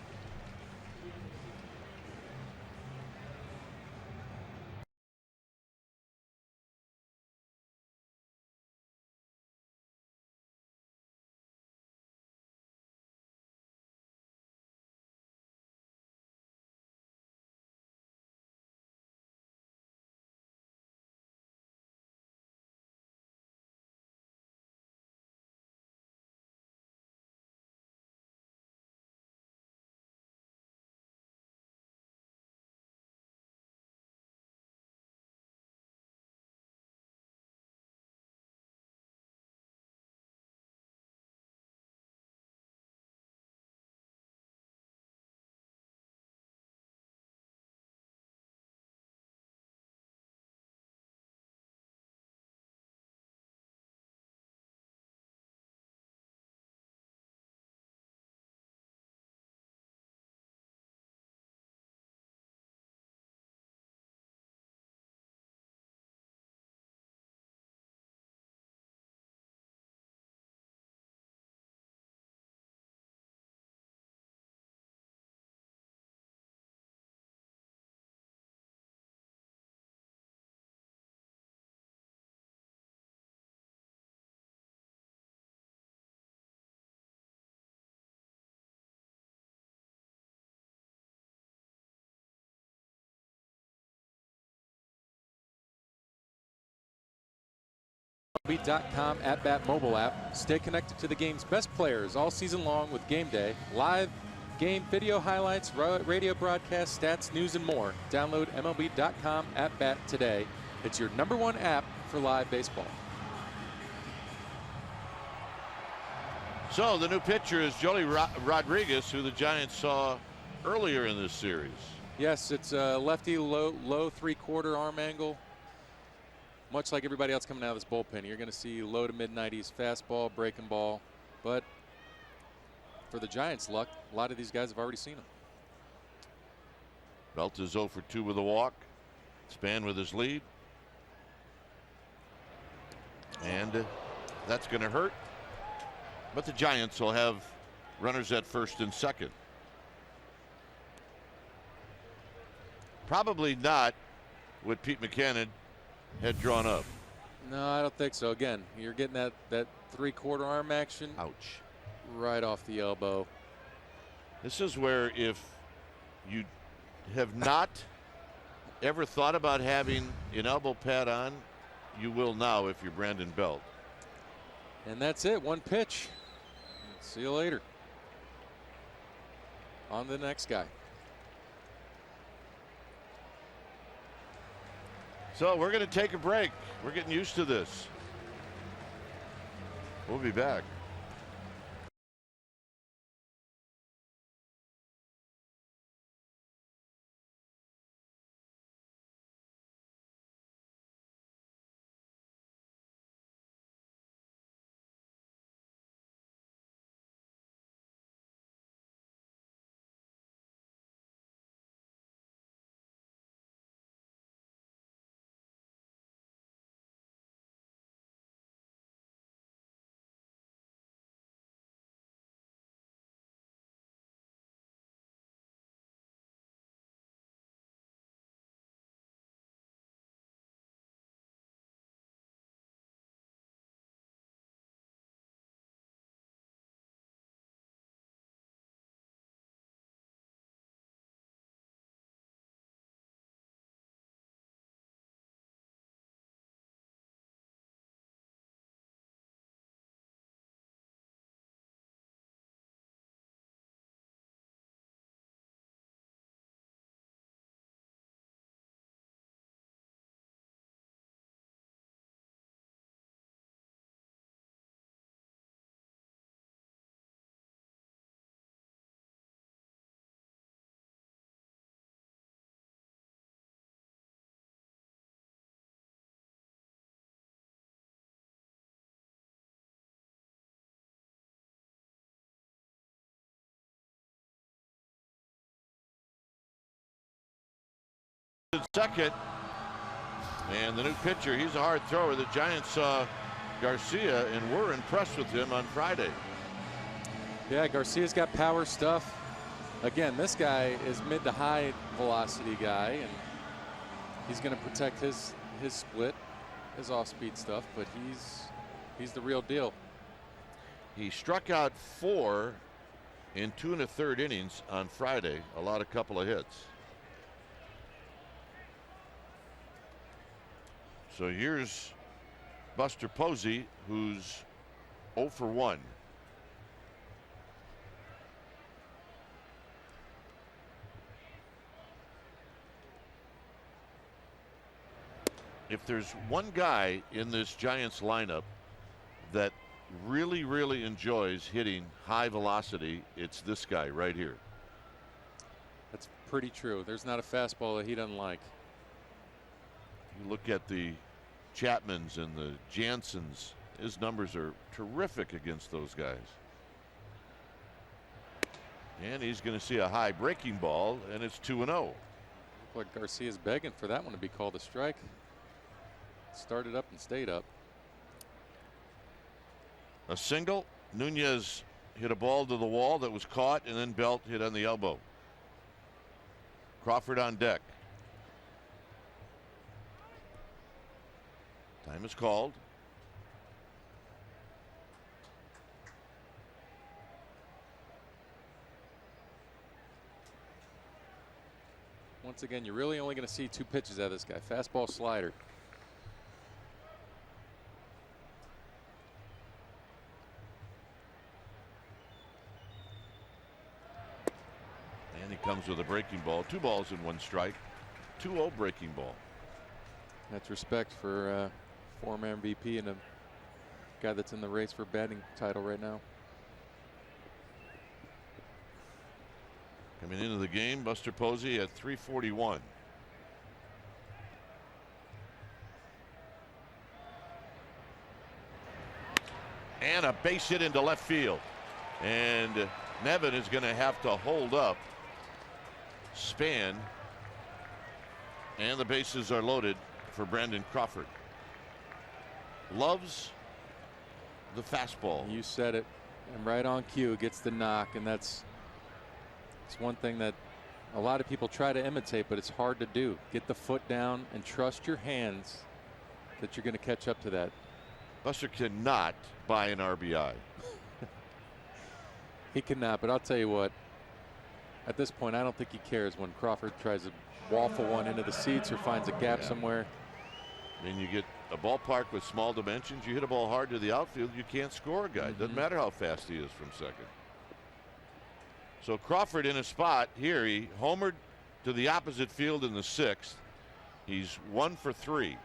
MLB.com at-bat mobile app. Stay connected to the game's best players all season long with Game Day, live game video highlights, radio broadcasts, stats, news, and more. Download MLB.com @bat today. It's your #1 app for live baseball. So the new pitcher is Joey Rodriguez, who the Giants saw earlier in this series. Yes, it's a lefty low three-quarter arm angle. Much like everybody else coming out of this bullpen, you're going to see low to mid-90s fastball, breaking ball. But for the Giants' luck, a lot of these guys have already seen him. Belt is 0 for 2 with a walk. Span with his lead. And that's going to hurt. But the Giants will have runners at first and second. Probably not what Pete Mackanin had drawn up. No, I don't think so. Again, you're getting that three-quarter arm action. Ouch. Right off the elbow. This is where if you have not ever thought about having an elbow pad on, you will now if you're Brandon Belt. And that's it. One pitch. See you later. On to the next guy. So we're going to take a break. We're getting used to this. We'll be back. Second, and the new pitcher, he's a hard thrower. The Giants saw Garcia and were impressed with him on Friday. Yeah, Garcia's got power stuff. Again, this guy is mid to high velocity guy, and he's going to protect his split, his off-speed stuff, but he's the real deal. He struck out 4 in 2 1/3 innings on Friday, allowed a couple of hits. So here's Buster Posey, who's 0 for 1. If there's one guy in this Giants lineup that really enjoys hitting high velocity, it's this guy right here. That's pretty true. There's not a fastball that he doesn't like. You look at the Chapmans and the Jansons, his numbers are terrific against those guys. And he's going to see a high breaking ball, and it's 2-0. Look like Garcia's begging for that one to be called a strike. Started up and stayed up. A single. Nunez hit a ball to the wall that was caught, and then Belt hit on the elbow. Crawford on deck. Time is called. Once again, you're really only going to see 2 pitches out of this guy. Fastball, slider. comes with a breaking ball. 2 balls and 1 strike. 2-0 breaking ball. That's respect for former MVP and a guy that's in the race for batting title right now. Coming into the game, Buster Posey at 341. And a base hit into left field. And Nevin is going to have to hold up Span. And the bases are loaded for Brandon Crawford. Loves the fastball. You said it. And right on cue gets the knock, and it's one thing that a lot of people try to imitate, but it's hard to do. Get the foot down and trust your hands that you're going to catch up to that. Buster cannot buy an RBI. He cannot, but I'll tell you what, at this point I don't think he cares when Crawford tries to waffle one into the seats or finds a gap somewhere. And you get a ballpark with small dimensions, you hit a ball hard to the outfield, you can't score a guy. Doesn't matter how fast he is from second. So Crawford in a spot here. He homered to the opposite field in the 6th. He's 1 for 3.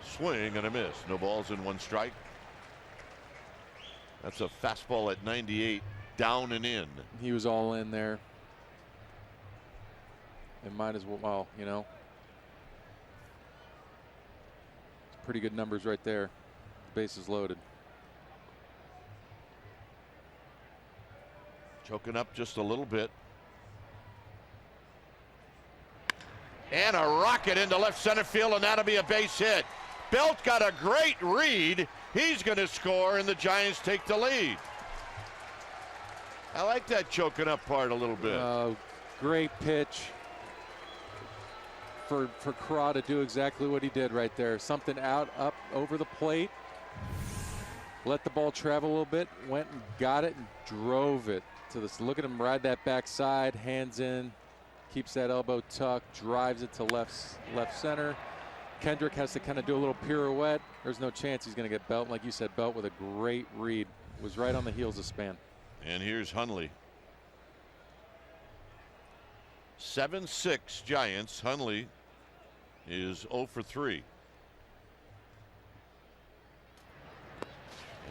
Swing and a miss. No balls and 1 strike. That's a fastball at 98, down and in. He was all in there. And might as well, you know. Pretty good numbers right there. Bases loaded. Choking up just a little bit. And a rocket into left center field, and that'll be a base hit. Belt got a great read. He's going to score, and the Giants take the lead. I like that choking up part a little bit. Great pitch for Craw to do exactly what he did right there. Something out, up, over the plate. Let the ball travel a little bit. Went and got it and drove it to this. Look at him ride that backside, hands in, keeps that elbow tucked, drives it to left center. Kendrick has to kind of do a little pirouette. There's no chance he's going to get Belt. Like you said, Belt with a great read. Was right on the heels of Span. And here's Hundley. 7-6 Giants. Hundley is 0 for 3.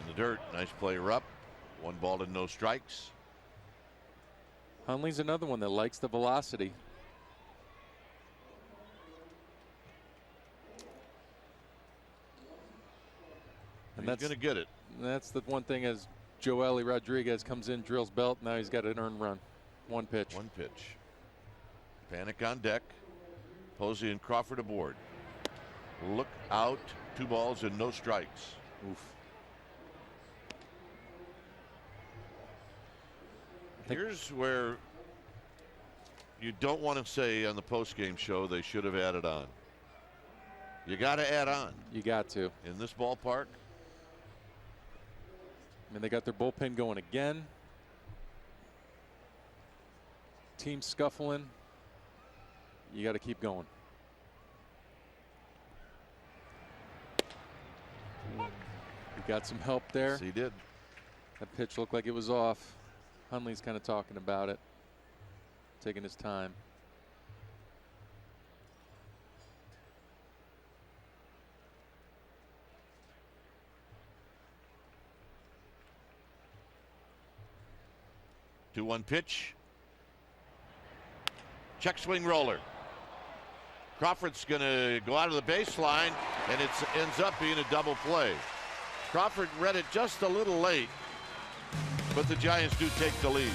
In the dirt. Nice play, Rupp. 1 ball and no strikes. Hundley's another one that likes the velocity. And that's going to get it. That's the one thing as Joely Rodriguez comes in, drills Belt. Now he's got an earned run. 1 pitch. 1 pitch. Panic on deck. Posey and Crawford aboard. Look out. 2 balls and no strikes. Oof. Here's where you don't want to say on the postgame show they should have added on. You got to add on. You got to. In this ballpark. I mean, they got their bullpen going again. Team scuffling. You got to keep going. We got some help there. Yes, he did. That pitch looked like it was off. Hundley's kind of talking about it, taking his time. Two 1 pitch. Check swing roller. Crawford's going to go out of the baseline, and it ends up being a double play. Crawford read it just a little late, but the Giants do take the lead.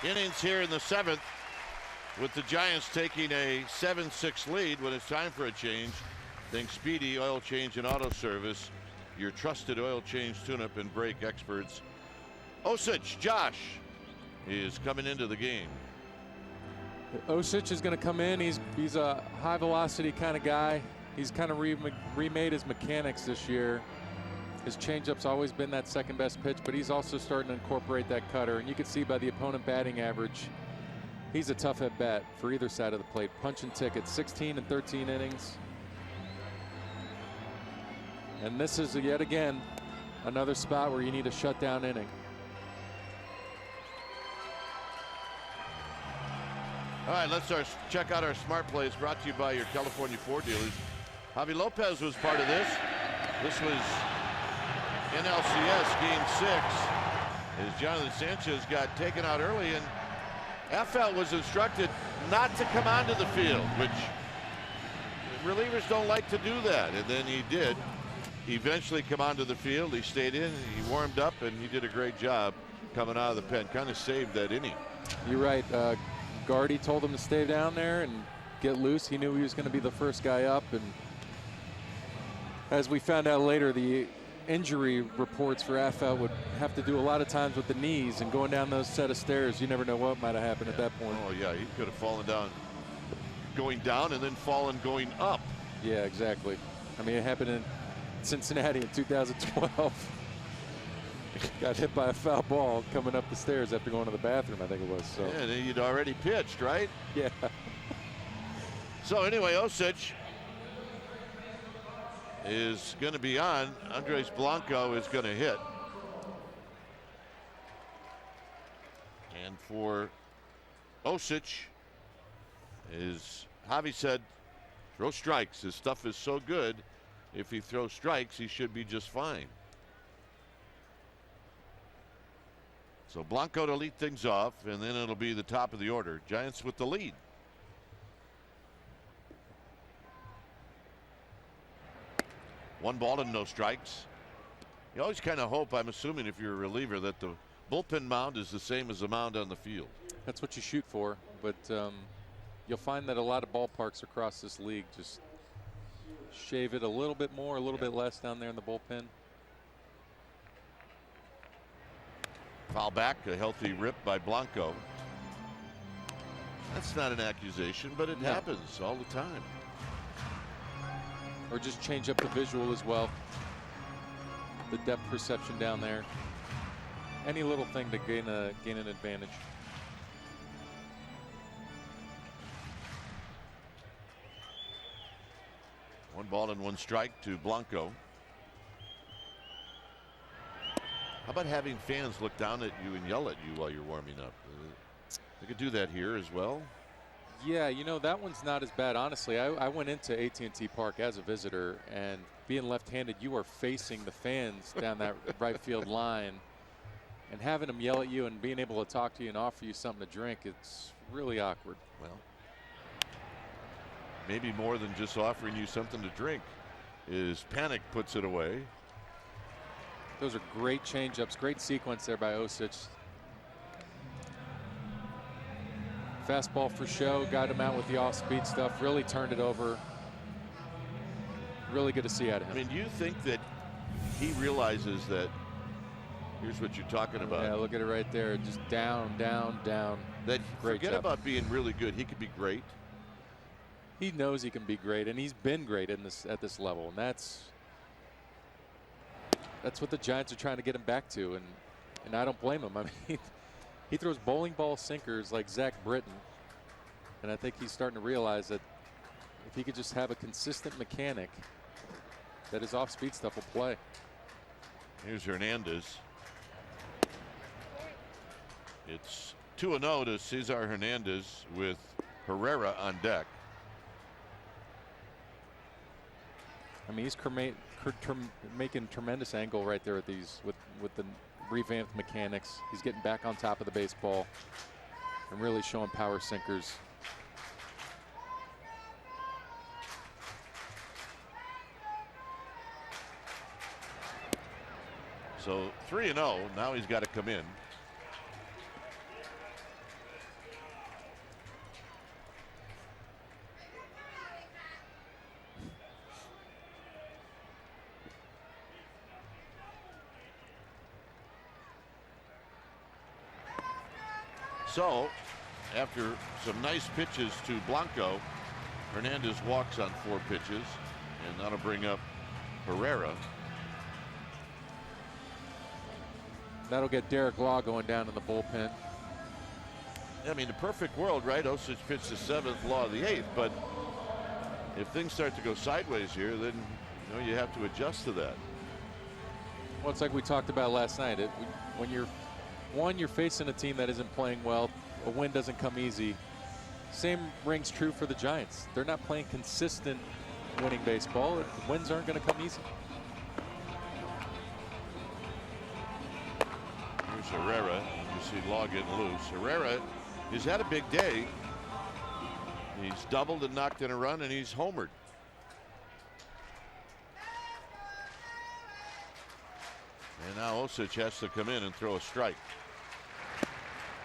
innings here in the 7th, with the Giants taking a 7-6 lead. When it's time for a change, think Speedy Oil Change and Auto Service, your trusted oil change, tune-up, and brake experts. Osich, Josh, is coming into the game. Osich is going to come in. He's a high velocity kind of guy. He's kind of remade his mechanics this year. His changeup's always been that second best pitch, but he's also starting to incorporate that cutter. And you can see by the opponent batting average, he's a tough at bat for either side of the plate. Punching tickets, 16 and 13 innings. And this is yet again another spot where you need a shutdown inning. All right, let's check out our smart plays brought to you by your California Ford dealers. Javi Lopez was part of this. This was NLCS Game 6 as Jonathan Sanchez got taken out early, and FL was instructed not to come onto the field, which relievers don't like to do that, and then he did eventually come onto the field. He stayed in, he warmed up, and he did a great job coming out of the pen. Kind of saved that inning. You're right. Gardy told him to stay down there and get loose. He knew he was going to be the first guy up, and as we found out later, the injury reports for FL would have to do a lot of times with the knees, and going down those set of stairs, you never know what might have happened at that point. Oh yeah, he could have fallen down going down and then fallen going up. Yeah, exactly. I mean, it happened in Cincinnati in 2012. Got hit by a foul ball coming up the stairs after going to the bathroom, I think it was. So. Yeah, and he'd already pitched, right? Yeah. So anyway, Osich is going to be on. Andres Blanco is going to hit. And for Osich, is Javi said, throw strikes. His stuff is so good. If he throws strikes, he should be just fine. So Blanco to lead things off, and then it'll be the top of the order. Giants with the lead. One ball and no strikes. You always kind of hope, I'm assuming if you're a reliever, that the bullpen mound is the same as the mound on the field. That's what you shoot for, but you'll find that a lot of ballparks across this league just shave it a little bit more, a little bit less down there in the bullpen. Foul back, a healthy rip by Blanco. That's not an accusation, but it happens all the time. Or just change up the visual as well. The depth perception down there. Any little thing to gain an advantage. One ball and one strike to Blanco. How about having fans look down at you and yell at you while you're warming up? They could do that here as well. Yeah, you know, that one's not as bad. Honestly, I went into AT&T Park as a visitor, and being left-handed, you are facing the fans down that right field line, and having them yell at you and being able to talk to you and offer you something to drink, it's really awkward. Well, maybe more than just offering you something to drink is Panic puts it away. Those are great changeups, great sequence there by Osich. Fastball for show, got him out with the off-speed stuff, really turned it over. Really good to see out of him. I mean, do you think that he realizes that, here's what you're talking about. Yeah, look at it right there, just down, down, down. That great forget job. about being really good, he could be great. He knows he can be great, and he's been great at this level, and that's what the Giants are trying to get him back to, and I don't blame him. I mean, he throws bowling ball sinkers like Zach Britton, and I think he's starting to realize that if he could just have a consistent mechanic, that his off-speed stuff will play. Here's Hernandez. It's 2-0 to Cesar Hernandez with Herrera on deck. I mean, he's making tremendous angle right there with the revamped mechanics. He's getting back on top of the baseball and really showing power sinkers. So 3-0. Now he's got to come in. So, after some nice pitches to Blanco, Hernandez walks on 4 pitches, and that'll bring up Herrera. That'll get Derek Law going down in the bullpen. I mean, the perfect world, right? Osich pitched the 7th, Law the 8th, but if things start to go sideways here, then you have to adjust to that. Well, it's like we talked about last night. When you're facing a team that isn't playing well, a win doesn't come easy. Same rings true for the Giants. They're not playing consistent winning baseball. Wins aren't going to come easy. Here's Herrera. You see Law getting loose. Herrera has had a big day. He's doubled and knocked in a run, and he's homered. And now Osich has to come in and throw a strike.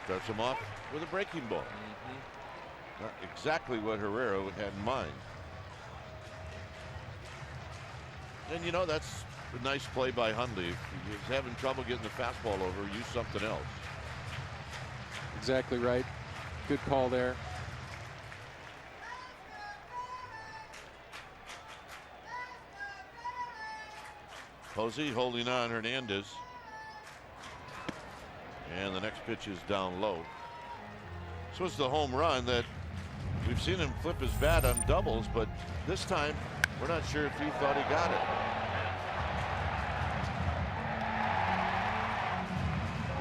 Starts him off with a breaking ball. Not exactly what Herrera had in mind. And that's a nice play by Hundley. If he's having trouble getting the fastball over, use something else. Exactly right. Good call there. Posey holding on Hernandez. And the next pitch is down low. This was the home run that we've seen him flip his bat on doubles, but this time we're not sure if he thought he got it.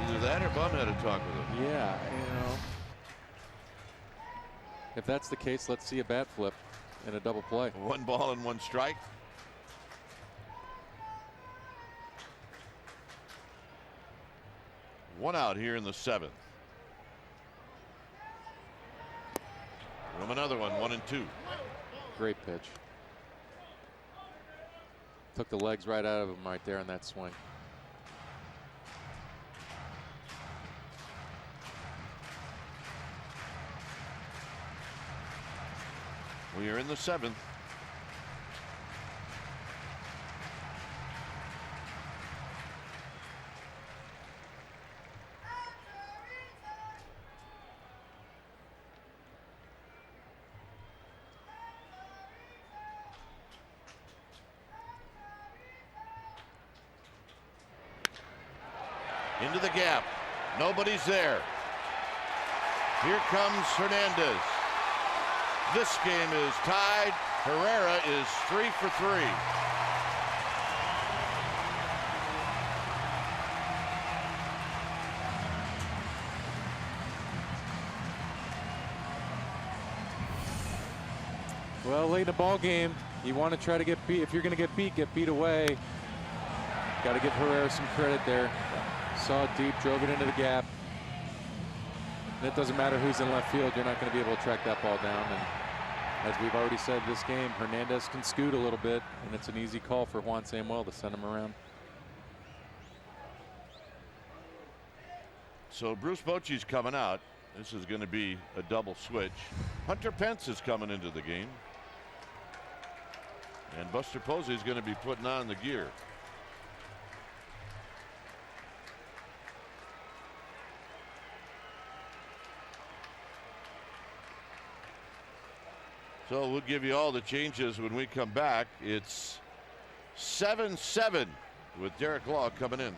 Either that or Bum had a talk with him. Yeah, if that's the case, let's see a bat flip in a double play. 1 ball and 1 strike. One out here in the 7th. From another one, 1-2. Great pitch. Took the legs right out of him right there in that swing. We are in the 7th. Into the gap. Nobody's there. Here comes Hernandez. This game is tied. Herrera is 3 for 3. Well, late in the ball game, you want to try to get beat. If you're going to get beat away. Got to give Herrera some credit there. Saw it deep, drove it into the gap. And it doesn't matter who's in left field, you're not going to be able to track that ball down. And as we've already said this game, Hernandez can scoot a little bit, and it's an easy call for Juan Samuel to send him around. So Bruce Bochy's coming out. This is going to be a double switch. Hunter Pence is coming into the game. And Buster Posey is going to be putting on the gear. So we'll give you all the changes when we come back. It's 7-7 with Derek Law coming in.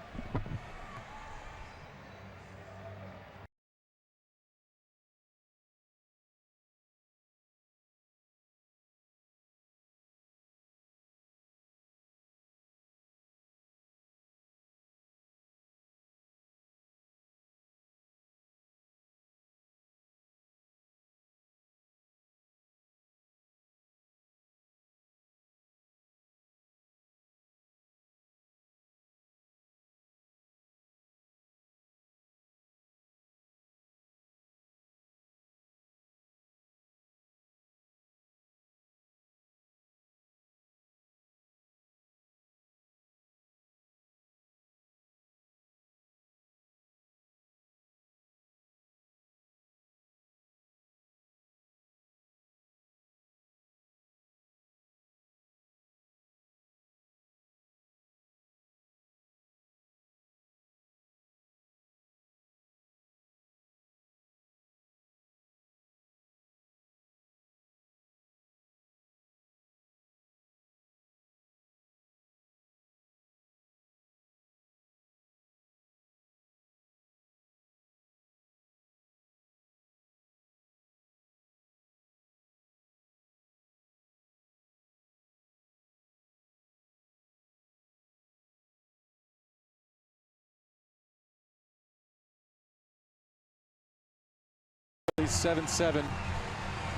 Phillies 7-7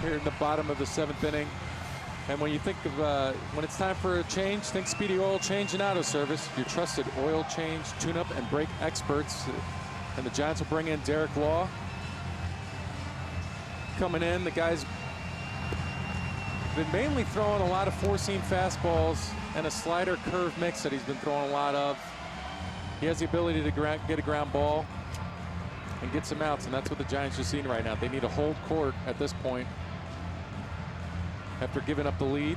here in the bottom of the 7th inning. And when you think of when it's time for a change, think Speedy Oil Change and Auto Service, your trusted oil change, tune-up, and brake experts. And the Giants will bring in Derek Law. Coming in, the guy's been mainly throwing a lot of four-seam fastballs and a slider curve mix that he's been throwing a lot of. He has the ability to get a ground ball and get some outs, and that's what the Giants are seeing right now. They need to hold court at this point after giving up the lead.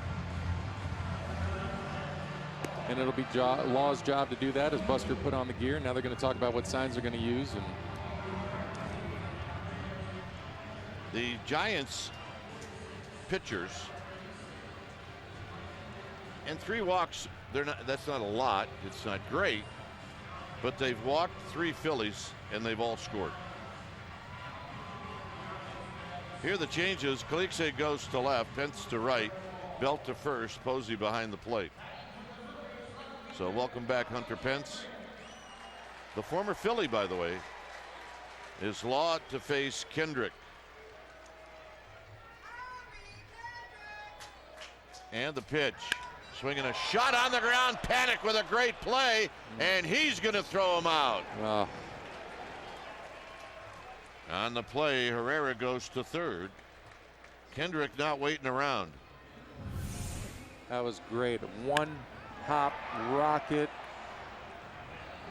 And it'll be Law's job to do that as Buster put on the gear. Now they're going to talk about what signs they're going to use. And the Giants pitchers, and 3 walks, that's not a lot. It's not great, but they've walked 3 Phillies and they've all scored. Here are the changes. Calixe goes to left, Pence to right, Belt to first, Posey behind the plate. So welcome back, Hunter Pence. The former Philly, by the way, is Law to face Kendrick. And the pitch. Swinging a shot on the ground. Panic with a great play, and he's going to throw him out. wow. On the play, Herrera goes to third. Kendrick not waiting around. That was great. One hop rocket.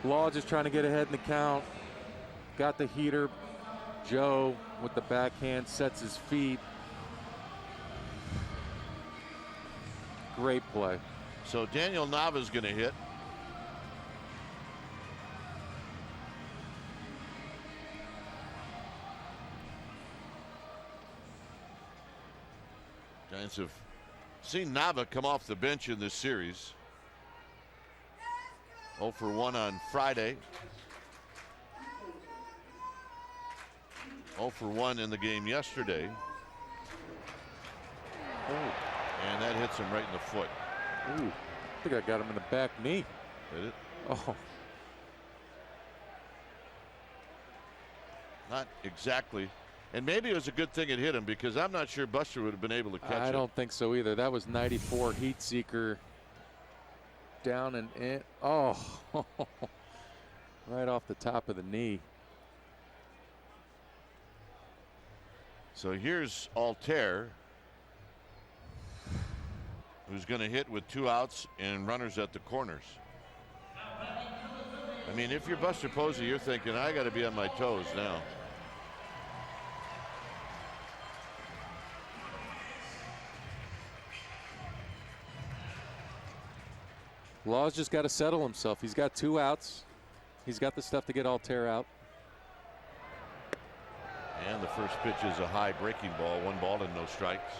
Law just trying to get ahead in the count. Got the heater. Joe with the backhand sets his feet. Great play. So Daniel Nava's going to hit. Giants have seen Nava come off the bench in this series. 0 for 1 on Friday. 0 for 1 in the game yesterday. Oh. And that hits him right in the foot. Ooh, I think I got him in the back knee. Did it? Oh. Not exactly. And maybe it was a good thing it hit him, because I'm not sure Buster would have been able to catch it. I don't think so either. That was 94 heat seeker down and in. Oh, right off the top of the knee. So here's Altair, who's going to hit with 2 outs and runners at the corners. I mean, if you're Buster Posey, you're thinking, I got to be on my toes now. Law's just got to settle himself. He's got 2 outs. He's got the stuff to get Altair out. And the first pitch is a high breaking ball. 1 ball and no strikes.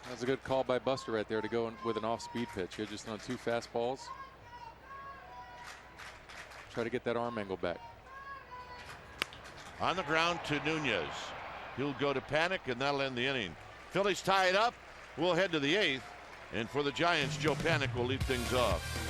That was a good call by Buster right there to go in with an off-speed pitch. He had just thrown 2 fastballs. Try to get that arm angle back. On the ground to Nunez. He'll go to Panic, and that'll end the inning. Phillies tie it up. We'll head to the 8th. And for the Giants, Joe Panic will lead things off.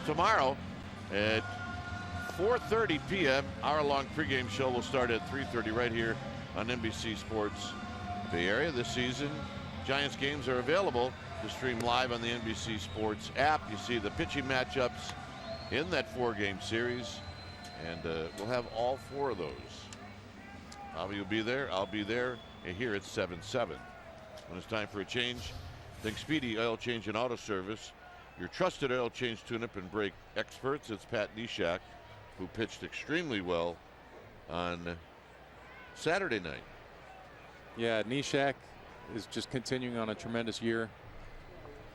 tomorrow at 4:30 p.m. Hour-long pregame show will start at 3:30 right here on NBC Sports Bay Area. This season, Giants games are available to stream live on the NBC Sports app. You see the pitching matchups in that 4-game series, and we'll have all 4 of those. You'll be there. I'll be there. And here it's 7-7. When it's time for a change, think Speedy Oil Change and Auto Service. Your trusted oil change, tune-up, and brake experts. It's Pat Neshek, who pitched extremely well on Saturday night. Yeah, Neshek is just continuing on a tremendous year.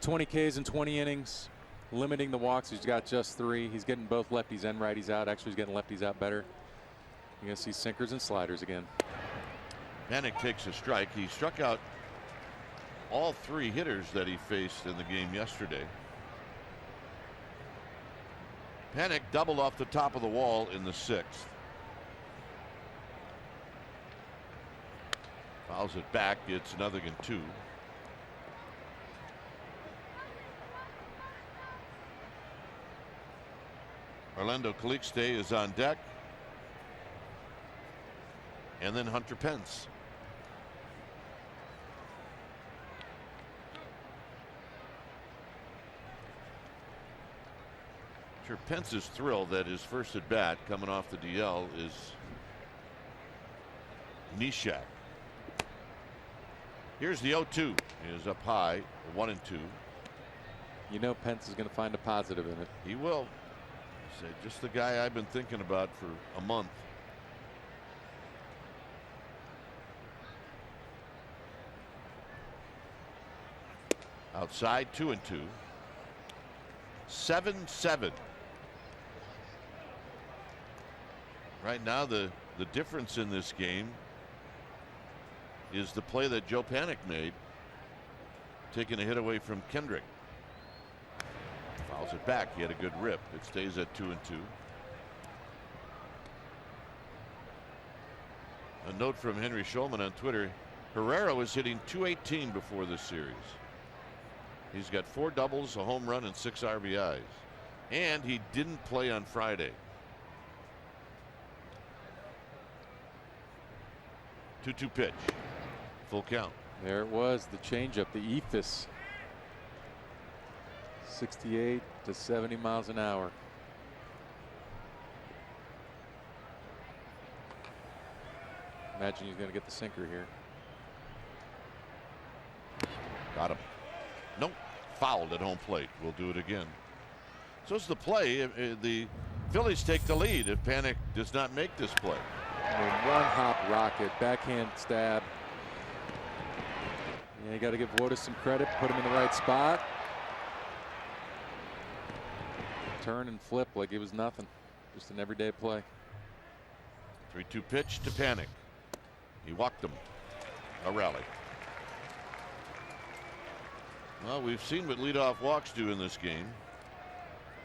20 Ks in 20 innings, limiting the walks. He's got just 3. He's getting both lefties and righties out. Actually, he's getting lefties out better. You're going to see sinkers and sliders again. Panik takes a strike. He struck out all 3 hitters that he faced in the game yesterday. Panik doubled off the top of the wall in the 6th. Fouls it back. It's 0-2. Orlando Calixte is on deck. And then Hunter Pence. Sure, Pence is thrilled that his first at bat coming off the DL is Neshek. Here's the 0-2. He is up high, 1-2. You know Pence is going to find a positive in it. He will. Say, just the guy I've been thinking about for a month. Outside, 2-2. 7-7. Right now, the difference in this game is the play that Joe Panik made, taking a hit away from Kendrick. Fouls it back. He had a good rip. It stays at 2-2. A note from Henry Schulman on Twitter: Herrera was hitting .218 before this series. He's got 4 doubles, a home run, and 6 RBIs. And he didn't play on Friday. 2-2 pitch. Full count. There it was, the changeup, the ephus. 68 to 70 miles an hour. Imagine he's going to get the sinker here. Got him. Nope. Fouled at home plate. We'll do it again. So it's the play. The Phillies take the lead if Panik does not make this play. I mean, 1-hop rocket, backhand stab. Yeah, you got to give Wotus some credit. Put him in the right spot. Turn and flip like it was nothing. Just an everyday play. 3-2 pitch to Panik. He walked him. A rally. Well, we've seen what leadoff walks do in this game.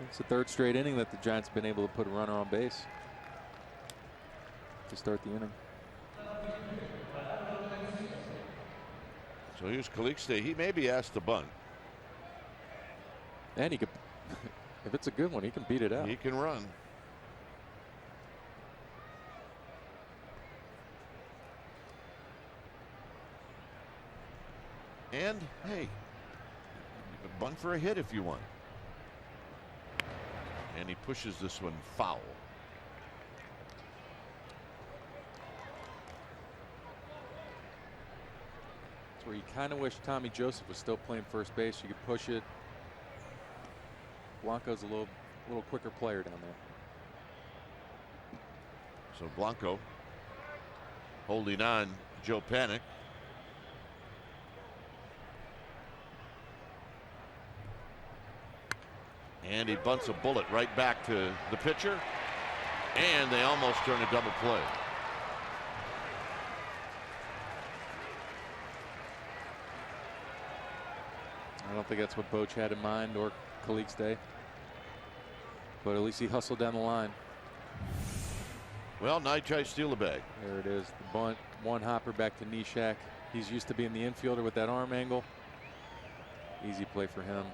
It's the 3rd straight inning that the Giants have been able to put a runner on base to start the inning. So here's Calixte. He may be asked to bunt. And he could, if it's a good one, he can beat it out. He can run. And hey, bunt for a hit if you want. And he pushes this one foul. That's where you kind of wish Tommy Joseph was still playing first base. You could push it. Blanco's a little quicker player down there. So Blanco holding on Joe Panik. And he bunts a bullet right back to the pitcher. And they almost turn a double play. I don't think that's what Boch had in mind, or Calixte. But at least he hustled down the line. Well, now he tries to steal the bag. There it is. The bunt, 1-hopper back to Neshek. He's used to being the infielder with that arm angle. Easy play for him.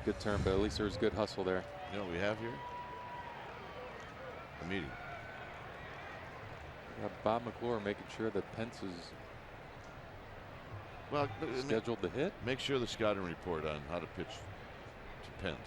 good term, but at least there was good hustle there. You know what we have here? A meeting. Bob McClure making sure that Pence is Well, scheduled to hit. make sure the scouting report on how to pitch to Pence.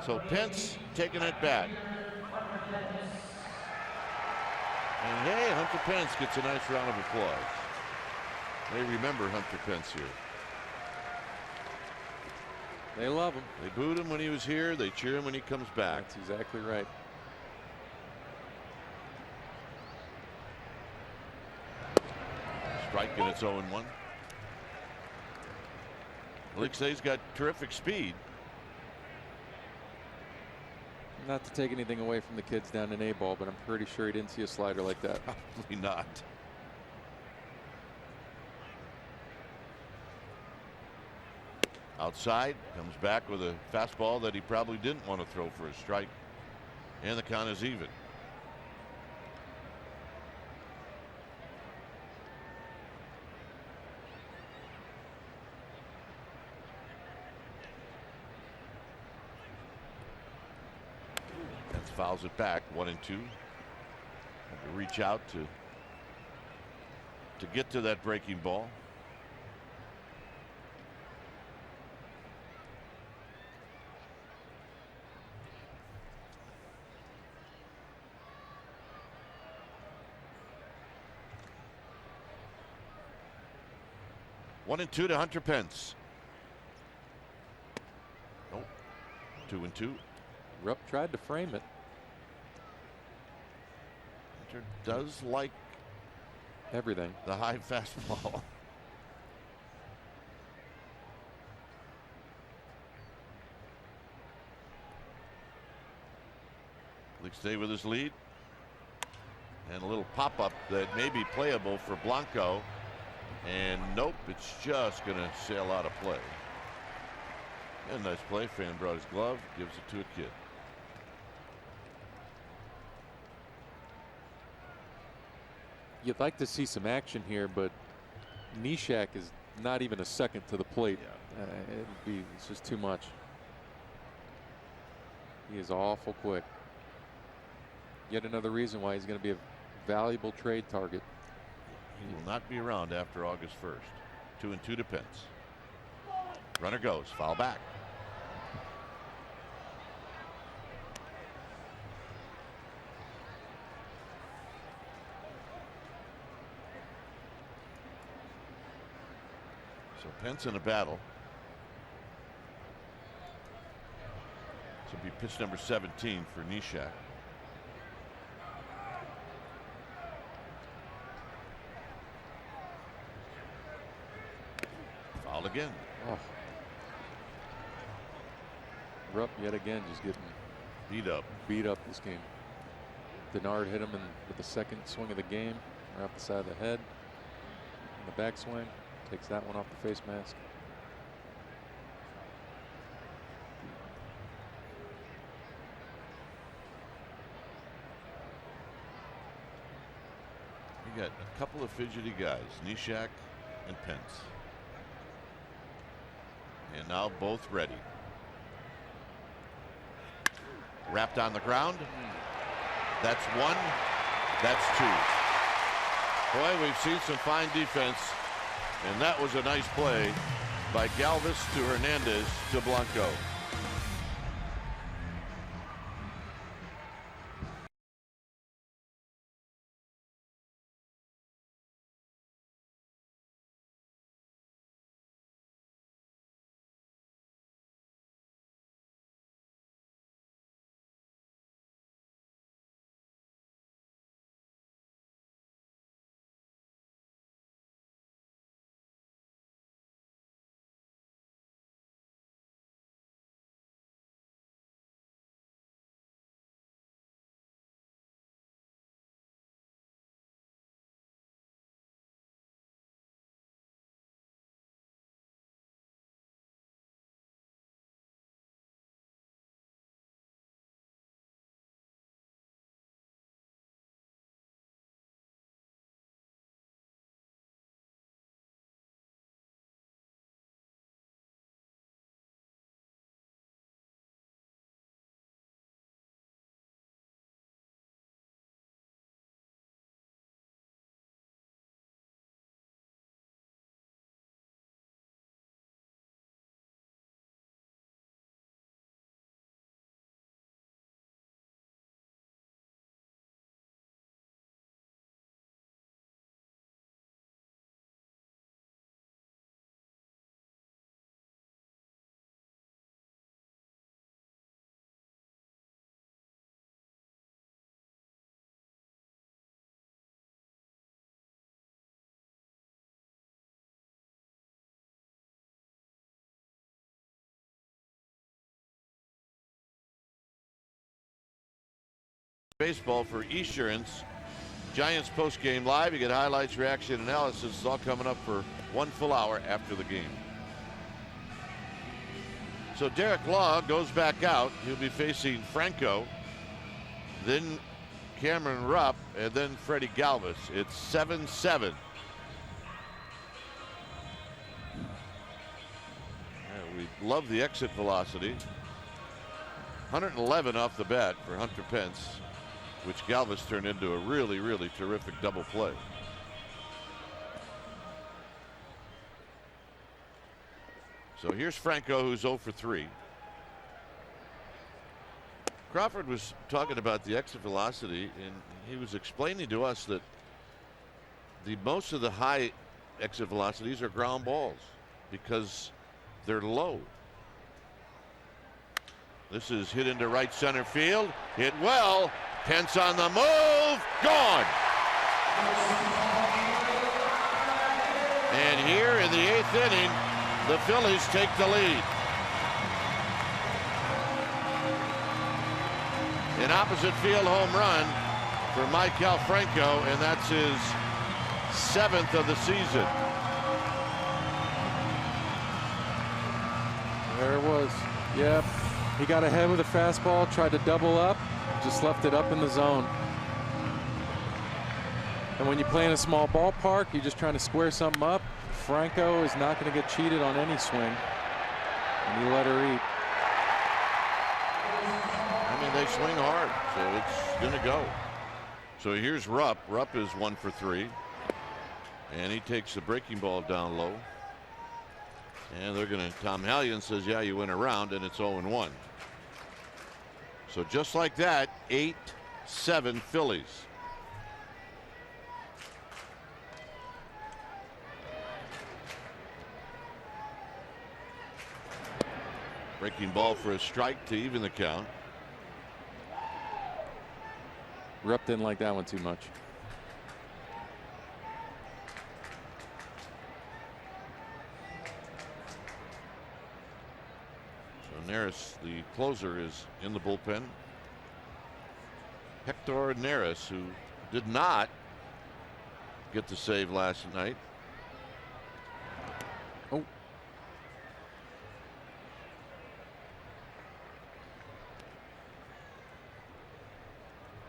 So Pence taking it back. And hey, Hunter Pence gets a nice round of applause. They remember Hunter Pence here. They love him. They booed him when he was here. They cheer him when he comes back. That's exactly right. Strike, and it's 0-1. Alexei's got terrific speed. Not to take anything away from the kids down in A-ball, but I'm pretty sure he didn't see a slider like that. Probably not. Outside, comes back with a fastball that he probably didn't want to throw for a strike. And the count is even. Pence fouls it back, 1-2. Had to reach out to get to that breaking ball. One and two to Hunter Pence. Nope. 2-2. Rupp tried to frame it. Hunter does like everything. The high fastball. Let's stay with his lead. And a little pop-up that may be playable for Blanco. And nope, it's just going to sail out of play. And nice play. Fan brought his glove, gives it to a kid. You'd like to see some action here, but Neshek is not even a second to the plate. Yeah. It's just too much. He is awful quick. Yet another reason why he's going to be a valuable trade target. He will not be around after August 1st. 2-2 to Pence. Runner goes, foul back. So Pence in a battle. This will be pitch number 17 for Neshek. Foul again. Oh. Rupp yet again just getting beat up this game. Denard hit him with the second swing of the game, right off the side of the head. In the backswing, takes that one off the face mask. We got a couple of fidgety guys, Neshek and Pence. And now both ready. Wrapped on the ground. That's one. That's two. Boy, we've seen some fine defense. And that was a nice play by Galvis to Hernandez to Blanco. Baseball for Esurance. Giants post-game live. You get highlights, reaction, analysis. It's all coming up for 1 full hour after the game. So Derek Law goes back out. He'll be facing Franco, then Cameron Rupp, and then Freddie Galvis. It's 7-7. We love the exit velocity. 111 off the bat for Hunter Pence, which Galvis turned into a really, really terrific double play. So here's Franco, who's 0 for 3. Crawford was talking about the exit velocity, and he was explaining to us that most of the high exit velocities are ground balls because they're low. This is hit into right center field. Hit well. Pence on the move. Gone. And here in the 8th inning, the Phillies take the lead. An opposite field home run for Maikel Franco, and that's his 7th of the season. There it was. Yep. He got ahead with a fastball, tried to double up, just left it up in the zone. And when you play in a small ballpark, you're just trying to square something up. Franco is not going to get cheated on any swing. And he let her eat. I mean, they swing hard, so it's going to go. So here's Rupp. Rupp is 1 for 3. And he takes the breaking ball down low. And they're going to, Tom Hallion says, yeah, you went around, and it's 0-1. So just like that, 8-7 Phillies. Breaking ball for a strike to even the count. Rupp didn't like that one too much. Neris, the closer, is in the bullpen. Hector Neris, who did not get the save last night. Oh.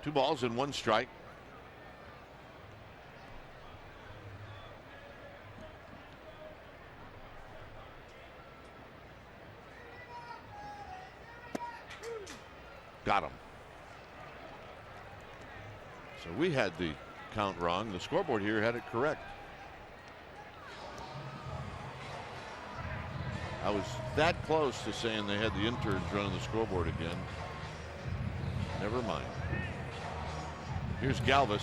2 balls and 1 strike. Got him. So we had the count wrong. The scoreboard here had it correct. I was that close to saying they had the interns running the scoreboard again. Never mind. Here's Galvis.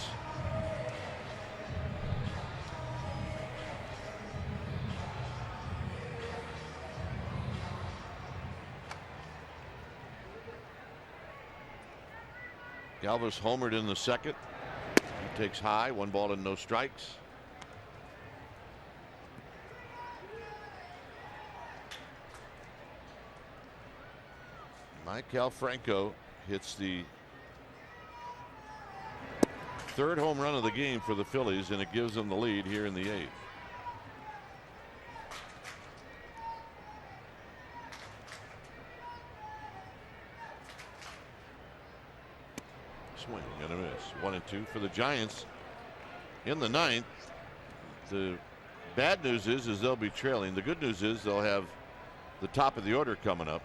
Galvis homered in the 2nd. He takes high, 1 ball and no strikes. Maikel Franco hits the 3rd home run of the game for the Phillies, and it gives them the lead here in the 8th. Swing and a miss. 1-2 for the Giants in the 9th. The bad news is they'll be trailing. The good news is they'll have the top of the order coming up.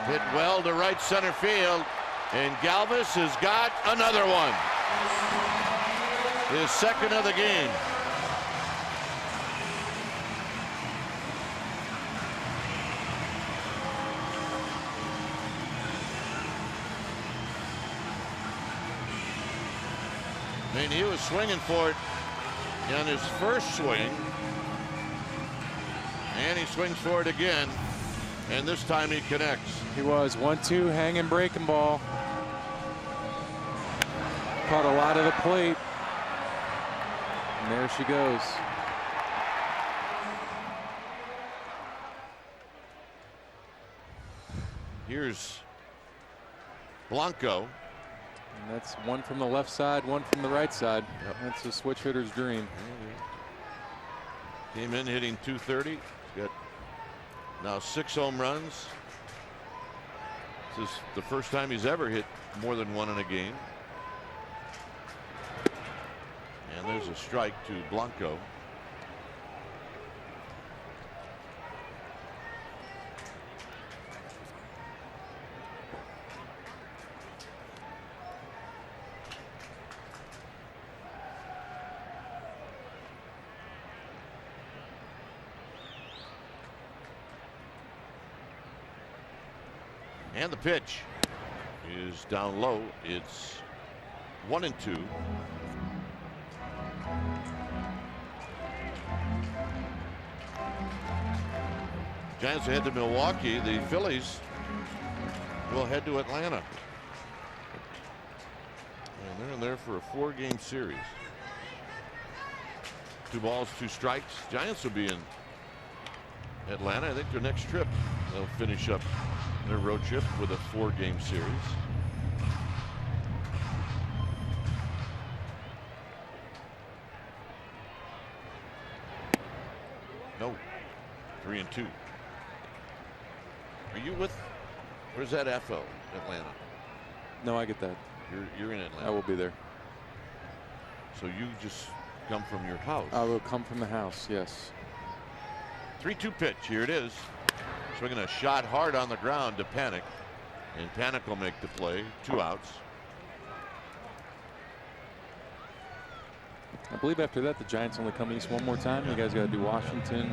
Hit well to right center field, and Galvis has got another one. His 2nd of the game. I mean, he was swinging for it on his first swing, and he swings for it again, and this time he connects. He was 1-2 hanging breaking ball. Caught a lot of the plate. And there she goes. Here's Blanco. And that's one from the left side, one from the right side. Yep. That's a switch hitter's dream. Came in hitting .230. He's got now 6 home runs. This is the first time he's ever hit more than one in a game. And there's a strike to Blanco. And the pitch is down low. It's 1-2. Giants head to Milwaukee. The Phillies will head to Atlanta. And they're in there for a 4-game series. 2 balls, 2 strikes. Giants will be in Atlanta. I think their next trip they'll finish up their road trip with a 4-game series. No. 3-2. Are you with? Where's that FO? Atlanta. No, I get that. You're in Atlanta. I will be there. So you just come from your house. I will come from the house. Yes. 3-2 pitch. Here it is. Swinging a shot hard on the ground to Panic, and Panic will make the play. 2 outs. I believe after that the Giants only come east one more time. You guys got to do Washington,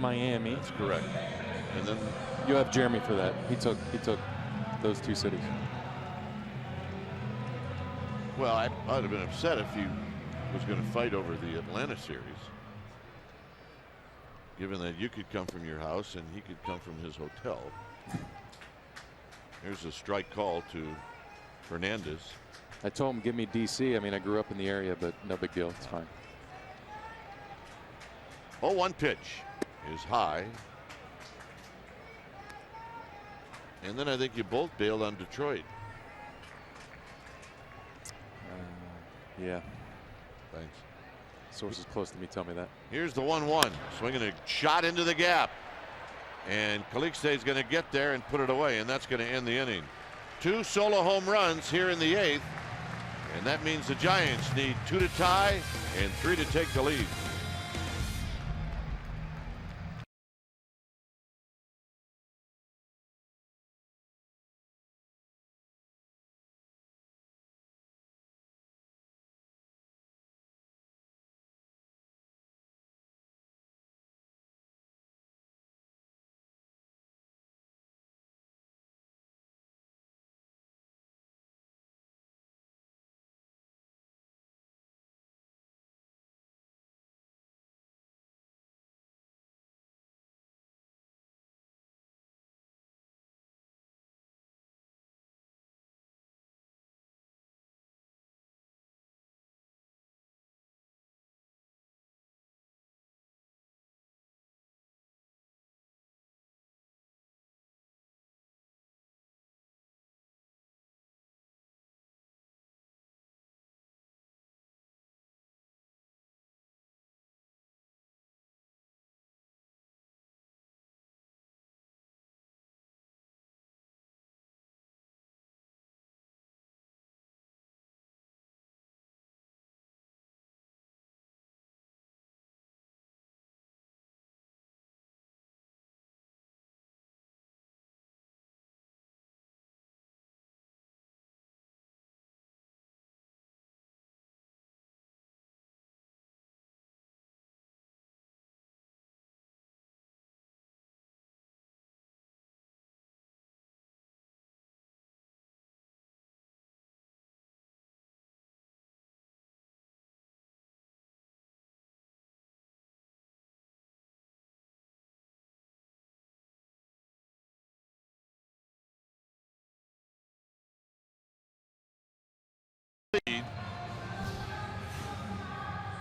Miami. That's correct. And then you have Jeremy for that. He took those 2 cities. well, I'd have been upset if he was going to fight over the Atlanta series, given that you could come from your house and he could come from his hotel. Here's a strike call to Fernandez. I told him give me DC. I mean, I grew up in the area, but no big deal. It's fine. 0-1 pitch is high. And then I think you both bailed on Detroit. Yeah. Thanks. Sources close to me tell me that. Here's the 1-1. Swinging a shot into the gap. And Calixte is going to get there and put it away, and that's going to end the inning. 2 solo home runs here in the 8th. And that means the Giants need 2 to tie and 3 to take the lead.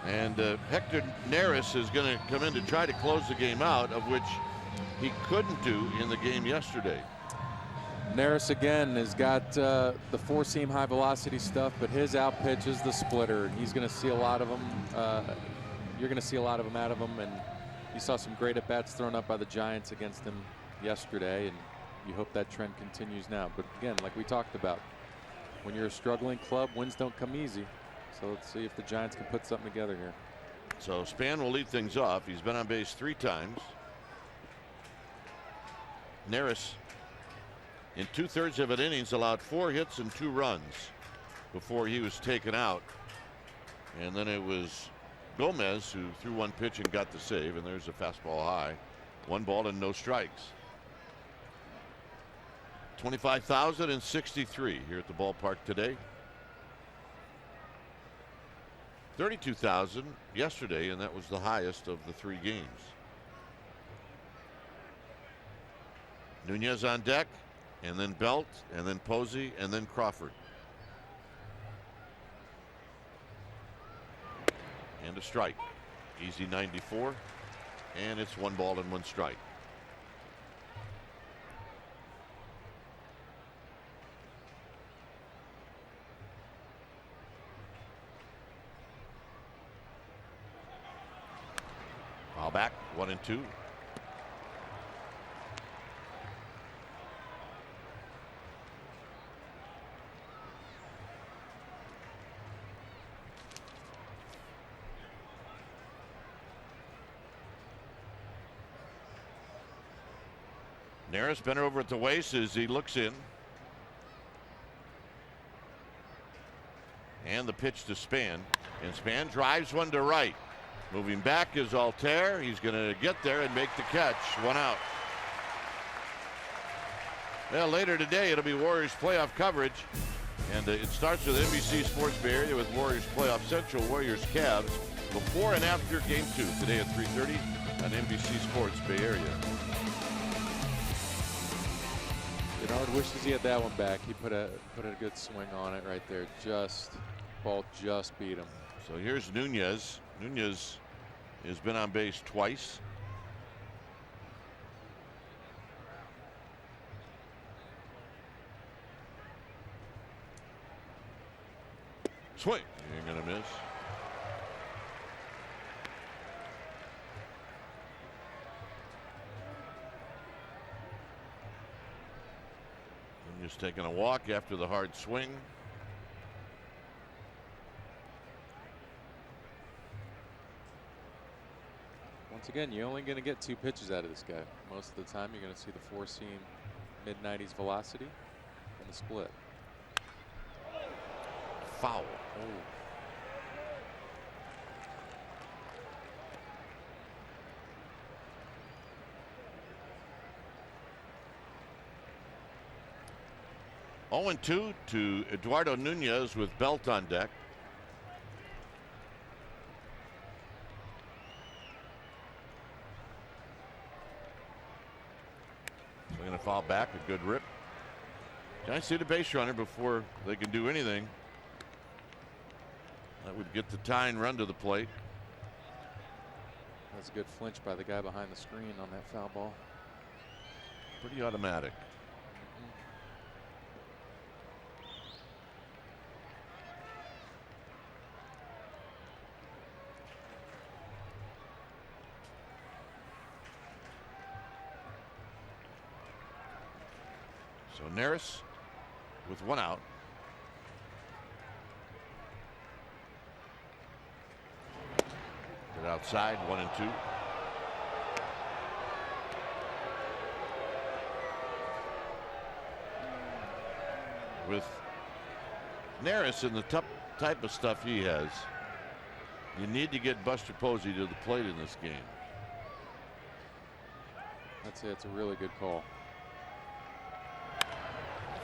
And Hector Neris is going to come in to try to close the game out, of which he couldn't do in the game yesterday. Neris again has got the four-seam high velocity stuff, but his out pitch is the splitter, and he's going to see a lot of them. You're going to see a lot of them out of him, and you saw some great at-bats thrown up by the Giants against him yesterday, and you hope that trend continues now. But again, like we talked about, when you're a struggling club, wins don't come easy. So let's see if the Giants can put something together here. So Span will lead things off. He's been on base 3 times. Neris, in 2/3 of an innings, allowed 4 hits and 2 runs before he was taken out. And then it was Gomez who threw 1 pitch and got the save, and there's a fastball high. 1 ball and no strikes. 25,063 here at the ballpark today. 32,000 yesterday, and that was the highest of the 3 games. Nunez on deck, and then Belt, and then Posey, and then Crawford. And a strike. Easy 94, and it's 1 ball and 1 strike. Foul back, 1-2. Neris bent over at the waist as he looks in. And the pitch to Span. And Span drives one to right. Moving back is Altair. He's going to get there and make the catch. 1 out. Well, later today it'll be Warriors playoff coverage. And it starts with NBC Sports Bay Area with Warriors Playoff Central, Warriors Cavs, before and after Game 2 today at 3:30 on NBC Sports Bay Area. Bernard wishes he had that one back. He put a good swing on it right there. Ball just beat him. So here's Nunez. Nunez has been on base twice. Swing. You're going to miss. Nunez taking a walk after the hard swing. Once again, you're only going to get 2 pitches out of this guy. Most of the time, you're going to see the 4-seam mid-90s velocity and the split. Foul. Oh. 0-2 to Eduardo Nunez with Belt on deck. They're going to foul back. A good rip. Giants see the base runner before they can do anything. That would get the tying run to the plate. That's a good flinch by the guy behind the screen on that foul ball. Pretty automatic. So Neris with 1 out. Get outside, 1-2. With Neris and the type of stuff he has, you need to get Buster Posey to the plate in this game. That's it. It's a really good call.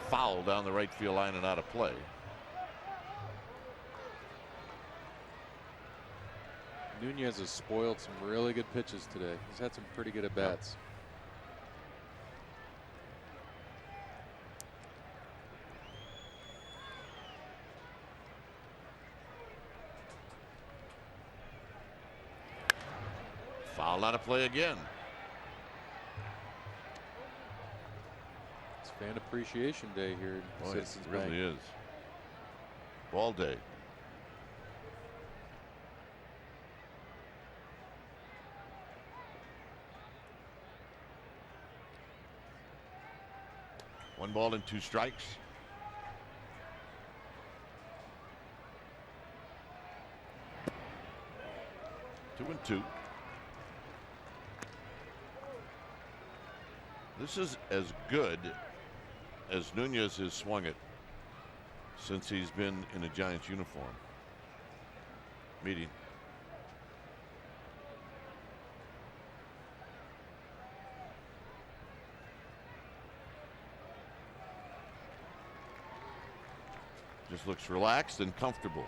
Foul down the right field line and out of play. Nunez has spoiled some really good pitches today. He's had some pretty good at-bats. Foul on a play again. It's Fan Appreciation Day here in Boy, Citizens it Bank. really is. Ball day. One ball and 2 strikes. Two and 2. This is as good as Nunez has swung it since he's been in a Giants uniform. Meeting. Just looks relaxed and comfortable.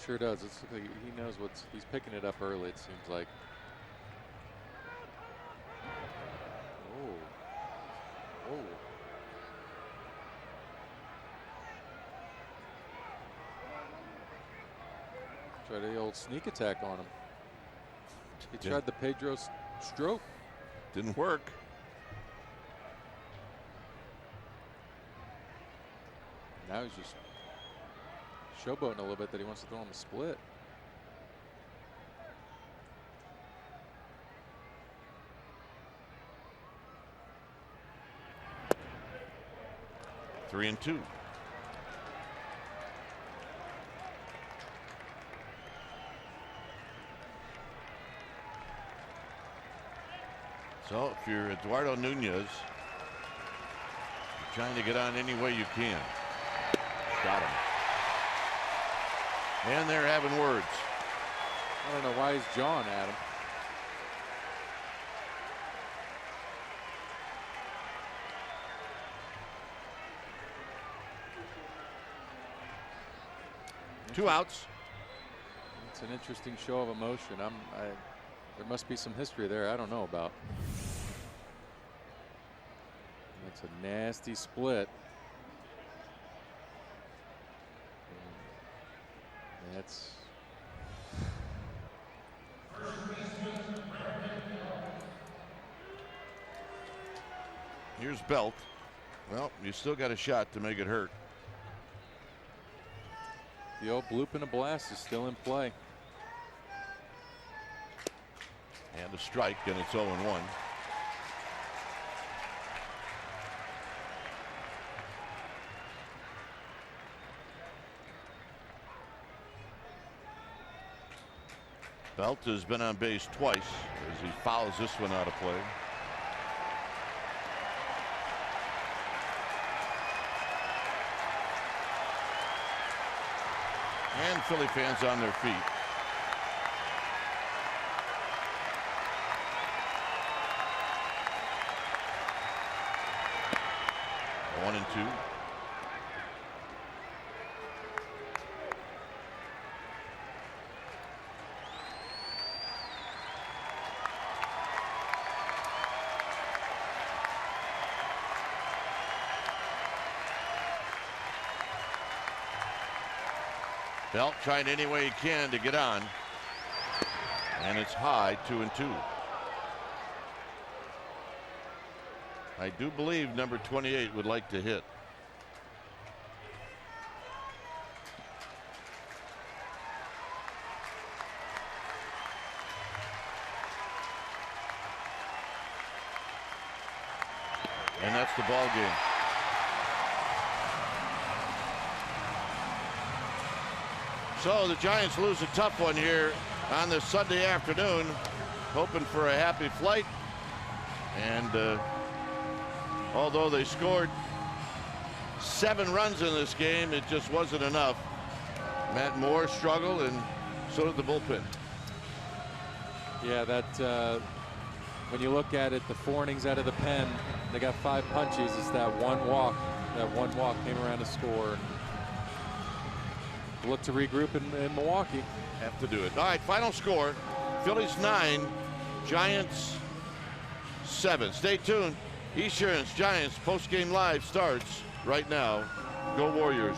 Sure does. It's like he knows what's. He's picking it up early. It seems like. Oh. Oh. Try the old sneak attack on him. He tried the Pedro stroke. Didn't work. Now he's just showboating a little bit that he wants to throw him a split. Three and 2. So if you're Eduardo Nunez, you're trying to get on any way you can. Got him. And they're having words. I don't know why he's jawing at him. Two outs. It's an interesting show of emotion. There must be some history there I don't know about. That's a nasty split. That's here's Belt. Well, you still got a shot to make it hurt. the old bloop and a blast is still in play. And a strike, and it's 0-1. Belt has been on base twice as he fouls this one out of play. And Philly fans on their feet. One and two. Belt trying any way he can to get on. And it's high, 2-2. I do believe number 28 would like to hit. And that's the ball game. So the Giants lose a tough one here on this Sunday afternoon, hoping for a happy flight. And although they scored 7 runs in this game, it just wasn't enough. Matt Moore struggled, and so did the bullpen. Yeah, that when you look at it, the 4 innings out of the pen, they got 5 punches. It's that one walk. That one walk came around to score. Look to regroup in Milwaukee. Have to do it. All right, final score. Phillies 9, Giants 7. Stay tuned. Esurance Giants post-game live starts right now. Go Warriors.